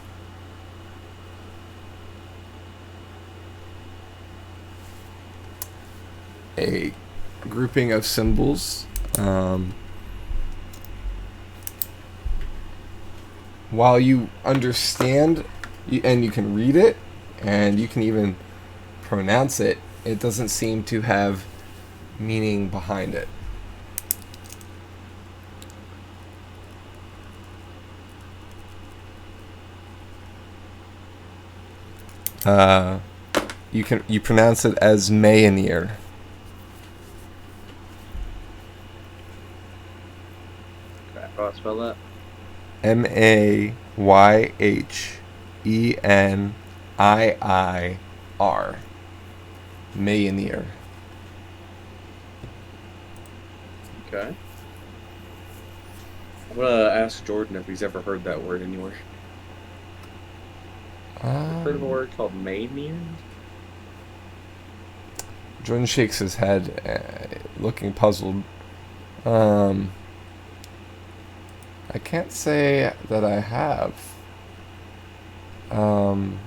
A: grouping of symbols. While you understand and you can read it, and you can even pronounce it, it doesn't seem to have meaning behind it. You pronounce it as Mayenir.
F: How do I spell that?
A: Mayeniir. Mayenir.
F: Okay. I'm gonna ask Jordan if he's ever heard that word anywhere. Heard of a word called Maynir?
A: Jordan shakes his head, looking puzzled. I can't say that I have.
F: And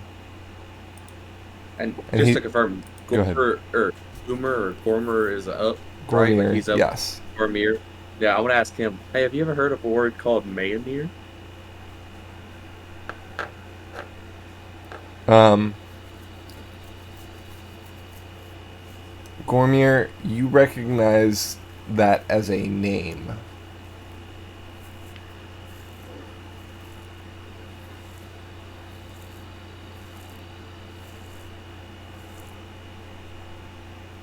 A: And
F: just
A: he-
F: to confirm,
A: Go ahead.
F: Gormer is up, right? Like
A: Gormier,
F: he's up.
A: yes.
F: Gormier. Yeah, I want to ask him. Hey, have you ever heard of a word called Mayoneer?
A: Gormier, you recognize that as a name.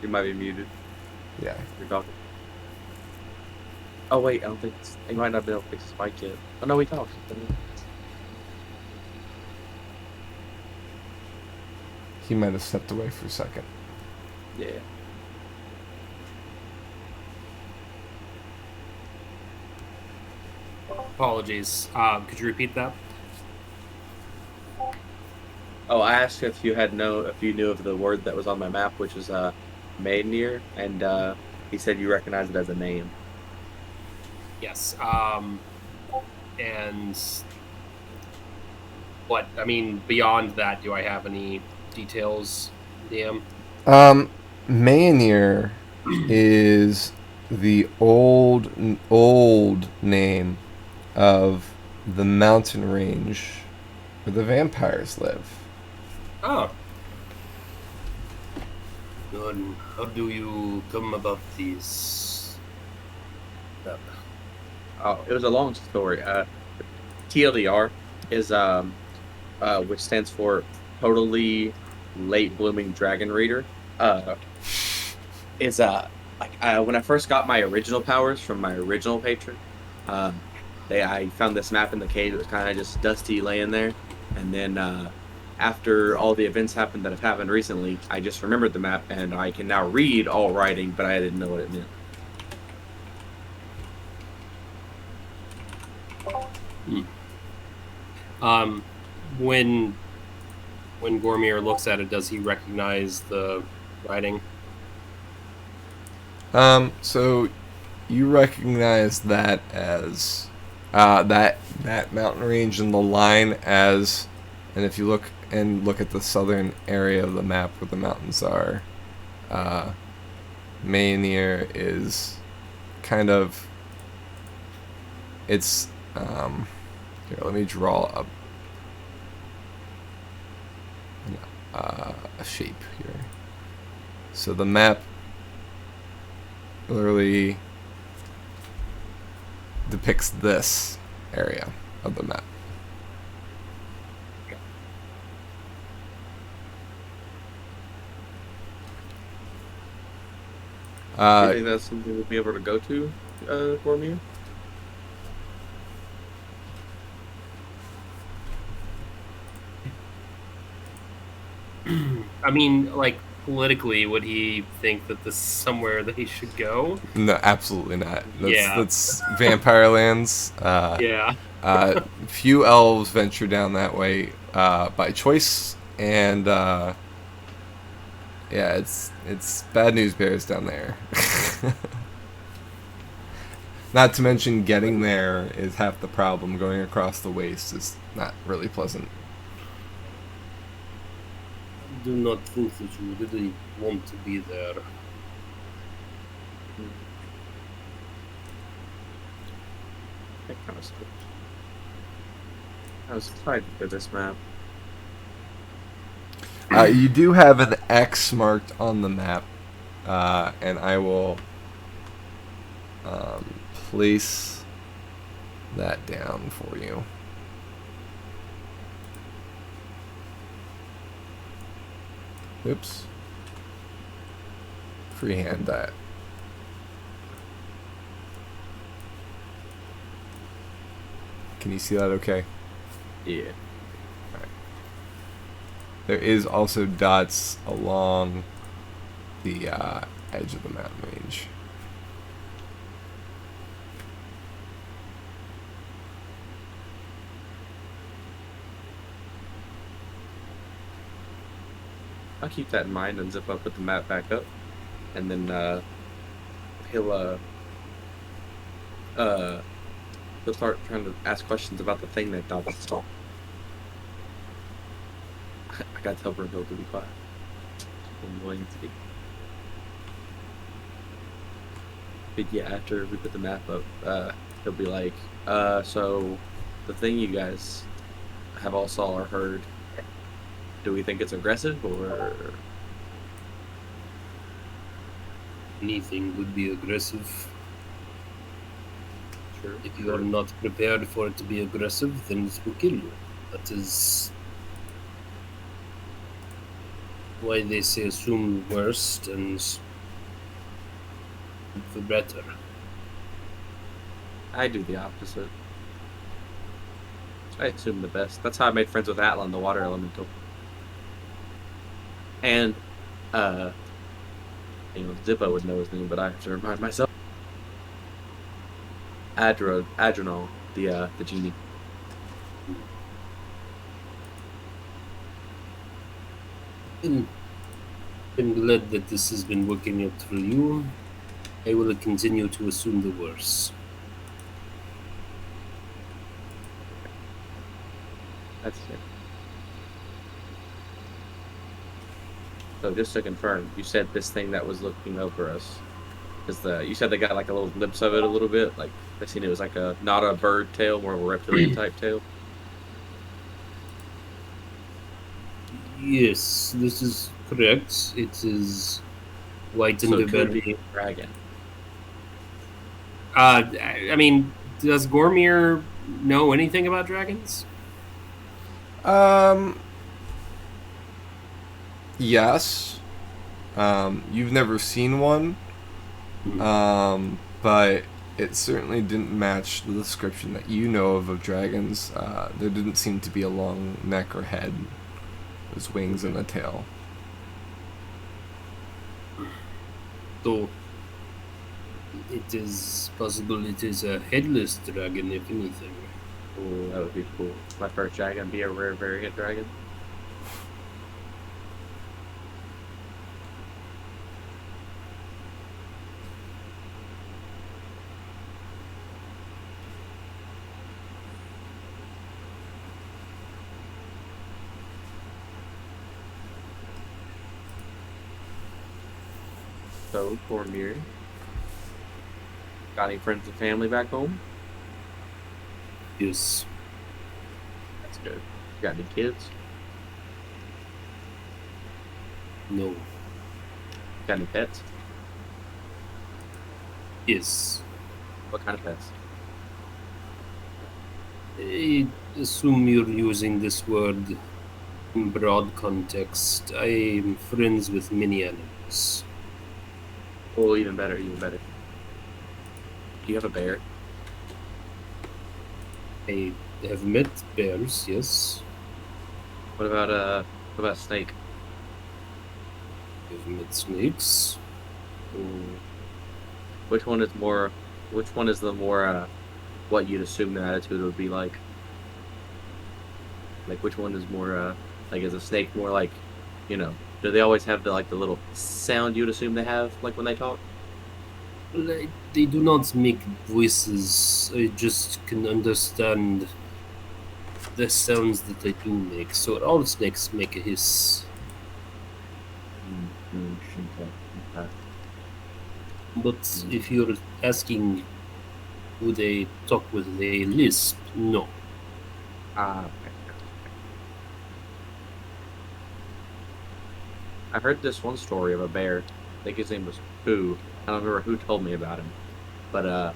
F: You might be muted.
A: Yeah.
F: You're talking. Oh wait, I don't think he might not be able to fix his mic yet. Oh no, he talks.
A: He might have stepped away for a second.
F: Yeah.
C: Apologies. Could you repeat that?
F: Oh, I asked if you knew of the word that was on my map, which is Mayoneer, and he said you recognize it as a name.
C: Yes. And what? I mean, beyond that, do I have any details, DM?
A: Mayoneer is the old name of the mountain range where the vampires live.
C: Oh. And how do you come about these?
F: Oh, it was a long story. TLDR is which stands for Totally Late Blooming Dragon Reader. Is when I first got my original powers from my original patron, I found this map in the cave. It was kind of just dusty laying there, and then after all the events happened that have happened recently, I just remembered the map, and I can now read all writing, but I didn't know what it meant.
C: When Gormier looks at it, does he recognize the writing?
A: So you recognize that as that mountain range in the line as, and if you look at the southern area of the map where the mountains are, Mayoneer is kind of, it's here, let me draw up a shape here. So the map literally depicts this area of the map.
F: Do you think that's something we'll be able to go to, Gormier?
C: I mean, like, politically, would he think that this is somewhere that he should go?
A: No, absolutely not.
C: Yeah.
A: That's vampire lands.
C: Yeah.
A: Few elves venture down that way by choice, and yeah, it's bad news bears down there. Not to mention getting there is half the problem. Going across the waste is not really pleasant.
C: I do not think that you really want to be there.
F: That kind of stuff. I was excited for this map.
A: You do have an X marked on the map, and I will place that down for you. Oops. Freehand that. Can you see that okay?
F: Yeah.
A: There is also dots along the edge of the mountain range.
F: I'll keep that in mind and zip up with the map back up. and then he'll he'll start trying to ask questions about the thing that Dobbs stole. I gotta tell Brindle to be quiet. I'm willing to be. But yeah, after we put the map up, he'll be like, so the thing you guys have all saw or heard, do we think it's aggressive or?
G: Anything would be aggressive.
F: Sure.
G: If you are not prepared for it to be aggressive, then it will kill you. That is why they say assume the worst and hope for better.
F: I do the opposite. I assume the best. That's how I made friends with Atlan, the water elemental. And, Zippo would know his name, but I have to remind myself. Adrenal, the genie.
G: I'm glad that this has been working out for you. I will continue to assume the worst.
F: That's it. So just to confirm, you said this thing that was looking over us, you said they got like a little glimpse of it a little bit, like they seen it was like not a bird tail, more of a reptilian type tail.
G: Yes, this is correct. It is white
F: So
G: and
F: it could
G: very.
F: be a dragon.
G: I mean, does Gormir know anything about dragons?
A: Yes. You've never seen one. But it certainly didn't match the description that you know of dragons. There didn't seem to be a long neck or head. It was wings and a tail.
G: So it is possible it is a headless dragon, if anything.
F: Ooh, that would be cool. My first dragon be a rare variant dragon. So, Cormier. Got any friends and family back home?
G: Yes.
F: That's good. Got any kids?
G: No.
F: Got any pets?
G: Yes.
F: What kind of pets?
G: I assume you're using this word in broad context. I am friends with many animals.
F: Oh, even better, even better. Do you have a bear?
G: I have met bears, yes.
F: What about a snake?
G: I've met snakes.
F: Ooh. Which one is the more what you'd assume their attitude would be like? Like which one is more like is a snake more like, do they always have the little sound you'd assume they have like when they talk?
G: They do not make voices. I just can understand the sounds that they do make. So all snakes make a hiss.
F: Okay.
G: But if you're asking, do they talk with a lisp? No.
F: Okay. I heard this one story of a bear. I think his name was Pooh. I don't remember who told me about him, but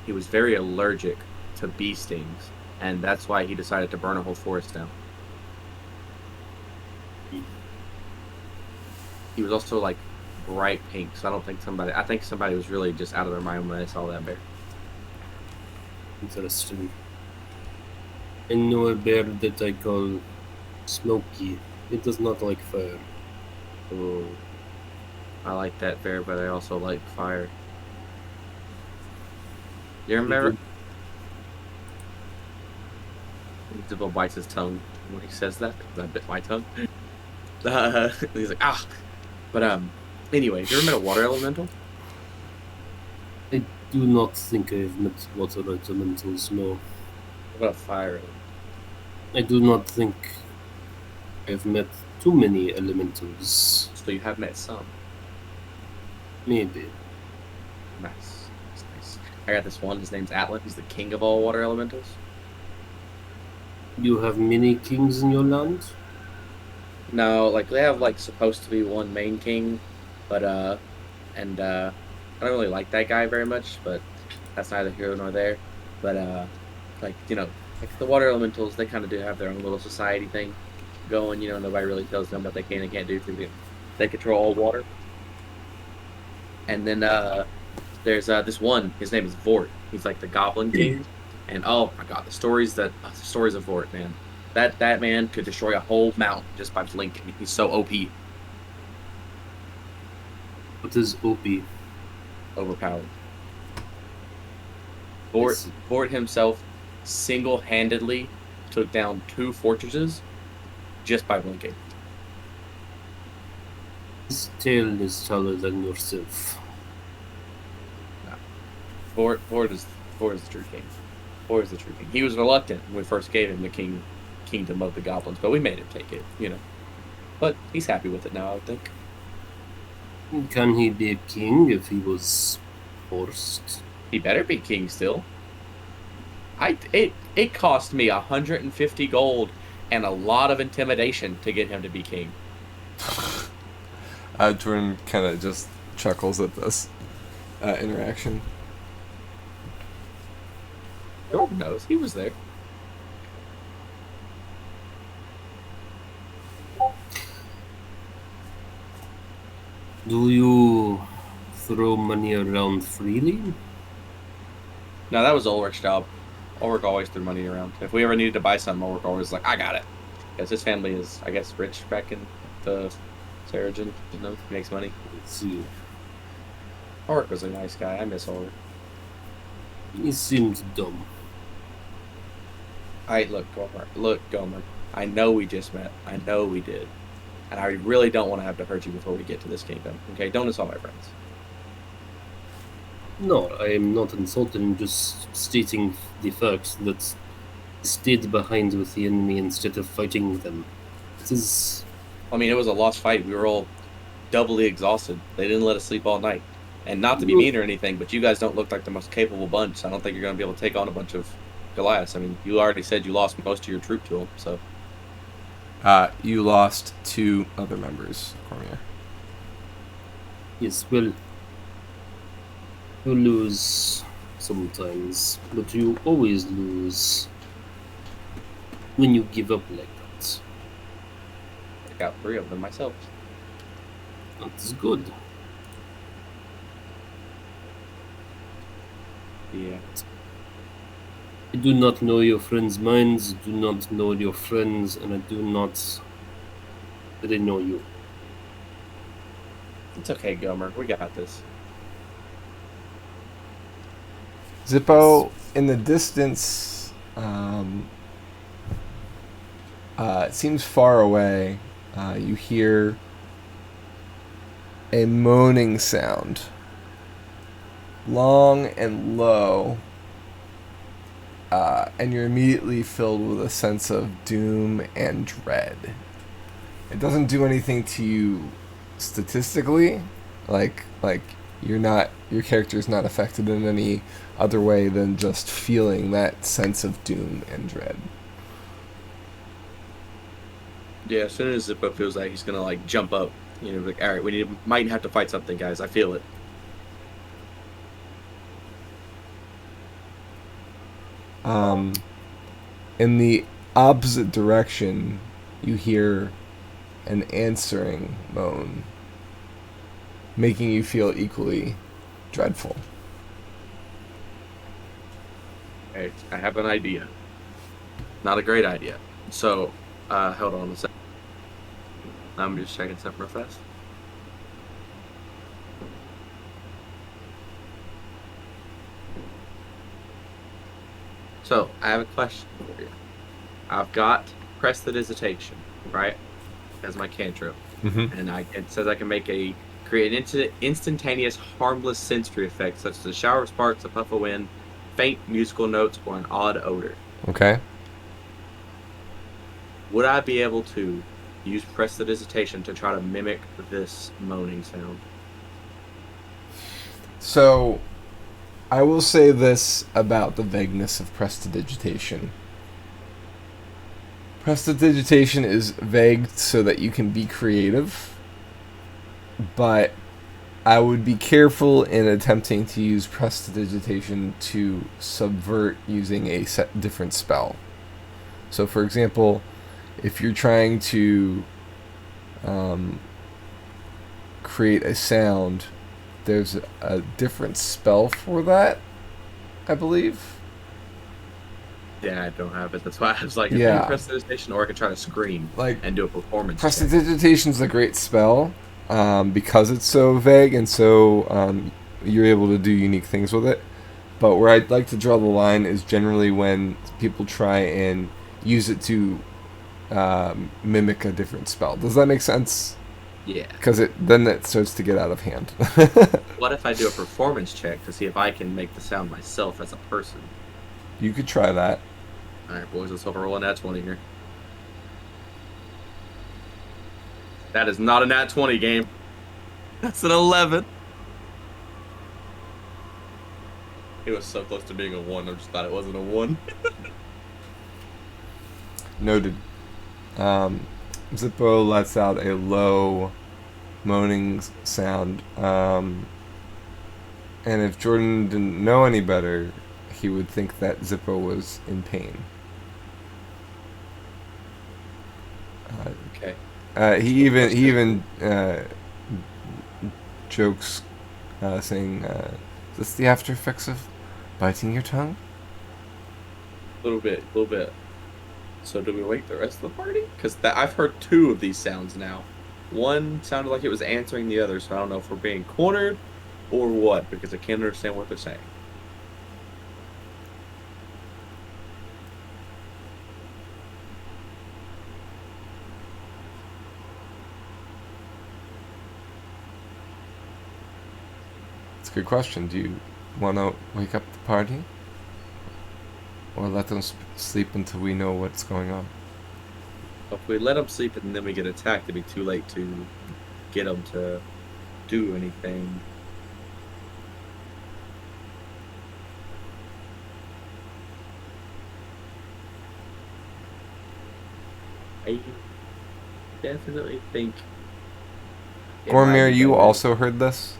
F: he was very allergic to bee stings, and that's why he decided to burn a whole forest down. He was also like bright pink, so I think somebody was really just out of their mind when they saw that bear.
G: Interesting. I know a bear that I call Smokey. It does not like fire.
F: Ooh. I like that bear, but I also like fire. You remember? Zippo bites his tongue when he says that, because I bit my tongue. He's like, ah! But, Anyway, have you ever met a water elemental?
G: I do not think I've met water elementals, no.
F: What about a fire elemental?
G: I do not think I've met too many elementals.
F: So you have met some.
G: Maybe.
F: Nice. That's nice. I got this one. His name's Atlan. He's the king of all water elementals.
G: You have many kings in your land?
F: No, like they have like supposed to be one main king, but I don't really like that guy very much, but that's neither here nor there. But like like the water elementals, they kind of do have their own little society thing going. Nobody really tells them what they can and can't do because they control all water. And then there's this one. His name is Vort. He's like the Goblin King, and oh my God, the stories of Vort, man. That man could destroy a whole mountain just by blinking. He's so OP.
G: What is OP?
F: Overpowered. Vort himself single-handedly took down 2 fortresses just by blinking.
G: His tale is taller than yourself.
F: Vort is the true king. Vort is the true king. He was reluctant when we first gave him the kingdom of the goblins, but we made him take it, But he's happy with it now, I would think.
G: Can he be a king if he was forced?
F: He better be king still. It cost me 150 gold and a lot of intimidation to get him to be king.
A: Jordan kind of just chuckles at this interaction.
F: Jordan knows. He was there.
G: Do you throw money around freely?
F: No, that was Ulrich's job. Ulrich always threw money around. If we ever needed to buy something, Ulrich always was like, I got it. Because his family is, I guess, rich back in the Seregen. He makes money.
G: Let's see.
F: Ulrich was a nice guy. I miss Ulrich.
G: He seems dumb.
F: Look, Gomer. I know we just met. I know we did. And I really don't want to have to hurt you before we get to this kingdom. Okay, don't insult my friends.
G: No, I am not insulting, I'm just stating the fact that I stayed behind with the enemy instead of fighting them. It is...
F: I mean, it was a lost fight. We were all doubly exhausted. They didn't let us sleep all night. And not to be mean or anything, but you guys don't look like the most capable bunch. I don't think you're going to be able to take on a bunch of Goliaths. I mean, you already said you lost most of your troop to them, so...
A: You lost 2 other members, Cormier.
G: Yes, well... You lose sometimes, but you always lose when you give up like that.
F: I got 3 of them myself.
G: That's good.
F: Yeah.
G: I do not know your friends' minds, do not know your friends, and I do not really know you.
F: It's okay, Gomer. We got this.
A: Zippo, in the distance, it seems far away. You hear a moaning sound, long and low, and you're immediately filled with a sense of doom and dread. It doesn't do anything to you statistically, like your character's not affected in any other way than just feeling that sense of doom and dread.
F: Yeah, as soon as Zippo feels like he's gonna jump up, like, all right, might have to fight something, guys. I feel it.
A: In the opposite direction, you hear an answering moan, making you feel equally dreadful.
F: Hey, I have an idea. Not a great idea. So, hold on a second. I'm just checking something real fast. So, I have a question for you. I've got Prestidigitation, right? As my cantrip.
A: Mm-hmm.
F: And it says I can make a Create an instantaneous, harmless sensory effect, such as a shower of sparks, a puff of wind, faint musical notes, or an odd odor.
A: Okay.
F: Would I be able to use prestidigitation to try to mimic this moaning sound?
A: So, I will say this about the vagueness of prestidigitation. Prestidigitation is vague so that you can be creative, but I would be careful in attempting to use prestidigitation to subvert using a different spell. So, for example, if you're trying to create a sound, there's a different spell for that, I believe.
F: Yeah, I don't have it. That's why I was like,
A: Yeah.
F: prestidigitation, or I could try to scream and do a performance.
A: Prestidigitation's a great spell because it's so vague and so you're able to do unique things with it. But where I'd like to draw the line is generally when people try and use it to mimic a different spell. Does that make sense?
F: Yeah.
A: Because then it starts to get out of hand.
F: What if I do a performance check to see if I can make the sound myself as a person?
A: You could try that.
F: Alright, boys, let's hope I roll a nat 20 here. That is not a nat 20 game. That's an 11. It was so close to being a 1, I just thought it wasn't a 1.
A: Noted. Zippo lets out a low moaning sound. And if Jordan didn't know any better, he would think that Zippo was in pain.
F: Okay.
A: He even jokes, saying, "Is this the after effects of biting your tongue?"
F: A little bit. So do we wake the rest of the party? Because I've heard 2 of these sounds now. One sounded like it was answering the other, so I don't know if we're being cornered or what, because I can't understand what they're saying.
A: It's a good question. Do you want to wake up the party? Or let them sleep until we know what's going on?
F: If we let them sleep and then we get attacked, it'd be too late to get them to do anything. I definitely think... it might
A: Gormir,
F: be
A: you
F: better.
A: also heard this?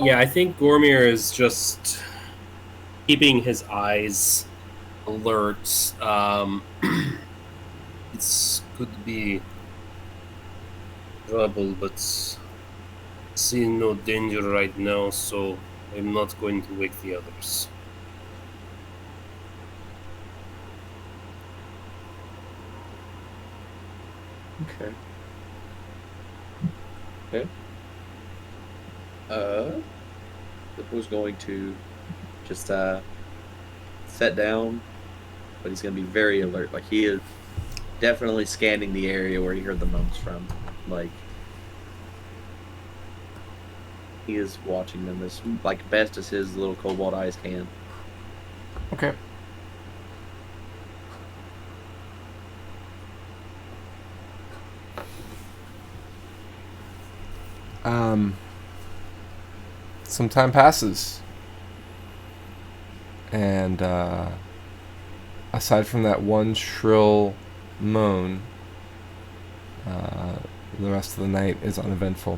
C: Yeah, I think Gormir is just keeping his eyes alert. It could be trouble, but see no danger right now, so I'm not going to wake the others.
F: Okay. Who's going to just set down, but he's going to be very alert. Like, he is definitely scanning the area where he heard the moans from. Like, he is watching them as like best as his little cobalt eyes can.
A: Okay. Some time passes. And aside from that one shrill moan, the rest of the night is uneventful.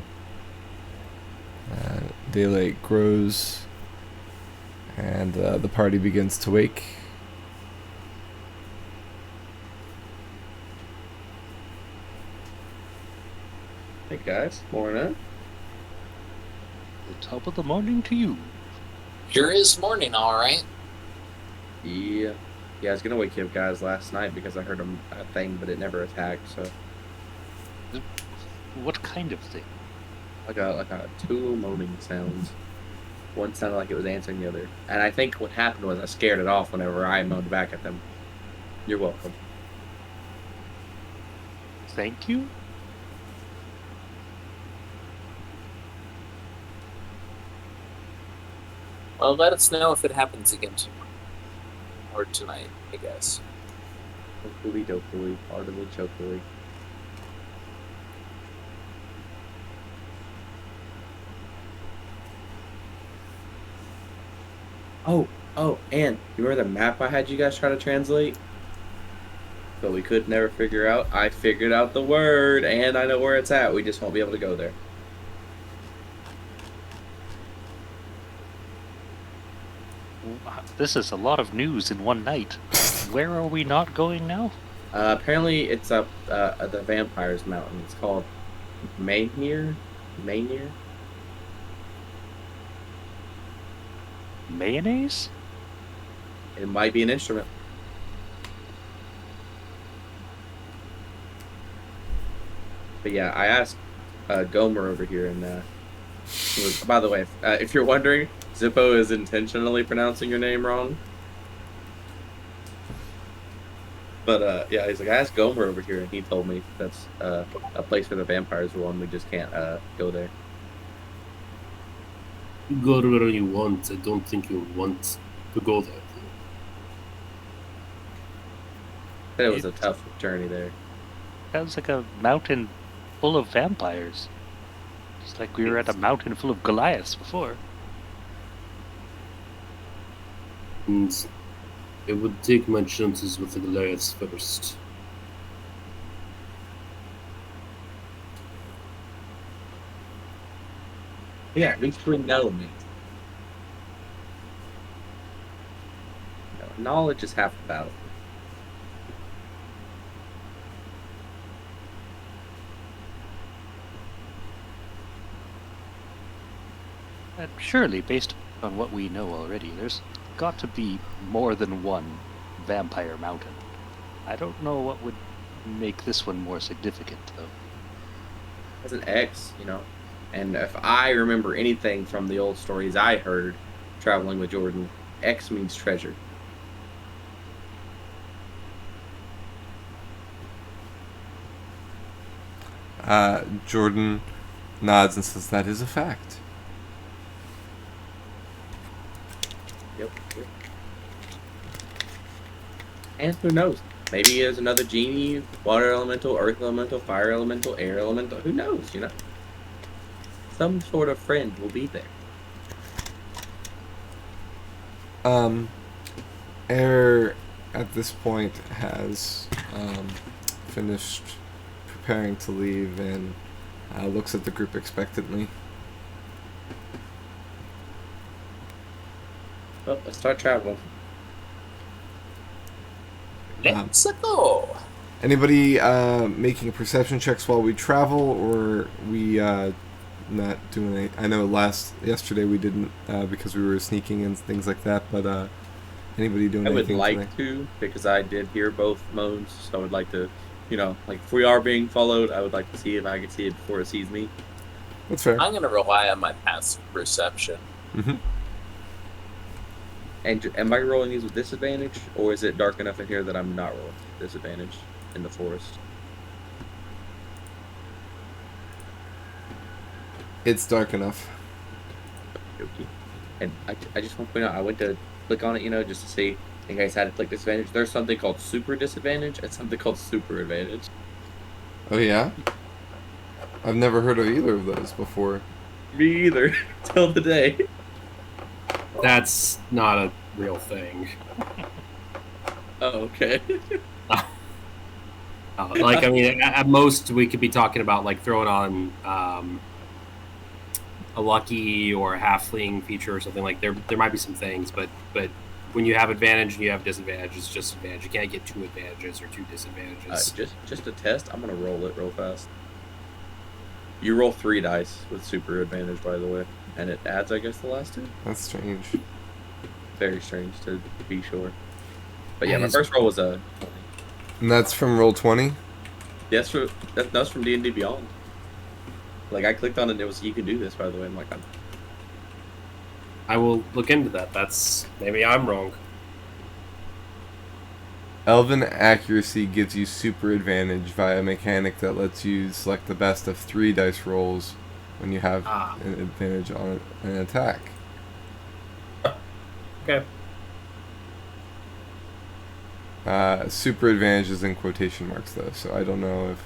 A: Daylight grows, and the party begins to wake.
F: Hey guys, morning.
B: The top of the morning to you.
D: Sure is morning, all right.
F: Yeah, I was gonna wake you up guys last night because I heard a thing, but it never attacked. So
B: What kind of thing?
F: like a 2 moaning sounds. One sounded like it was answering the other, and I think what happened was I scared it off whenever I moaned back at them. You're welcome.
B: Thank you?
D: Well, let us know if it happens again tomorrow. Or tonight, I guess.
F: Hopefully, dopefully, heartily, chokily. Oh, and you remember the map I had you guys try to translate? But we could never figure out. I figured out the word, and I know where it's at. We just won't be able to go there.
B: This is a lot of news in one night. Where are we not going now?
F: Apparently, it's up at the Vampires Mountain. It's called Maynir. Maynir?
B: Mayonnaise?
F: It might be an instrument. But yeah, I asked Gomer over here, and by the way, if you're wondering, Zippo is intentionally pronouncing your name wrong. But yeah, he's like, I asked Gomer over here, and he told me that's a place where the vampires were, and we just can't go there.
G: You go wherever you want. I don't think you want to go there.
F: It was a tough journey there.
B: Sounds like a mountain full of vampires. It's like we were at a mountain full of Goliaths before.
G: And I would take my chances with the Goliaths first.
F: Yeah, at least bring element. Knowledge is half the battle.
B: And surely, based on what we know already, there's got to be more than one vampire mountain. I don't know what would make this one more significant, though.
F: As an X, you know. And if I remember anything from the old stories I heard traveling with Jordan, X means treasure.
A: Jordan nods and says that is a fact.
F: Yep. And who knows? Maybe there's another genie, water elemental, earth elemental, fire elemental, air elemental. Who knows, you know? Some sort of friend will be there.
A: Air at this point has finished preparing to leave and looks at the group expectantly.
F: Well, let's start traveling.
D: Let's go.
A: Anybody making perception checks while we travel, or we not doing any? I know yesterday we didn't because we were sneaking and things like that. But anybody doing
F: I would
A: anything
F: like
A: today?
F: to, because I did hear both moans, so I would like to, you know, like if we are being followed, I would like to see if I can see it before it sees me.
A: That's fair.
D: I'm going to rely on my passive perception.
A: Mm-hmm.
F: And am I rolling these with disadvantage, or is it dark enough in here that I'm not rolling with disadvantage in the forest?
A: It's dark enough.
F: Okay. And I just want to point out, I went to click on it, you know, just to see in case I had to click disadvantage. There's something called super disadvantage and something called super advantage.
A: Oh yeah? I've never heard of either of those before.
F: Me either, till today.
C: That's not a real thing.
F: Oh, okay.
C: Like, I mean, at most we could be talking about like throwing on a lucky or a halfling feature or something. Like there might be some things, but when you have advantage and you have disadvantage, it's just advantage. You can't get two advantages or two disadvantages.
F: Just a test. I'm gonna roll it real fast. You roll 3 dice with super advantage, by the way, and it adds, I guess, the last 2.
A: That's strange.
F: Very strange to be sure. But yeah,
C: That
F: my
C: is-
F: first roll was a.
A: And that's from Roll20?
F: That's from D&D Beyond. Like I clicked on it, and it was you can do this. By the way, I'm like,
C: I will look into that. That's maybe I'm wrong.
A: Elven Accuracy gives you super advantage via a mechanic that lets you select the best of 3 dice rolls when you have an advantage on an attack.
C: Okay.
A: Super advantage is in quotation marks though, so I don't know if.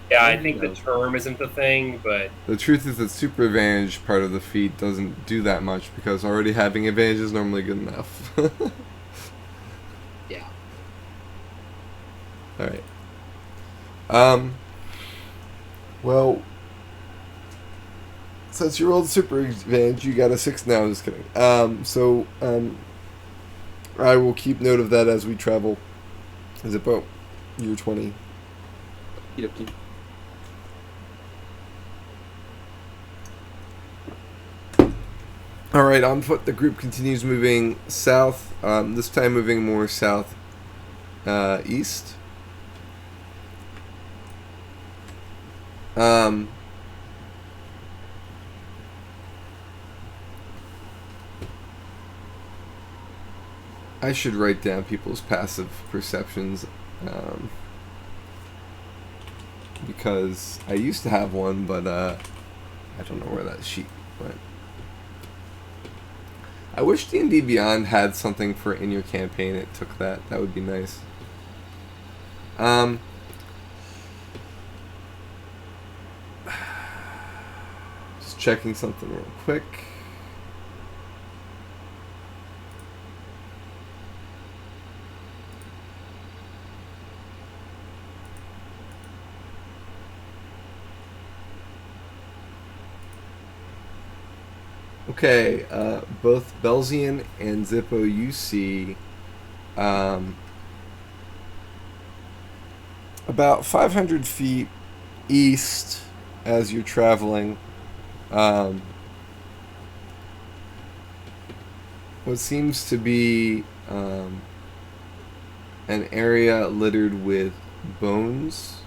C: Yeah, I think the term isn't the thing, but
A: The truth is that super advantage part of the feat doesn't do that much because already having advantage is normally good enough.
C: yeah.
A: All right. Well, since you rolled super advantage, you got a 6 now. I'm just kidding. I will keep note of that as we travel. Zippo, you're 20.
F: Yep.
A: All right, on foot, the group continues moving south. This time, moving more south east. I should write down people's passive perceptions, because I used to have one, but I don't know where that sheet went. I wish D&D Beyond had something for in your campaign. It took that. That would be nice. Just checking something real quick. Okay, both Belzian and Zippo, you see about 500 feet east as you're traveling. What seems to be an area littered with bones,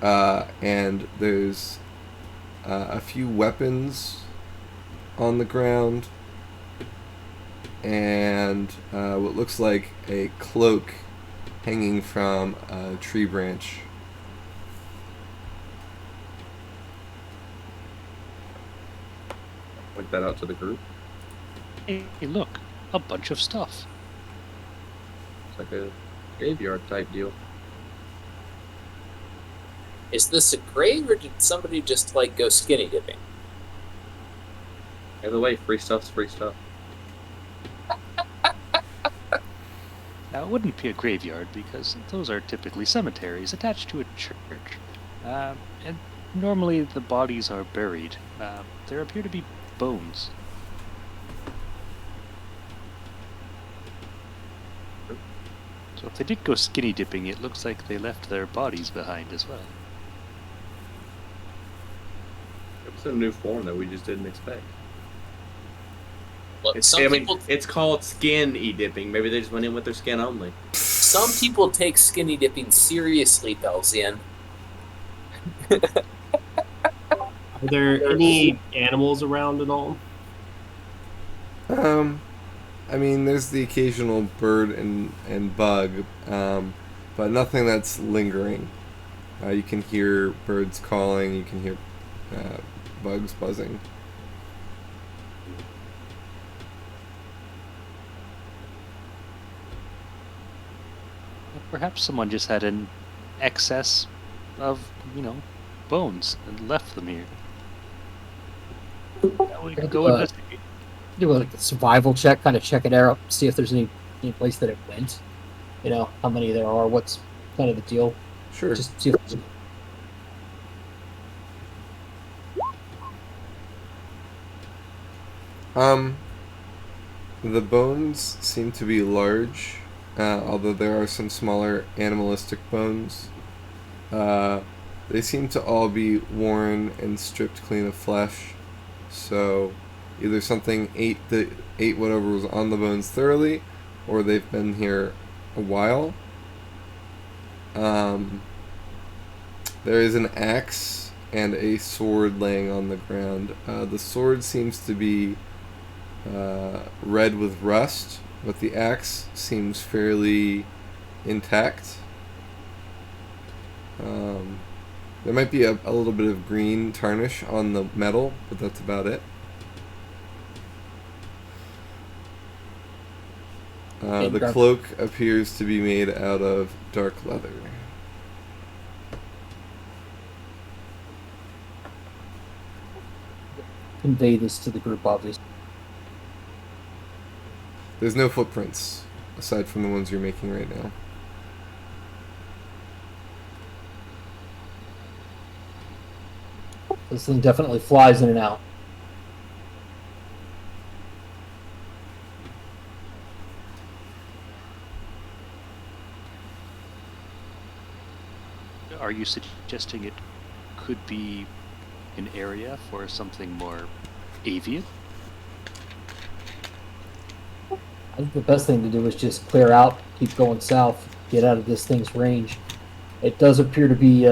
A: and there's a few weapons on the ground, and what looks like a cloak hanging from a tree branch.
F: Point that out to the group.
B: Hey, look, a bunch of stuff.
F: It's like a graveyard type deal.
D: Is this a grave, or did somebody just like go skinny dipping?
F: Either way, free stuff's free stuff.
B: Now, it wouldn't be a graveyard because those are typically cemeteries attached to a church. And normally the bodies are buried. There appear to be bones. So if they did go skinny dipping, it looks like they left their bodies behind as well.
F: It was a new form that we just didn't expect.
D: Look,
F: It's called skin dipping. Maybe they just went in with their skin only.
D: some people take skinny dipping seriously, Belzian.
C: Are there any animals around at all?
A: I mean, there's the occasional bird and bug, but nothing that's lingering. You can hear birds calling, you can hear bugs buzzing.
B: Perhaps someone just had an excess of, bones and left them here. Now we can go investigate.
E: Do like a survival check, kind of check it out, see if there's any place that it went. You know, how many there are, what's kind of the deal.
A: Sure.
E: Just see if there's
A: The bones seem to be large, although there are some smaller animalistic bones. They seem to all be worn and stripped clean of flesh, so either something ate whatever was on the bones thoroughly, or they've been here a while. There is an axe and a sword laying on the ground. The sword seems to be red with rust, but the axe seems fairly intact. There might be a little bit of green tarnish on the metal, but that's about it. The
E: dark.
A: cloak appears to be made out of dark leather.
E: Convey this to the group, obviously.
A: There's no footprints aside from the ones you're making right now.
E: This thing definitely flies in and out.
B: Are you suggesting it could be an area for something more avian?
E: I think the best thing to do is just clear out, keep going south, get out of this thing's range. It does appear to be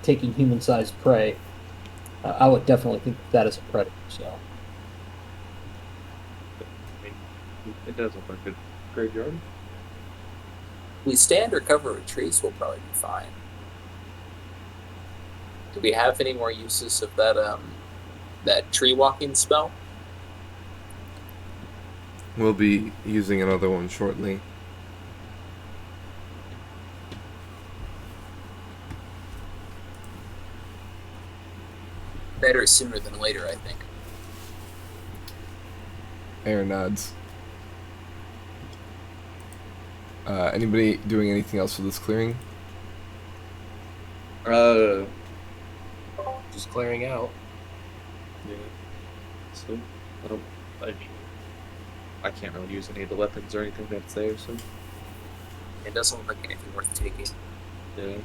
E: taking human-sized prey. I would definitely think that is a predator. So
F: I mean, it does look like a graveyard.
D: If we stay under cover of trees, we'll probably be fine. Do we have any more uses of that tree walking spell?
A: We'll be using another one shortly.
D: Better sooner than later, I think.
A: Air nods. Anybody doing anything else for this clearing?
C: Just clearing out.
F: Yeah. So, I mean, I can't really use any of the weapons or anything that's there, so
D: It doesn't look like anything worth taking.
F: yeah.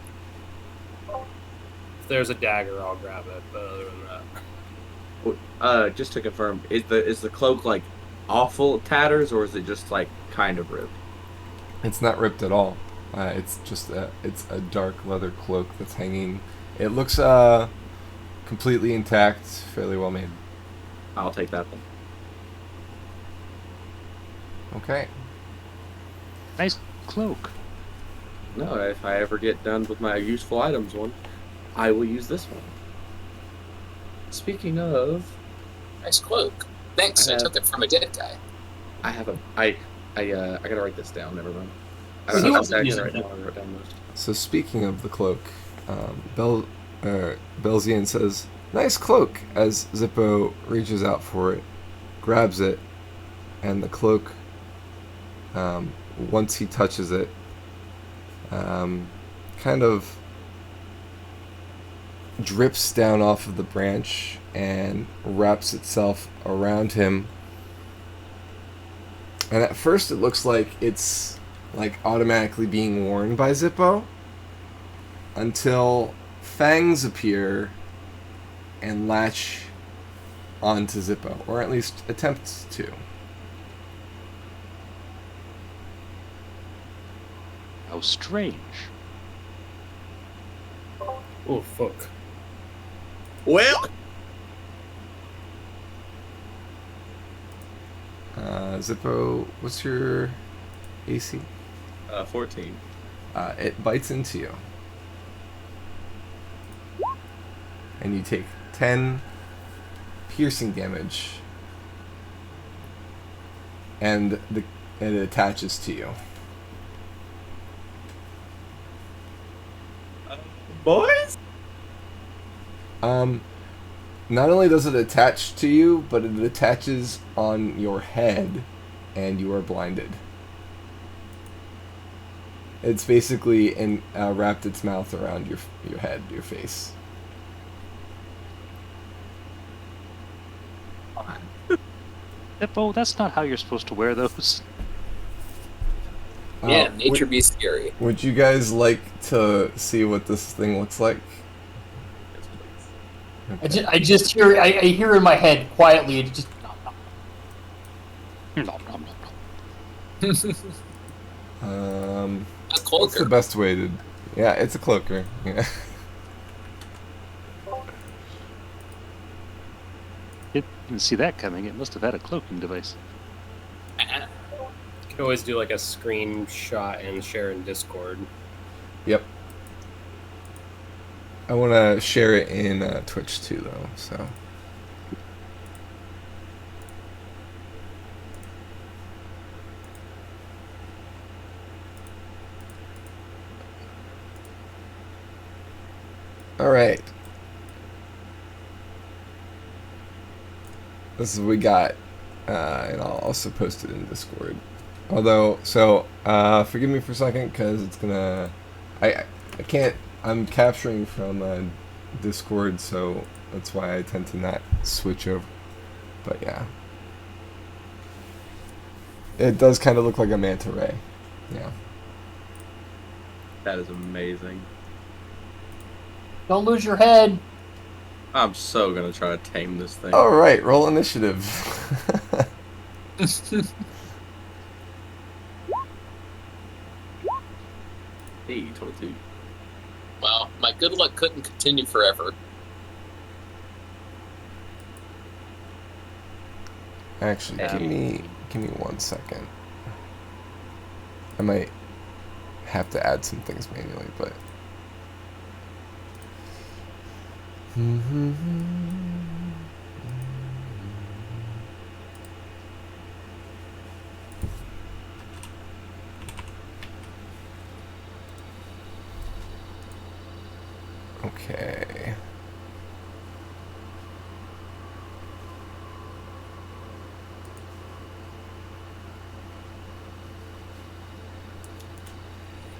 C: If there's a dagger, I'll grab it. But other than that,
F: Just to confirm, is the cloak like awful tatters, or is it just like kind of ripped?
A: It's not ripped at all. It's just it's a dark leather cloak that's hanging. It looks completely intact, fairly well made.
F: I'll take that then.
A: Okay.
B: Nice cloak.
F: No, if I ever get done with my useful items one, I will use this one. Speaking of,
D: Nice cloak. Thanks, I took it from a dead guy.
F: I have I gotta write this down. Never mind. I
E: So
F: don't
E: you
F: know
E: also
F: exactly
E: use
F: right
E: it.
F: now. I wrote down most.
A: So speaking of the cloak, Belzian says, "Nice cloak," as Zippo reaches out for it, grabs it, and the cloak, once he touches it, kind of drips down off of the branch and wraps itself around him. And at first it looks like it's like automatically being worn by Zippo until fangs appear and latch onto Zippo, or at least attempt to.
B: How strange.
C: oh fuck.
F: Well,
A: Zippo, what's your AC?
F: 14.
A: It bites into you. And you take 10 piercing damage. And it attaches to you.
F: Boys?
A: Not only does it attach to you, but it attaches on your head, and you are blinded. It's basically wrapped its mouth around your head, your face.
B: Hippo, that's not how you're supposed to wear those.
D: Yeah,
A: Uh,
D: nature be scary.
A: would you guys like to see what this thing looks like?
E: I just hear I hear in my head quietly. It just
B: Nom, nom, nom, nom.
D: A
A: What's the
D: cloaker.
A: best way to? Yeah, it's a cloaker. Yeah.
B: Didn't see that coming. It must have had a cloaking device.
C: Could always do like a screenshot and share in Discord.
A: Yep. I want to share it in Twitch too, though. So. All right. This is what we got, and I'll also post it in Discord. Although, so forgive me for a second because it's gonna, I can't. I'm capturing from Discord, so that's why I tend to not switch over. But yeah, it does kind of look like a manta ray. Yeah.
F: That is amazing.
E: Don't lose your head.
F: I'm so gonna try to tame this thing.
A: All right, roll initiative.
F: Hey, 22.
D: Well, my good luck couldn't continue forever.
A: Actually, give me 1 second. I might have to add some things manually, but. Okay.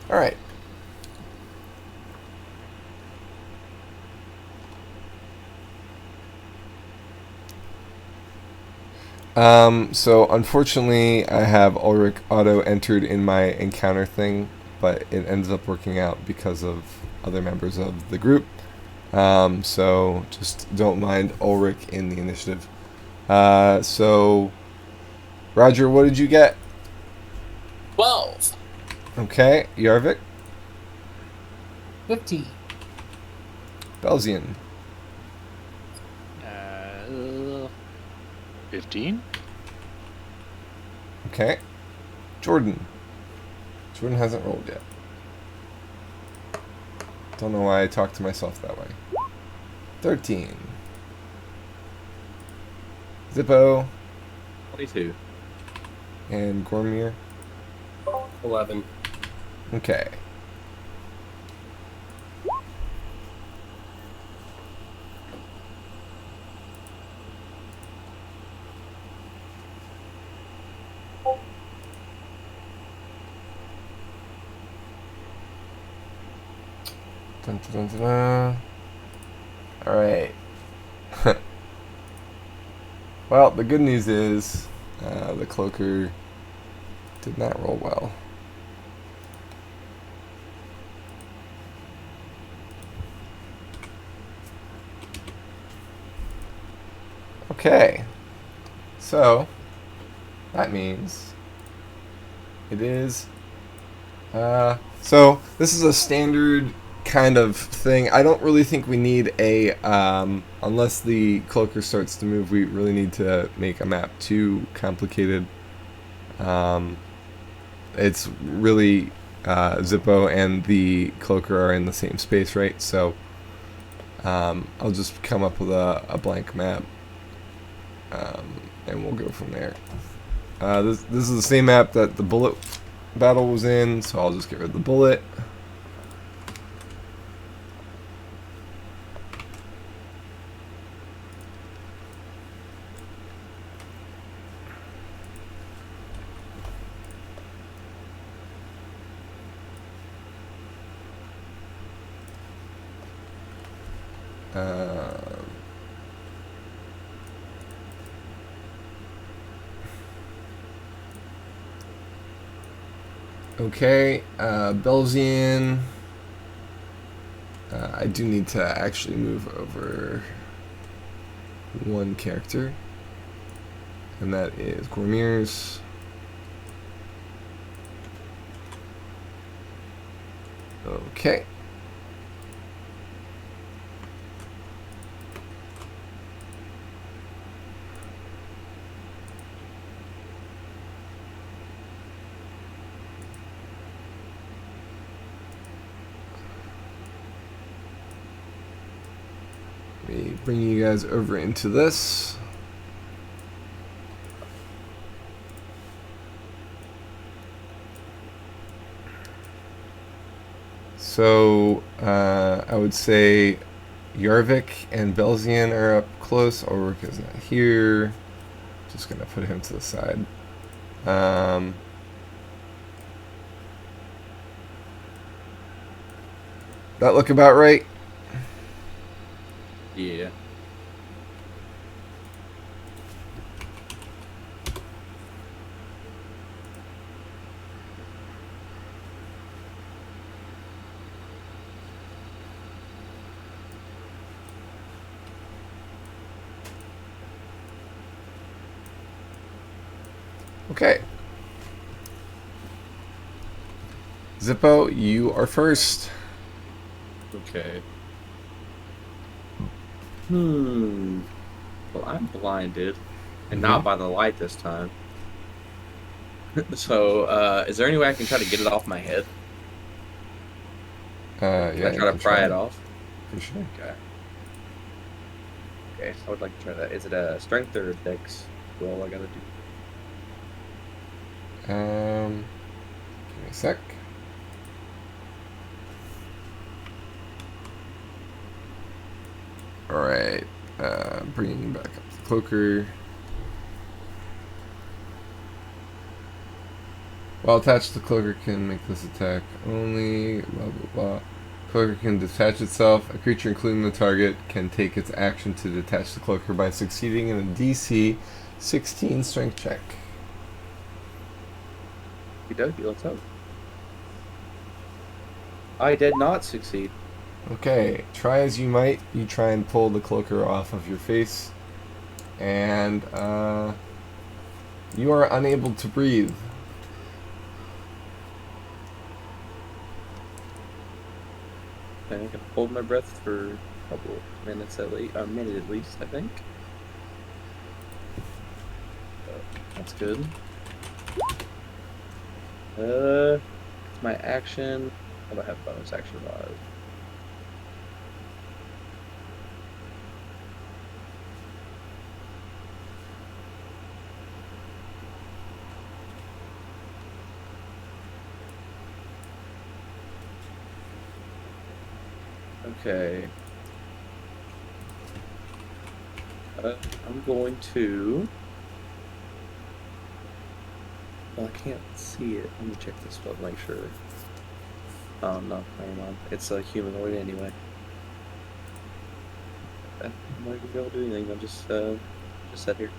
A: All right. So unfortunately, I have Ulrich auto entered in my encounter thing, but it ends up working out because of other members of the group. So just don't mind Ulrich in the initiative. So Roger, what did you get?
D: 12.
A: Okay, Yarvik,
E: 50.
A: Belzian,
B: 15?
A: okay, Jordan. Jordan hasn't rolled yet. Don't know why I talk to myself that way. 13. Zippo
F: 22.
A: and Gormir.
C: 11.
A: Okay. Dun, dun, dun, dun. All right. Well, the good news is the cloaker did not roll well. Okay. So that means it is. So this is a standard kind of thing. I don't really think we need a unless the cloaker starts to move. We really need to make a map too complicated. It's really Zippo and the cloaker are in the same space, right? So I'll just come up with a blank map, and we'll go from there. This is the same map that the bullet battle was in, so I'll just get rid of the bullet. Okay, Belzian. I do need to actually move over one character, and that is Gormir's. Okay. Let me bring you guys over into this. So I would say Yarvik and Belzian are up close. Ulrich is not here. Just gonna put him to the side. That look about right?
F: Yeah.
A: Okay. Zippo, you are first.
F: Okay. Well, I'm blinded, and not by the light this time. So, is there any way I can try to get it off my head? Can
A: Yeah,
F: I try to pry it off?
A: For sure.
F: Okay. Okay, I would like to try that. Is it a strength or a dex roll I gotta do?
A: Give me a sec. Alright, bringing back up the cloaker. While attached, the cloaker can make this attack only, blah blah blah. Cloaker can detach itself. A creature, including the target, can take its action to detach the cloaker by succeeding in a DC 16 strength check.
F: Okey-dokey, let's hope. I did not succeed.
A: Okay, try as you might, you try and pull the cloaker off of your face, and you are unable to breathe.
F: I think I can hold my breath for a couple minutes at least, a minute at least, I think. That's good. It's my action. How do I have bonus action wise? Okay. I'm going to. Well, I can't see it. Let me check this spell to make sure. Oh no, never mind. It's a humanoid anyway. I'm not gonna be able to do anything. I'm just sat here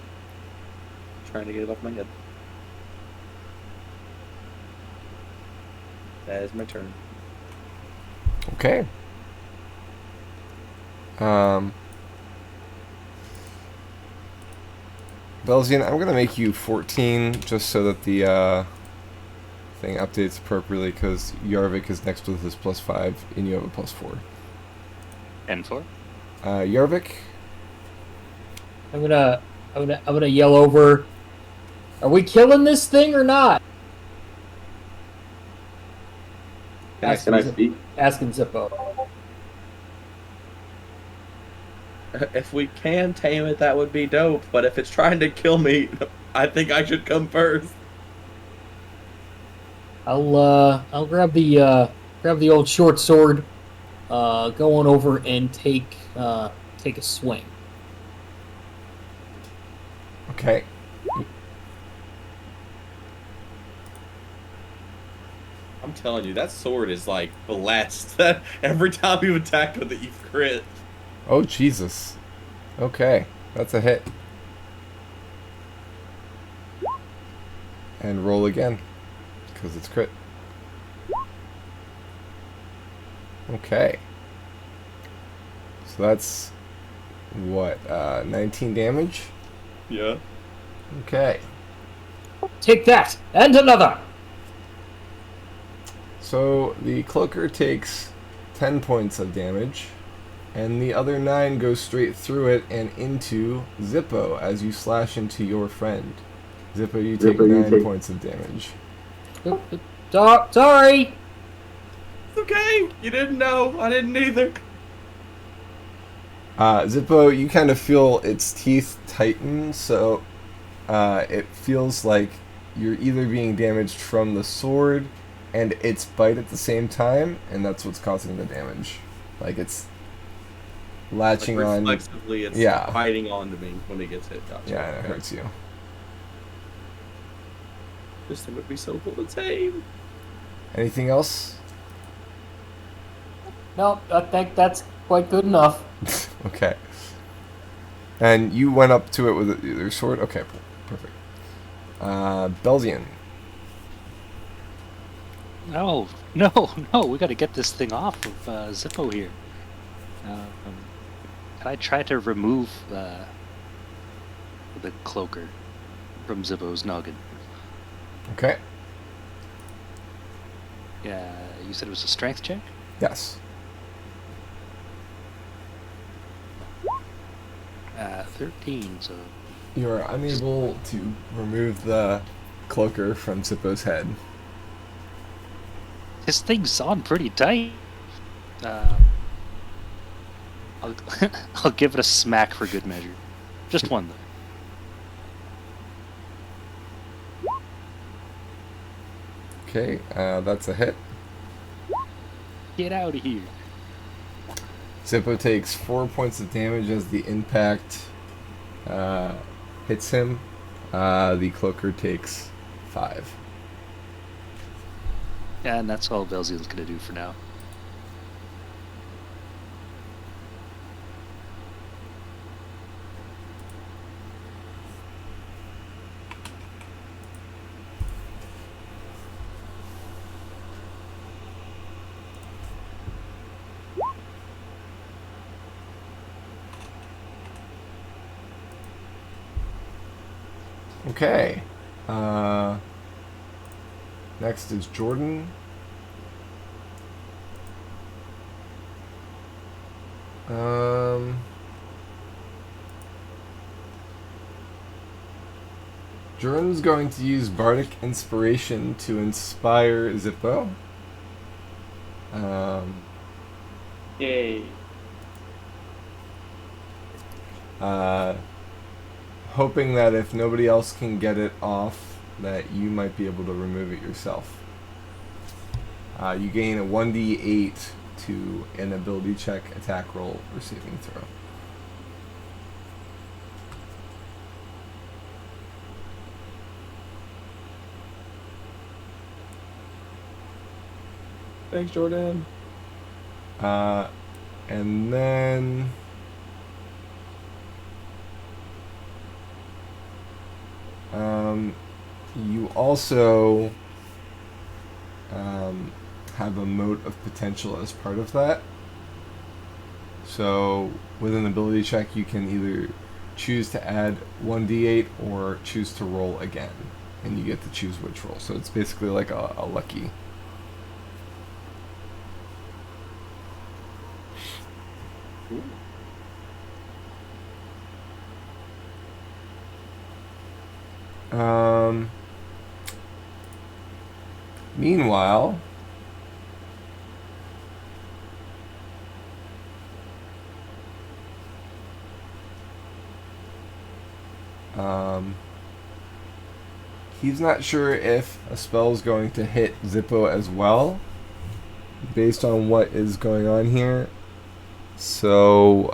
F: trying to get it off my head. That is my turn.
A: Okay. Belzian, I'm gonna make you 14 just so that the thing updates appropriately, because Yarvik is next with his +5 and you have a +4.
B: And for?
A: Yarvik,
E: I'm gonna yell over. Are we killing this thing or not?
F: Can I speak?
E: Asking Zippo.
F: If we can tame it, that would be dope. But if it's trying to kill me, I think I should come first.
E: I'll grab the old short sword, go on over and take a swing.
A: okay.
F: I'm telling you, that sword is like blessed. Every time you attack with it, you crit.
A: Oh Jesus. Okay, that's a hit. And roll again, because it's crit. Okay. So that's what, 19 damage?
F: Yeah.
A: Okay.
E: Take that and another.
A: So the cloaker takes 10 points of damage, and the other 9 go straight through it and into Zippo as you slash into your friend. Zippo, you take 9 points of damage.
E: Sorry.
F: It's okay. You didn't know. I didn't either.
A: Zippo, you kind of feel its teeth tighten, so it feels like you're either being damaged from the sword and its bite at the same time, and that's what's causing the damage. Like, it's latching on.
F: Reflexively, it's
A: Yeah.
F: biting onto me when it gets hit. Gotcha.
A: Yeah, and it
F: Okay.
A: hurts you.
F: This thing would be so cool to tame.
A: Anything else?
E: No, I think that's quite good enough.
A: Okay. And you went up to it with your sword? Okay, perfect. Belzian.
B: No, we got to get this thing off of Zippo here. Can I try to remove the cloaker from Zippo's noggin?
A: Okay.
B: Yeah, you said it was a strength check?
A: Yes.
B: 13, so...
A: You are unable to remove the cloaker from Zippo's head.
B: This thing's on pretty tight. I'll give it a smack for good measure. Just one, though.
A: Okay, that's a hit.
B: Get out of here.
A: Zippo takes 4 points of damage as the impact hits him. The cloaker takes 5.
B: Yeah, and that's all Belzian's gonna do for now.
A: Okay. Next is Jordan. Jordan's going to use Bardic Inspiration to inspire Zippo.
F: Yay.
A: Hoping that if nobody else can get it off, that you might be able to remove it yourself. You gain a 1d8 to an ability check, attack roll, or saving throw.
F: Thanks, Jordan.
A: And then you also have a mote of potential as part of that. So with an ability check, you can either choose to add 1d8 or choose to roll again, and you get to choose which roll. So it's basically like a lucky. Meanwhile, he's not sure if a spell is going to hit Zippo as well, based on what is going on here. So,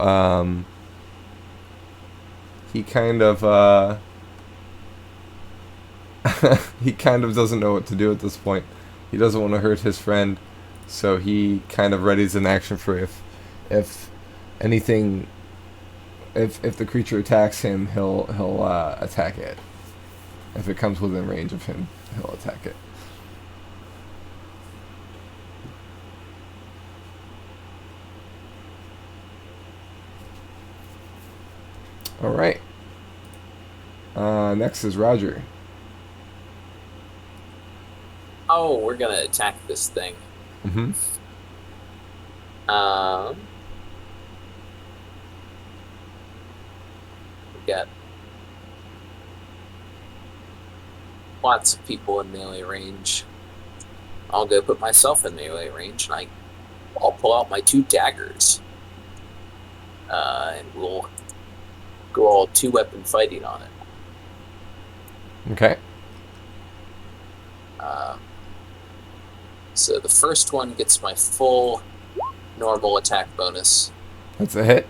A: he kind of, he kind of doesn't know what to do at this point. He doesn't want to hurt his friend, so he kind of readies an action for if anything, if the creature attacks him, he'll attack it. If it comes within range of him, he'll attack it. All right. Next is Roger.
D: Oh, we're gonna attack this thing.
A: Mm-hmm.
D: We got lots of people in melee range. I'll go put myself in melee range, and I'll pull out my 2 daggers, and we'll go all 2-weapon fighting on it.
A: Okay.
D: So the first one gets my full normal attack bonus.
A: That's a hit.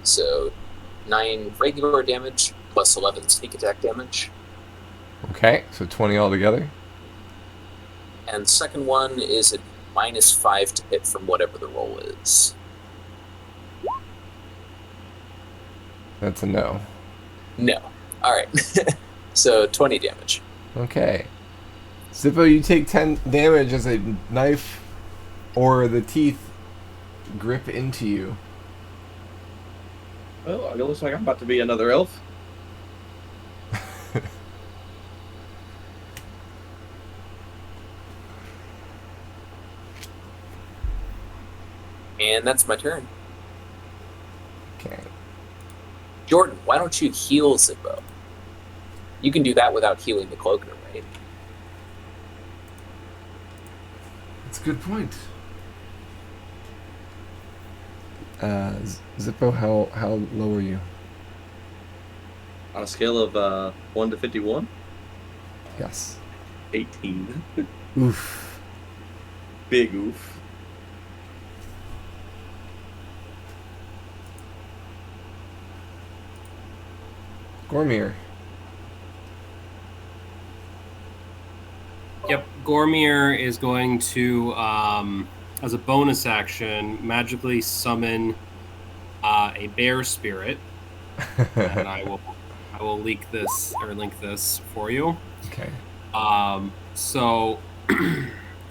D: So 9 regular damage plus 11 sneak attack damage.
A: Okay, so 20 altogether.
D: And second one is a -5 to hit from whatever the roll is.
A: That's a no.
D: No. Alright. So 20 damage.
A: Okay. Zippo, you take 10 damage as a knife or the teeth grip into you.
F: Oh, it looks like I'm about to be another elf.
D: And that's my turn.
A: Okay.
D: Jordan, why don't you heal Zippo? You can do that without healing the cloaker, right?
A: That's a good point. Zippo, how low are you?
F: On a scale of 1 to 51,
A: Yes.
F: 18.
A: Oof.
F: Big oof.
A: Gormir.
C: Yep, Gormir is going to, as a bonus action, magically summon a bear spirit, and I will link this for you.
A: Okay.
C: So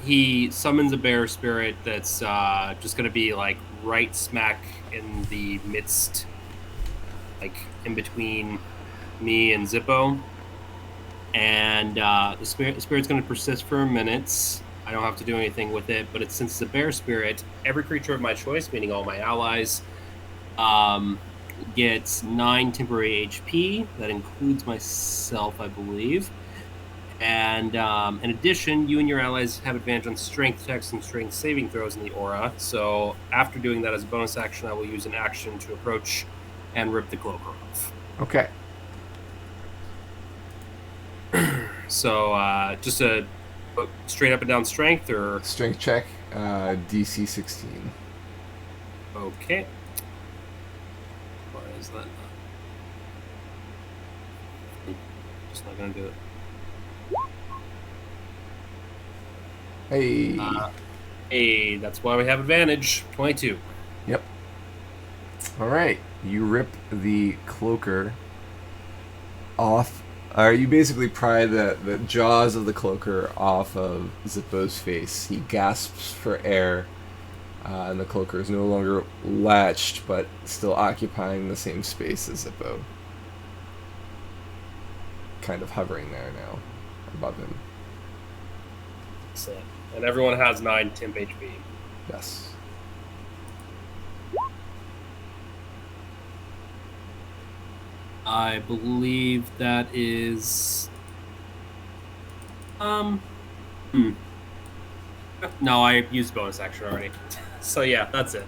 C: he summons a bear spirit that's just going to be like right smack in the midst, like in between me and Zippo. And the spirit's going to persist for minutes. I don't have to do anything with it, but since it's a bear spirit, every creature of my choice, meaning all my allies, gets 9 temporary HP. That includes myself, I believe. And in addition, you and your allies have advantage on strength checks and strength saving throws in the aura. So after doing that as a bonus action, I will use an action to approach and rip the cloaker off.
A: Okay.
C: So just a straight up and down strength, or
A: Strength check, DC 16.
C: okay. Why is that not? Just not gonna do it.
A: Hey.
C: Hey, that's why we have advantage. 22.
A: Yep. All right. You rip the cloaker off. You basically pry the jaws of the cloaker off of Zippo's face. He gasps for air, and the cloaker is no longer latched, but still occupying the same space as Zippo. Kind of hovering there now, above him.
C: So, and everyone has 9 temp HP.
A: Yes.
C: I believe that is. No, I used bonus action already. So yeah, that's it.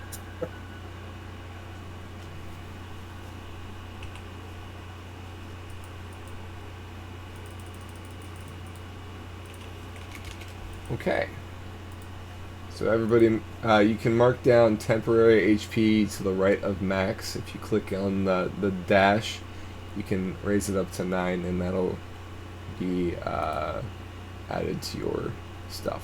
A: Okay. So everybody, you can mark down temporary HP to the right of max. If you click on the dash, you can raise it up to 9, and that'll be added to your stuff.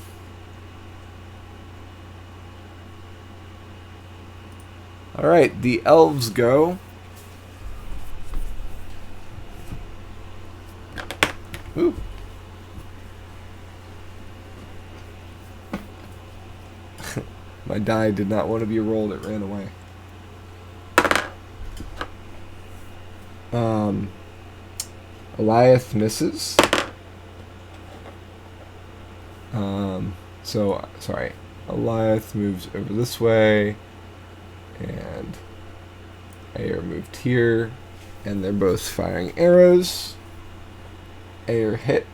A: All right, the elves go. Ooh. My die did not want to be rolled, it ran away. Eliath misses. So, sorry. Eliath moves over this way, and Ayer moved here, and they're both firing arrows. Ayer hit.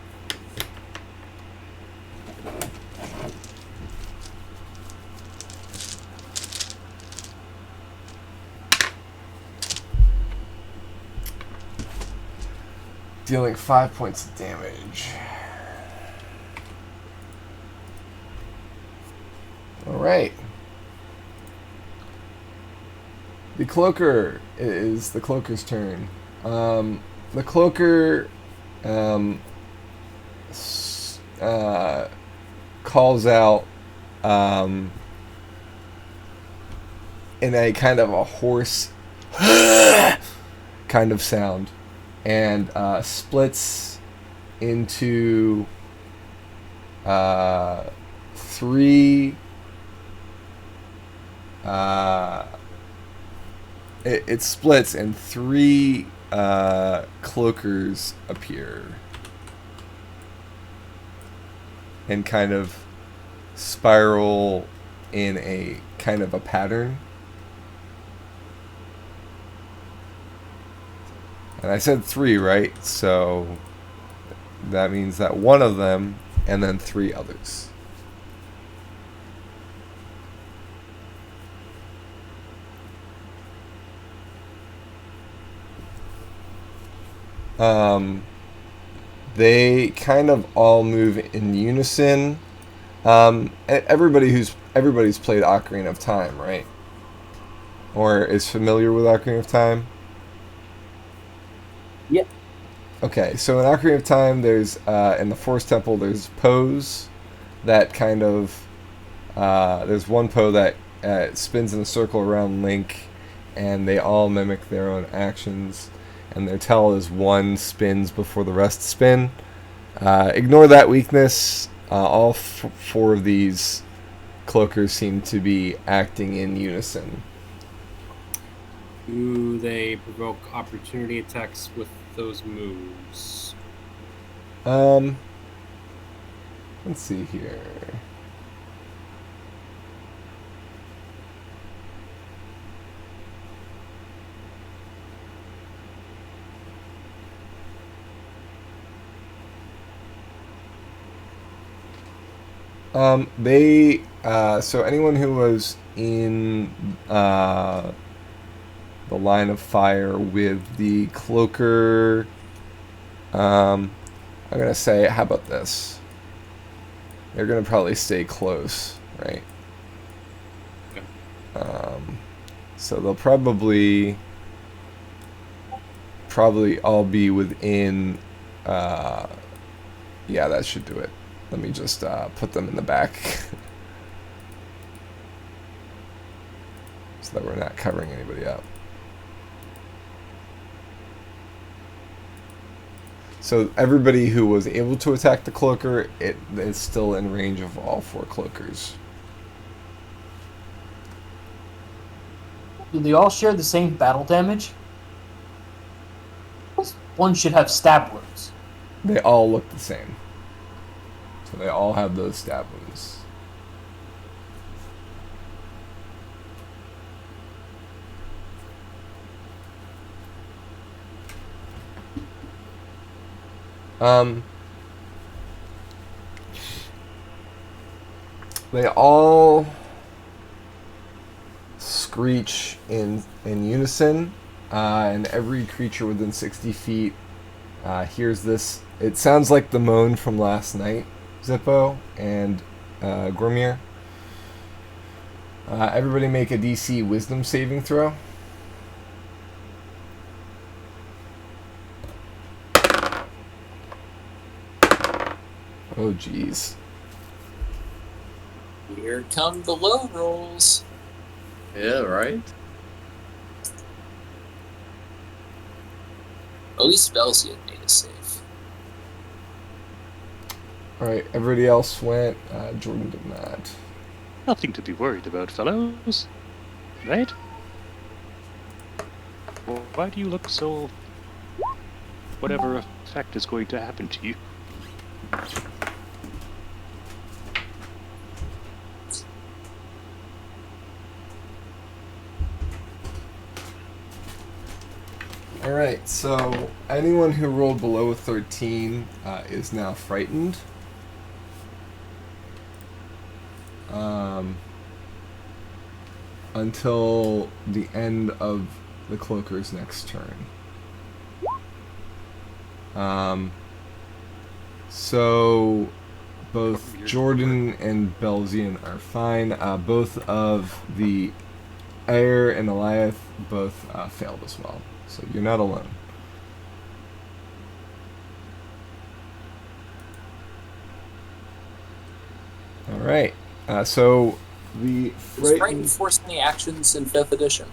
A: Dealing 5 points of damage. Alright. The cloaker is the cloaker's turn. The cloaker calls out in a kind of a hoarse kind of sound, and splits into three. It splits and three cloakers appear and kind of spiral in a kind of a pattern. And I said three, right? So that means that one of them and then three others. They kind of all move in unison. Everybody's played Ocarina of Time, right? Or is familiar with Ocarina of Time?
C: Yep.
A: Okay, so in Ocarina of Time, there's in the Forest Temple, there's pose that kind of there's one pose that spins in a circle around Link, and they all mimic their own actions. And their tell is one spins before the rest spin. Ignore that weakness. All four of these cloakers seem to be acting in unison.
H: Do they provoke opportunity attacks with those moves?
A: Let's see here. So anyone who was in the line of fire with the cloaker, I'm gonna say, how about this? They're gonna probably stay close, right?
H: Okay.
A: So they'll probably all be within. Yeah, that should do it. Let me just put them in the back so that we're not covering anybody up. So everybody who was able to attack the cloaker, it's still in range of all four cloakers.
E: Do they all share the same battle damage? One should have stab wounds.
A: They all look the same. So they all have those stab wounds. They all screech in unison, and every creature within 60 feet hears this. It sounds like the moan from last night, Zippo and Gromir. Everybody make a DC Wisdom saving throw. Oh, jeez.
D: Here come the low rolls.
F: Yeah, right?
D: At least Belsian made a save.
A: Alright, everybody else went. Jordan did not.
B: Nothing to be worried about, fellows. Right? Well, why do you look so... Whatever effect is going to happen to you?
A: Alright, so anyone who rolled below a 13 is now frightened. Until the end of the cloaker's next turn. So both Jordan and Belzian are fine. Both of the Ayer and Eliath both failed as well, so you're not alone. All right. So the
D: Was Frightened force any actions in 5th edition?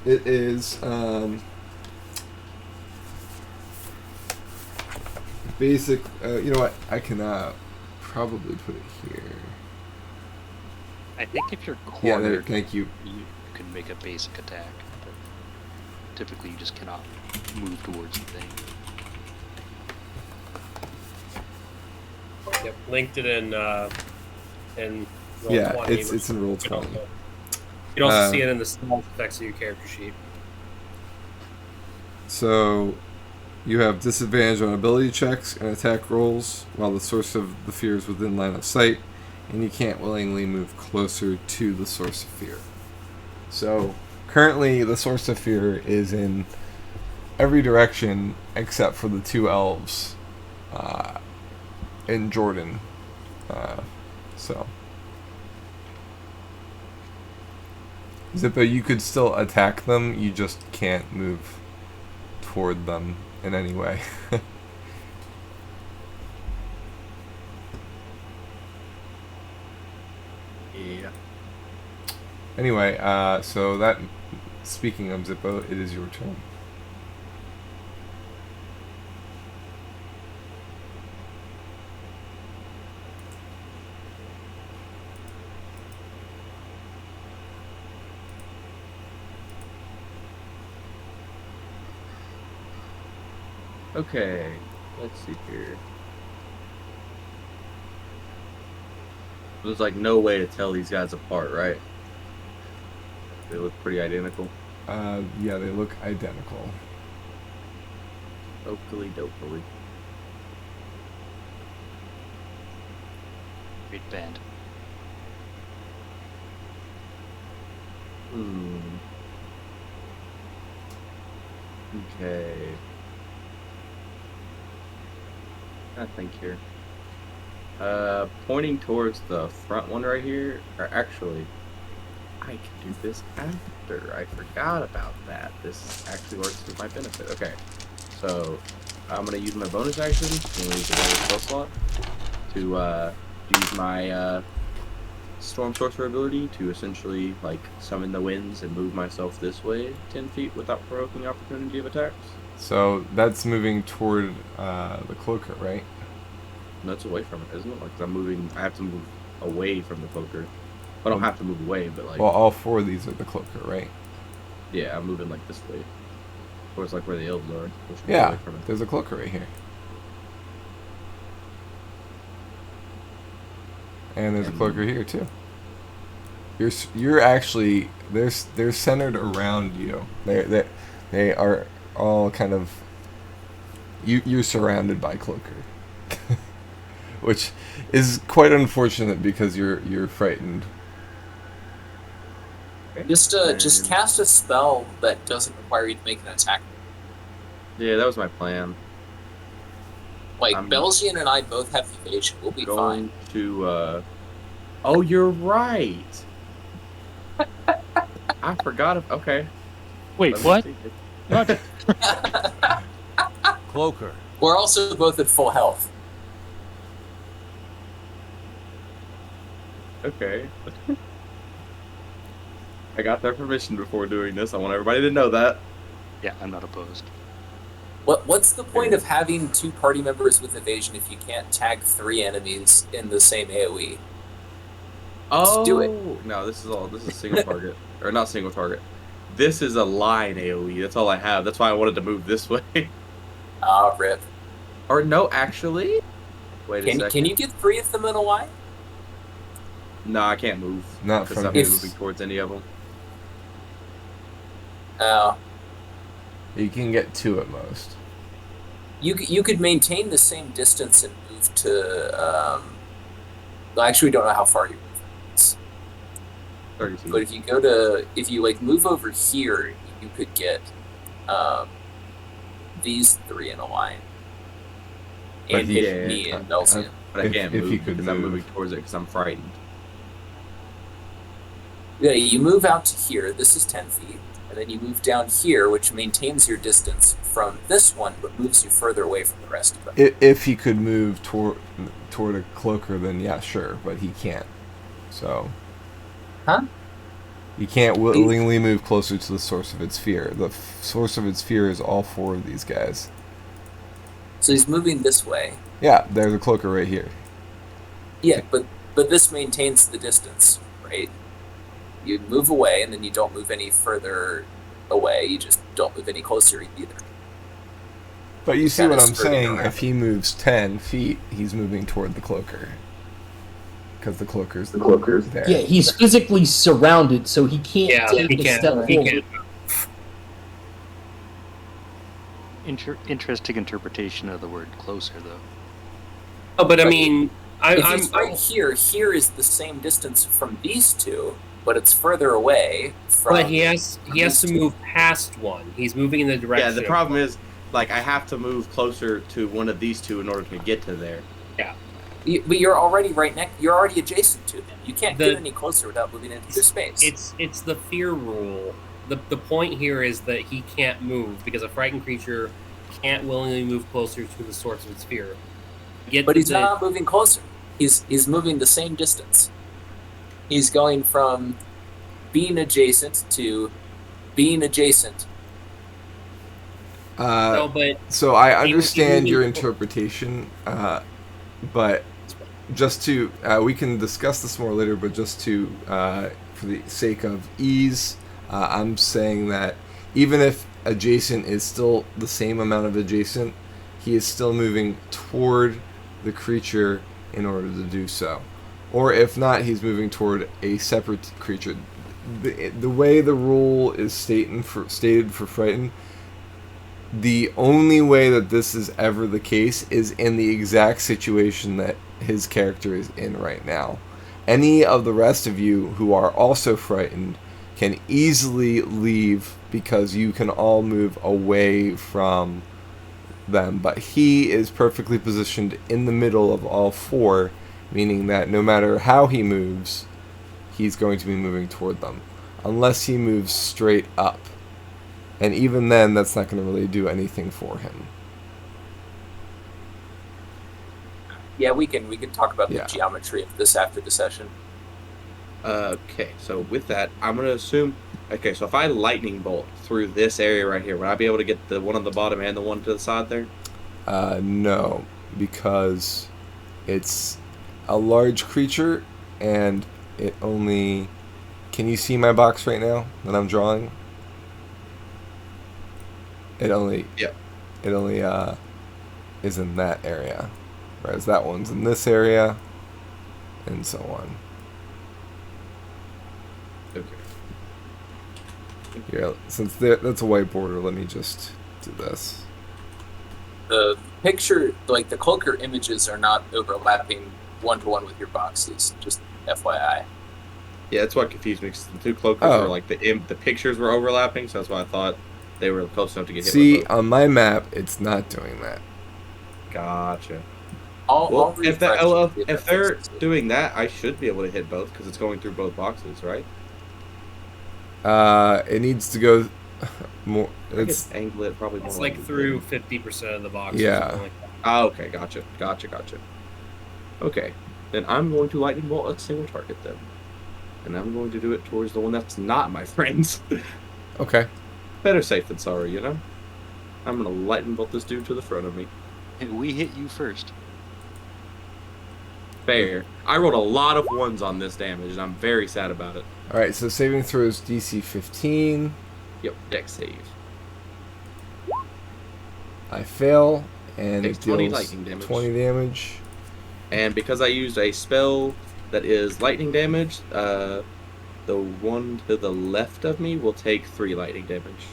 A: it is basic. You know what? I can probably put it here.
B: I think if you're
A: Yeah.
B: cornered,
A: Thank you.
B: you can make a basic attack, but typically you just cannot move towards the thing.
C: Yep, linked it in Roll
A: Yeah,
C: 20,
A: it's in roll
C: you can
A: 20.
C: also- You can also see it in the small effects of your character sheet.
A: So you have disadvantage on ability checks and attack rolls while the source of the fear is within line of sight, and you can't willingly move closer to the source of fear. So currently the source of fear is in every direction except for the 2 elves in Jordan. So Zippo, you could still attack them, you just can't move toward them in any way.
F: Yeah.
A: Anyway, so that, speaking of Zippo, it is your turn.
F: Okay, let's see here. There's like no way to tell these guys apart, right? They look pretty identical.
A: Yeah, they look identical.
F: Oakley dokily.
B: Great band.
F: Okay. I think here. Pointing towards the front one right here, or actually, I can do this after. I forgot about that. This actually works to my benefit. Okay, so I'm gonna use my bonus action. I'm gonna use the spell slot to use my Storm Sorcerer ability to essentially like summon the winds and move myself this way 10 feet without provoking opportunity of attacks.
A: So that's moving toward the cloaker, right?
F: No, it's away from it, isn't it? Like, 'cause I'm moving, I have to move away from the cloaker. I don't have to move away, but like,
A: Well, all 4 of these are the cloaker, right?
F: yeah, I'm moving like this way, towards like where the elves are. Which is away
A: Yeah,
F: from it.
A: there's a cloaker right here. And there's a cloaker here too. You're actually they're centered around you. They are all kind of you're surrounded by cloaker, which is quite unfortunate because you're frightened.
D: Just cast a spell that doesn't require you to make an attack.
F: Yeah, that was my plan.
D: Like,
F: I'm
D: Belgian and I both have evasion. We'll be fine.
F: Going to, oh, you're right. I forgot. Okay.
B: Wait,
F: Let me
B: what?
F: see.
B: What?
I: Cloaker.
D: We're also both at full health.
F: Okay. I got their permission before doing this. I want everybody to know that.
B: Yeah, I'm not opposed.
D: What's the point of having 2 party members with evasion if you can't tag 3 enemies in the same AoE?
F: Oh,
D: do it.
F: No, this is single target. Or not single target. This is a line AoE. That's all I have. That's why I wanted to move this way.
D: Ah, rip.
F: Or no, actually. Wait a second.
D: Can you get 3 of them in a line?
F: No, I can't move.
A: Not
F: Because
A: from
F: I'm
A: his.
F: moving towards any of them.
D: Oh.
A: You can get 2 at most.
D: You could maintain the same distance and move to. Well, actually, we don't know how far you move.
F: 30 feet.
D: But if you like move over here, you could get these 3 in a line.
A: But
D: And
A: he-
D: hit me and Belsian.
A: uh,
F: But I can't
A: if
F: move
A: you could
F: because I'm
A: move.
F: moving towards it because I'm frightened.
D: Yeah, you move out to here. This is 10 feet. And then you move down here, which maintains your distance from this one, but moves you further away from the rest of them.
A: If he could move toward a cloaker, then yeah, sure, but he can't. So.
D: Huh?
A: You can't willingly move closer to the source of its fear. The source of its fear is all four of these guys.
D: So he's moving this way.
A: Yeah, there's a cloaker right here.
D: Yeah, but this maintains the distance, right? You move away, and then you don't move any further away. You just don't move any closer either.
A: But you see
D: Kinda
A: what I'm
D: skirting
A: saying?
D: around
A: If he moves 10 feet, he's moving toward the cloaker. Because the cloaker's there.
E: Yeah, he's physically surrounded, so he can't take a step forward.
B: Interesting interpretation of the word closer, though.
G: Oh, but I mean,
D: If he's right here is the same distance from these two, but it's further away from.
G: But he has to move past one. He's moving in the direction.
F: Yeah, the problem is, like, I have to move closer to one of these two in order to get to there.
G: Yeah.
D: But you're already right next. You're already adjacent to them. You can't get any closer without moving into their space.
G: It's the fear rule. The point here is that he can't move because a frightened creature can't willingly move closer to the source of its fear.
D: But he's not moving closer. He's moving the same distance. He's going from being adjacent to being adjacent.
G: No, but
A: so I understand your interpretation, but just to we can discuss this more later. But just to for the sake of ease, I'm saying that even if adjacent is still the same amount of adjacent, he is still moving toward the creature in order to do so. Or if not, he's moving toward a separate creature. The way the rule is stated for Frightened, the only way that this is ever the case is in the exact situation that his character is in right now. Any of the rest of you who are also frightened can easily leave because you can all move away from them, but he is perfectly positioned in the middle of all four, meaning that no matter how he moves, he's going to be moving toward them, unless he moves straight up, and even then that's not going to really do anything for him.
D: Yeah, we can talk about the geometry of this after the session.
F: Okay, so with that, I'm going to assume... Okay, so if I lightning bolt through this area right here, would I be able to get the one on the bottom and the one to the side there?
A: No, because it's a large creature, and it only... Can you see my box right now that I'm drawing? It only...
F: Yeah.
A: It only is in that area, whereas that one's in this area, and so on.
F: Okay.
A: Yeah, since that's a white border, let me just do this.
D: The picture, like the cloaker images, are not overlapping one-to-one with your boxes, just FYI.
F: Yeah, that's what confused me, because the two cloakers were like, the pictures were overlapping, so that's why I thought they were close enough to get hit with both.
A: On my map, it's not doing that.
F: Gotcha.
D: I'll
F: if they're doing that, I should be able to hit both, because it's going through both boxes, right?
A: It needs to go more.
F: It's angle it probably more.
G: It's like through 50% of the box.
A: Yeah.
F: Oh, okay, gotcha. Okay, then I'm going to lightning bolt a single target then, and I'm going to do it towards the one that's not my friends.
A: Okay.
F: Better safe than sorry, you know. I'm gonna lightning bolt this dude to the front of me.
B: And we hit you first.
F: Fair. I rolled a lot of ones on this damage, and I'm very sad about it.
A: Alright, so saving throws DC 15.
F: Yep, dex save.
A: I fail, and
F: Takes
A: it
F: 20
A: deals
F: lightning damage.
A: 20 damage.
F: And because I used a spell that is lightning damage, the one to the left of me will take 3 lightning damage.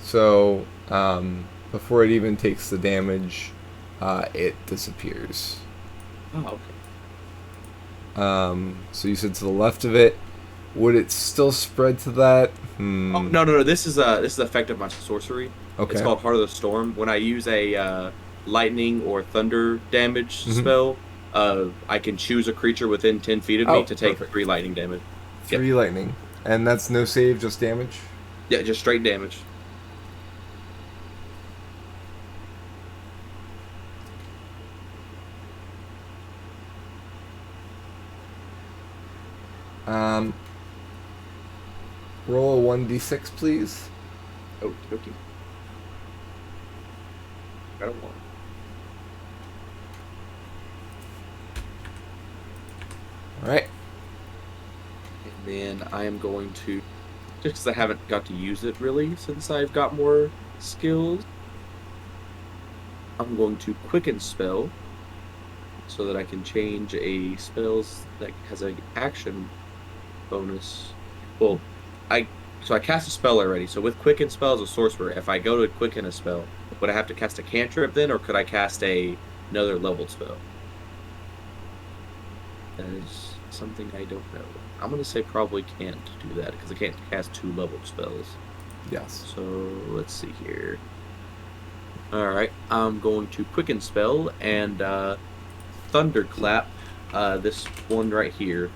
A: So, before it even takes the damage, it disappears.
F: Oh, okay.
A: So you said to the left of it, would it still spread to that?
F: Oh, no. This is the effect of my sorcery.
A: Okay.
F: It's called Heart of the Storm. When I use a lightning or thunder damage spell, I can choose a creature within 10 feet of me to take
A: perfect.
F: 3 lightning damage.
A: 3 lightning. And that's no save, just damage?
F: Yeah, just straight damage.
A: Roll a 1d6, please.
F: Oh, okay. Got a 1.
A: Alright.
F: And then I am going to, just because I haven't got to use it really since I've got more skills, I'm going to quicken spell so that I can change a spells that has an action bonus. Well, I cast a spell already. So with quicken spell as a sorcerer, if I go to quicken a spell, would I have to cast a cantrip then, or could I cast another leveled spell? That is something I don't know. I'm gonna say probably can't do that because I can't cast 2 leveled spells.
A: Yes.
F: So let's see here. All right, I'm going to quicken spell and thunderclap this one right here.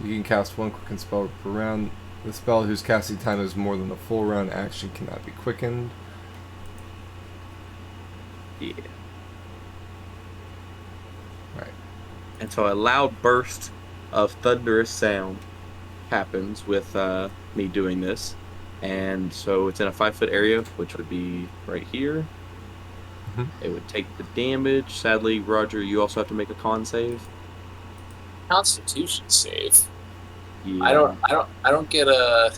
A: You can cast 1 quicken spell per round. The spell whose casting time is more than a full round action cannot be quickened.
F: Yeah.
A: Right.
F: And so a loud burst of thunderous sound happens with me doing this. And so it's in a 5-foot area, which would be right here. It would take the damage. Sadly, Roger, you also have to make a con save.
D: Constitution save.
F: Yeah.
D: I don't get a.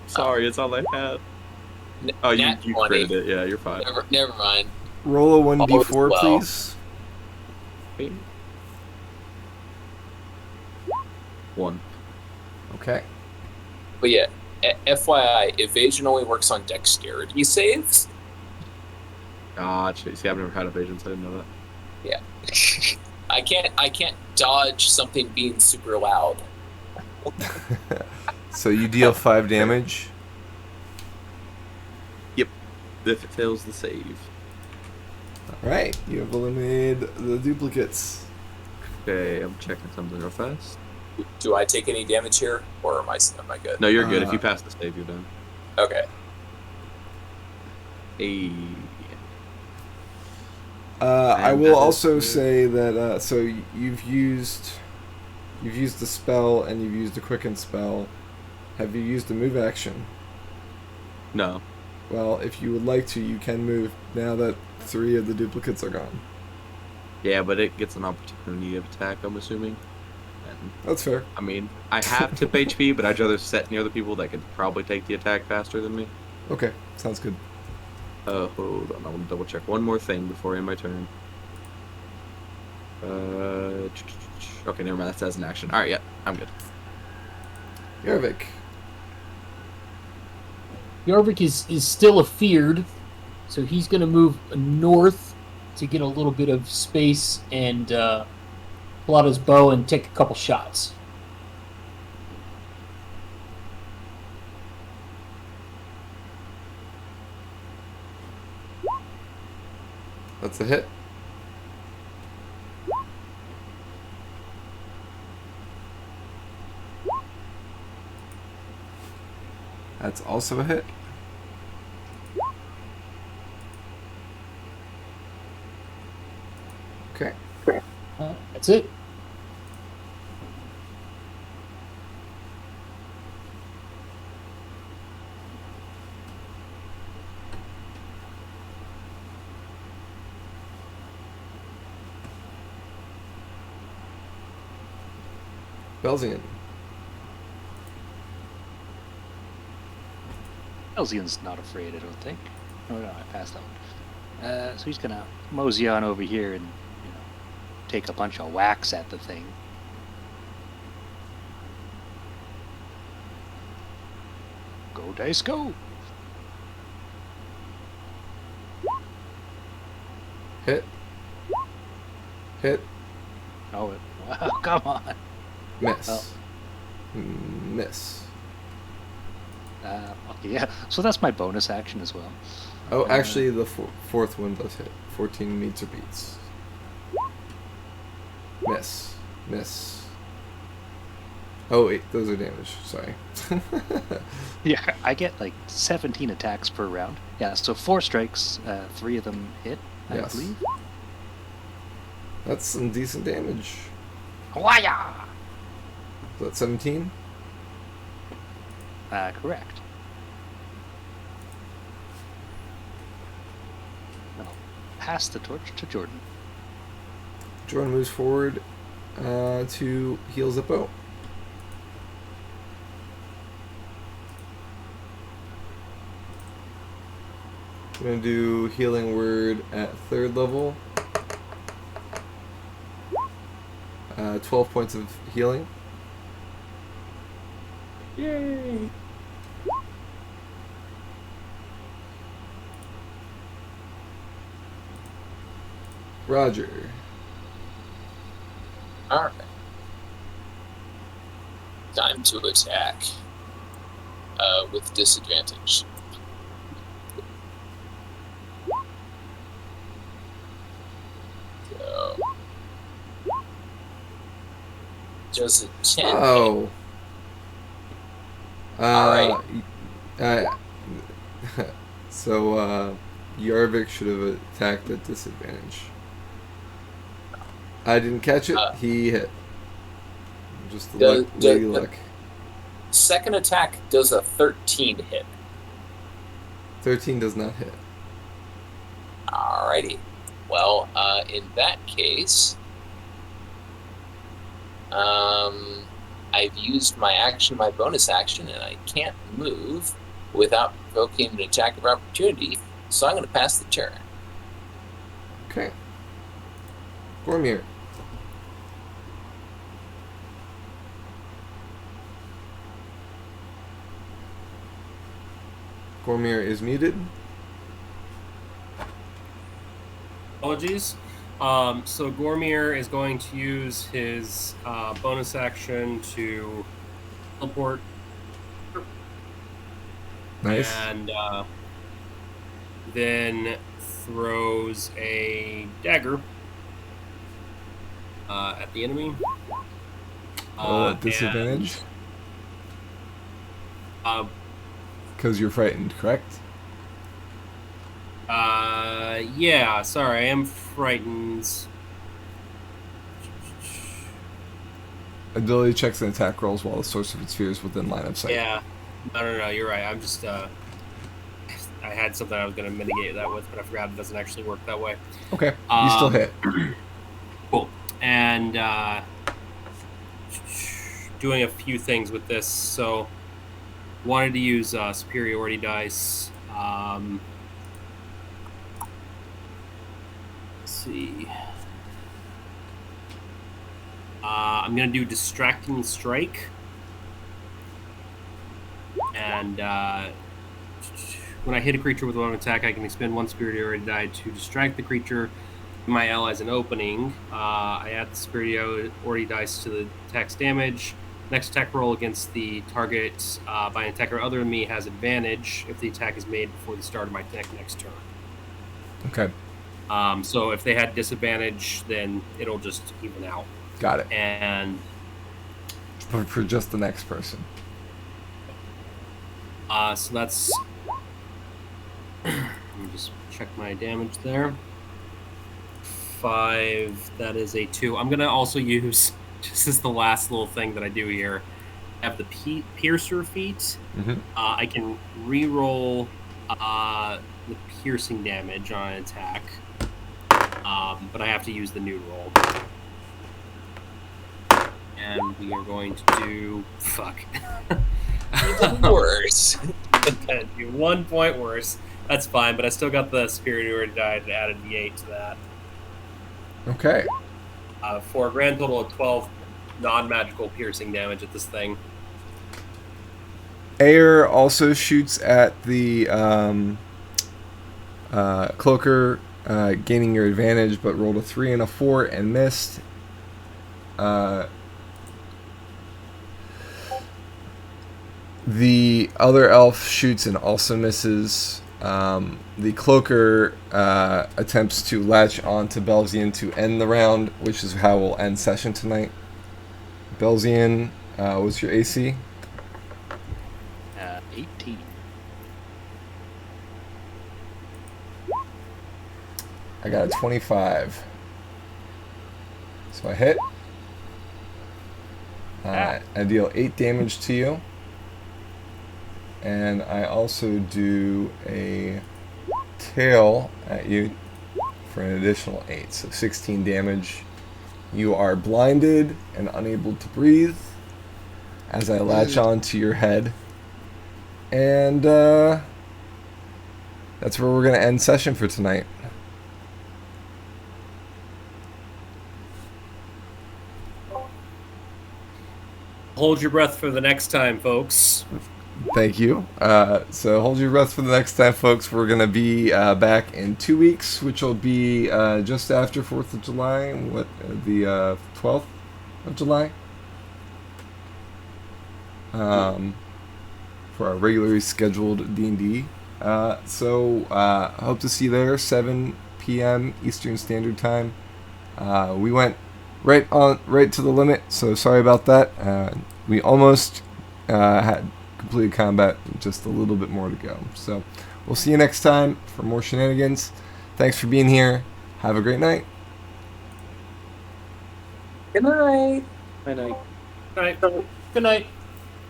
F: Sorry, it's all I had. Oh, you
D: Nat 20.
F: critted it. Yeah, you're fine.
D: Never mind.
A: Roll a 1d4,
D: well.
A: please.
F: 1.
A: Okay.
D: But yeah, FYI, evasion only works on dexterity saves.
F: Gotcha. See, I've never had evasion, so I didn't know that.
D: Yeah. I can't dodge something being super loud.
A: So you deal 5 damage.
F: Yep. If it fails the save.
A: Alright, you have eliminated the duplicates.
F: Okay, I'm checking something real fast.
D: Do I take any damage here, or am I good?
F: No, you're good. If you pass the save, you're done.
D: Okay.
F: Hey.
A: I will also say that so you've used the spell and you've used the quicken spell. Have you used the move action?
F: No.
A: Well, if you would like to, you can move now that 3 of the duplicates are gone.
F: Yeah, but it gets an opportunity of attack, I'm assuming. And,
A: That's fair.
F: I mean, I have tip HP, but I'd rather set near the people that could probably take the attack faster than me.
A: Okay, sounds good.
F: Hold on, I want to double check one more thing before I end my turn. Okay, never mind, that says an action. Alright, yeah, I'm good.
A: Yarvik.
E: Yarvik is still afeared, so he's going to move north to get a little bit of space and pull out his bow and take a couple shots.
A: That's a hit. That's also a hit. Okay.
E: That's it.
A: Belzian.
B: Elzian's not afraid, I don't think. Oh no, I passed that one. So he's gonna mosey on over here and take a bunch of whacks at the thing. Go dice, go!
A: Hit. Hit.
B: Oh, come on.
A: Miss.
B: Oh.
A: Miss.
B: Okay, yeah. So that's my bonus action as well.
A: Oh, actually, the fourth one does hit. 14 meets or beats. Miss. Miss. Oh, wait, those are damage. Sorry.
B: Yeah, I get like 17 attacks per round. Yeah, so 4 strikes, 3 of them hit, I
A: Yes.
B: believe.
A: That's some decent damage.
B: Waya!
A: Is that 17?
B: Correct. I'll pass the torch to Jordan.
A: Jordan moves forward to heal Zippo. I'm going to do Healing Word at 3rd level. 12 points of healing.
C: Yay!
A: Roger.
D: All right. Time to attack. With disadvantage. So, does a 10 hit?
A: Oh.
D: Alright.
A: So, Yarvik should have attacked at disadvantage. I didn't catch it. He hit. Just the lady luck.
D: Second attack does a 13 hit.
A: 13 does not hit.
D: Alrighty. Well, in that case, I've used my action, my bonus action, and I can't move without provoking an attack of opportunity, so I'm going to pass the turn.
A: Okay. Gormir. Gormir is muted.
H: Apologies. So Gormir is going to use his bonus action to teleport.
A: Nice.
H: And then throws a dagger at the enemy.
A: At disadvantage? Because you're frightened, correct?
H: Yeah, sorry, I am frightened.
A: Ability checks and attack rolls while the source of its fear is within line of sight.
H: Yeah. No, you're right. I'm just, I had something I was going to mitigate that with, but I forgot it doesn't actually work that way.
A: Okay, you still hit.
H: Cool. And, doing a few things with this, so wanted to use superiority dice. Let's see. I'm going to do Distracting Strike. And when I hit a creature with one attack, I can expend 1 superiority die to distract the creature. My allies an opening. I add the superiority dice to the attack's damage. Next attack roll against the target by an attacker other than me has advantage if the attack is made before the start of my next turn.
A: Okay.
H: So if they had disadvantage, then it'll just even out.
A: Got it.
H: And
A: For just the next person.
H: so that's... Let me just check my damage there. 5, that is a 2. I'm going to also use, just as the last little thing that I do here, I have the Piercer feat.
A: Mm-hmm.
H: I can re-roll the piercing damage on an attack, but I have to use the new roll. And we are going to do... Fuck.
D: Even worse.
H: Do 1 point worse. That's fine, but I still got the superiority die to add a d8 to that.
A: Okay.
H: For a grand total of 12 non-magical piercing damage at this thing.
A: Ayer also shoots at the cloaker gaining your advantage, but rolled a 3 and a 4 and missed. The other elf shoots and also misses. The cloaker attempts to latch on to Belzian to end the round, which is how we'll end session tonight. Belzian, what's your AC?
B: 18.
A: I got a 25. So I hit. I deal 8 damage to you. And I also do a tail at you for an additional 8. So 16 damage. You are blinded and unable to breathe as I latch on to your head. And that's where we're going to end session for tonight.
H: Hold your breath for the next time, folks.
A: Thank you. So hold your breath for the next time, folks. We're going to be back in 2 weeks, which will be just after 4th of July. The 12th of July? For our regularly scheduled D&D. So hope to see you there, 7 p.m. Eastern Standard Time. We went right to the limit, so sorry about that. We almost had completed combat, just a little bit more to go. So we'll see you next time for more shenanigans. Thanks for being here. Have a great night.
D: Good night.
B: Good night.
H: All right.
E: Good night.